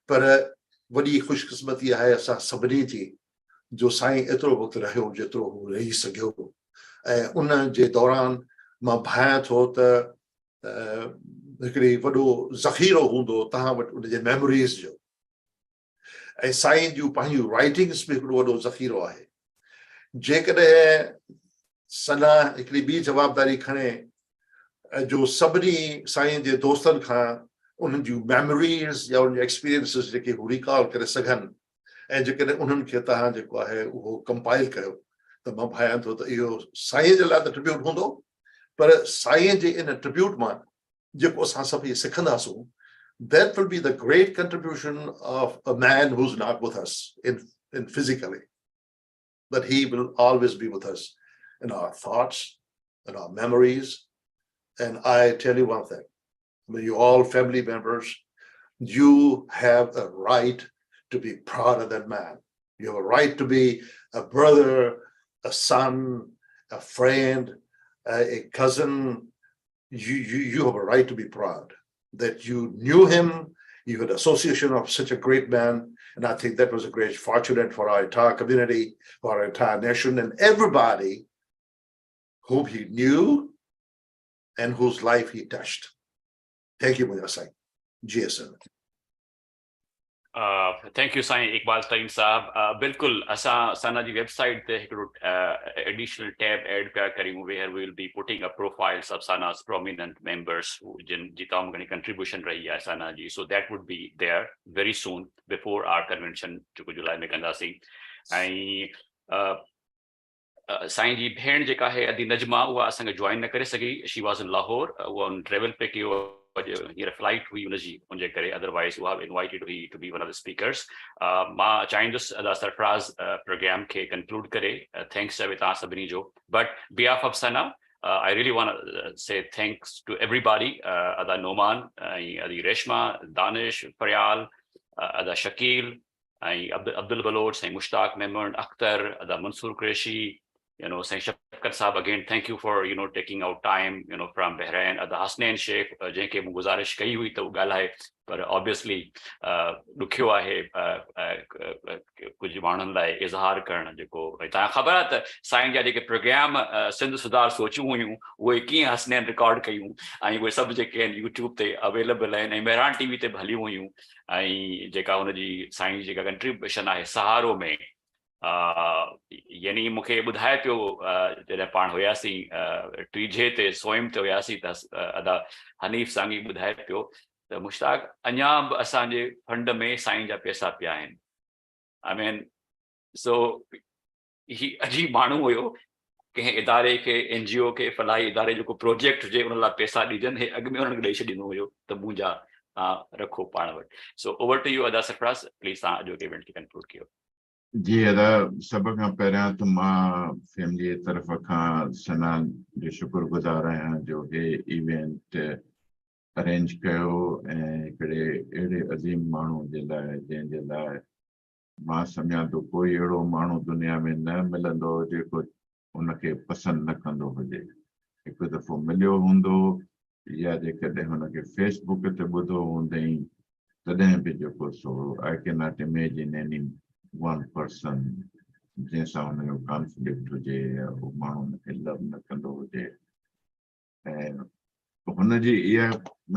पर वॾी ख़ुशकिस्मती आहे असां सभिनी जी जो साईं एतिरो वक़्तु रहियो जेतिरो हू रही सघियो ऐं उन जे दौरान मां भायां थो त हिकिड़ी वॾो ज़ख़ीरो हूंदो तव्हां वटि उनजे मेमोरीज़ जो ऐं साईं जूं पंहिंजूं राइटिंग्स बि हिकिड़ो वॾो ज़ख़ीरो आहे जेकॾहिं सना हिकिड़ी ॿी जवाबदारी खणे जो सभिनी साईं जे दोस्तनि खां उन्हनि जूं मेमोरीज़ या उन एक्सपीरियंसिस जेके हू रिकॉल करे सघनि ऐं जेकॾहिं उन्हनि खे तव्हां जेको आहे उहो कंपाइल कयो त मां भायां थो त इहो साईं जे लाइ त ट्रिब्यूट हूंदो पर साईं जे इन ट्रिब्यूट मां जेको असां सभई सिखंदासूं that will be the great contribution of a man who's not with us in physically but he will always be with us in our thoughts in our memories and I tell you one thing when you all family members you have a right to be proud of that man you have a right to be a brother a son a friend a cousin you have a right to be proud that you knew him, you had association of such a great man, and I think that was a great fortune for our entire community, for our entire nation, and everybody whom he knew and whose life he touched. Thank you, Munir Sain. GSM. Thank you, Sain Iqbal Taim Saab. Bilkul, asa sana ji website te additional tab add kya karein where we will be putting a profiles of Sana's prominent members who jin jitam gani contribution rahi hai Sana ji. So that would be there very soon before our convention to July mein kandasi. And Sain ji bhen jeka hai Adi Najma wa asanga join na kare sagi. She was in Lahore. On travel pe kiyo here a flight we unje kare otherwise we have invited her to be one of the speakers ma chaindus the surprise program ke conclude kare thanks avita sabni jo but behalf of Sana I really want to say thanks to everybody ada Noman adi Reshma Danish Faryal ada Shakil Abdul Balod Sain Mushtaq Memon Akhtar ada Mansoor Qureshi Saint Shafkat Saab, again, thank you for, taking out time, from Bahrain. The Hasnain Sheikh, jenke mu guzarish kayi hui to gal hai, but obviously, dukhyo hai, kuch manan lai izhar karna jeko. Ta khabar hai sain ja jeke program Sindh Sudhar sochu hui wo ki Hasnain record kayi hu. Ai wo sab jeke YouTube te available hai, ai Mehran TV te bhali hui hu. Ai jeka una ji sain jeka contribution hai Saharo mein. यानी मूंखे ॿुधाए पियो जॾहिं पाण हुयासीं TJ ते सोइम ते हुयासीं त अदा हनीफ़ सांगी ॿुधाए पियो त मुश्ताक अञा बि असांजे फंड में साईं जा पैसा पिया आहिनि आई मीन सो ही अजीब माण्हू हुयो कंहिं इदारे खे NGO खे फलाही इदारे जेको प्रोजेक्ट हुजे उन लाइ पैसा ॾिजनि हे अॻु में उन्हनि खे ॾेई छॾींदो हुयो त मुंहिंजा रखो पाण वटि सो ओवर टू यू अदा सरफराज़ प्लीज़ तव्हां अॼोके इवेंट खे कंक्लूड कयो जी अदा सब खां पहिरियां त मां फैमिली तरफ़ खां सना जो शुक्रगुज़ार आहियां जो हे इवेंट अरेंज कयो ऐं हिकिड़े अहिड़े अज़ीम माण्हू जे लाइ जंहिंजे लाइ मां सम्झां थो कोई अहिड़ो माण्हू दुनिया में न मिलंदो जेको उनखे पसंदि न कंदो हुजे। हिकु दफ़ो मिलियो हूंदो या जेकॾहिं हुनखे फेसबुक ते ॿुधो हूंदई तॾहिं बि जेको so I can not imagine any one person जंहिंसां हुनजो कॉन्फ्लिक्ट हुजे या उहो माण्हू हुनखे लव न कंदो हुजे। ऐं हुनजी इहा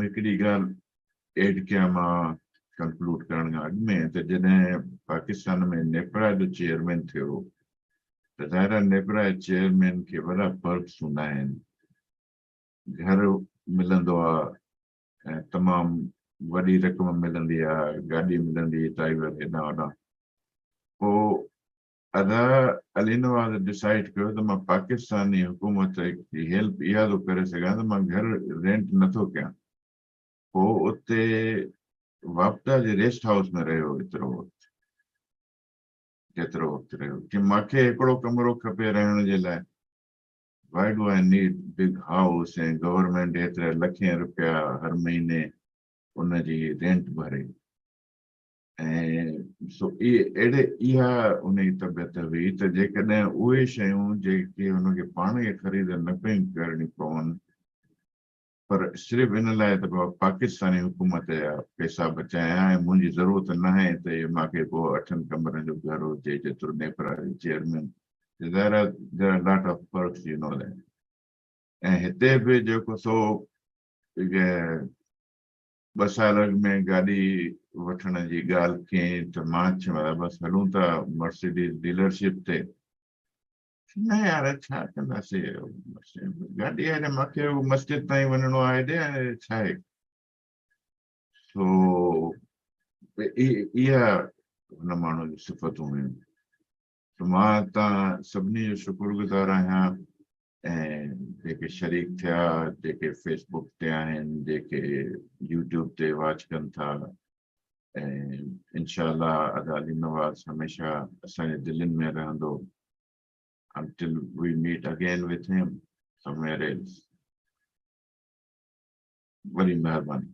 हिकिड़ी ॻाल्हि एड कयां मां कंक्लूड करण खां अॻु में त जॾहिं पाकिस्तान में नेपरा जो चेयरमैन थियो त ज़ाहिर आहे नेपरा चेयरमैन खे वॾा पर्क्स हूंदा आहिनि, घर मिलंदो आहे ऐं तमामु वॾी रक़म मिलंदी आहे, गाॾी मिलंदी ड्राइवर हेॾां होॾां। पोइ अदा अली नवाज़ डिसाइड कयो त मां पाकिस्तानी हुकूमत जी हेल्प इहा थो करे सघां त मां घर रेंट नथो कयां। पोइ उते वापटा जे रेस्ट हाउस में रहियो एतिरो वक़्तु, केतिरो वक़्तु रहियो कि मूंखे हिकिड़ो कमरो खपे रहण जे लाइ। Why do I need big house ऐं गवर्नमेंट एतिरे लखें रुपया हर महीने उनजी रेंट भरे। ऐं सो अहिड़े इहा उनजी तबियत हुई त जेकॾहिं उहे शयूं जेके हुनखे पाण खे ख़रीद न पियूं करणी पवनि पर सिर्फ़ु इन लाइ त पाकिस्तानी हुकूमत जा पैसा बचाया ऐं मुंहिंजी ज़रूरत न आहे त मूंखे को 8 कमरनि जो घर हुजे जेतिरो नेपरा जो chairman. There are a lot of perks, you know that. ऐं हिते बि जेको सो 2 साल में गाॾी वठण जी ॻाल्हि कयईं त मां चयो बसि हलूं था मर्सिडीज़ डीलरशिप ते। न यार छा कंदासीं गाॾी आहे मूंखे मस्जिद ताईं वञिणो आहे हेॾे छा आहे। सो इहा हुन माण्हू जी सिफ़तूं हुयूं। मां तव्हां सभिनी जो शुक्रगुज़ार आहियां ऐं जेके शरीक थिया, जेके फेसबुक ते आहिनि, जेके यूट्यूब ते वॉच कनि था। ऐं इंशाअल्लाह अदा अली नवाज़ हमेशह असांजे दिलनि में रहंदो until we meet again with him somewhere else. वॾी महिरबानी।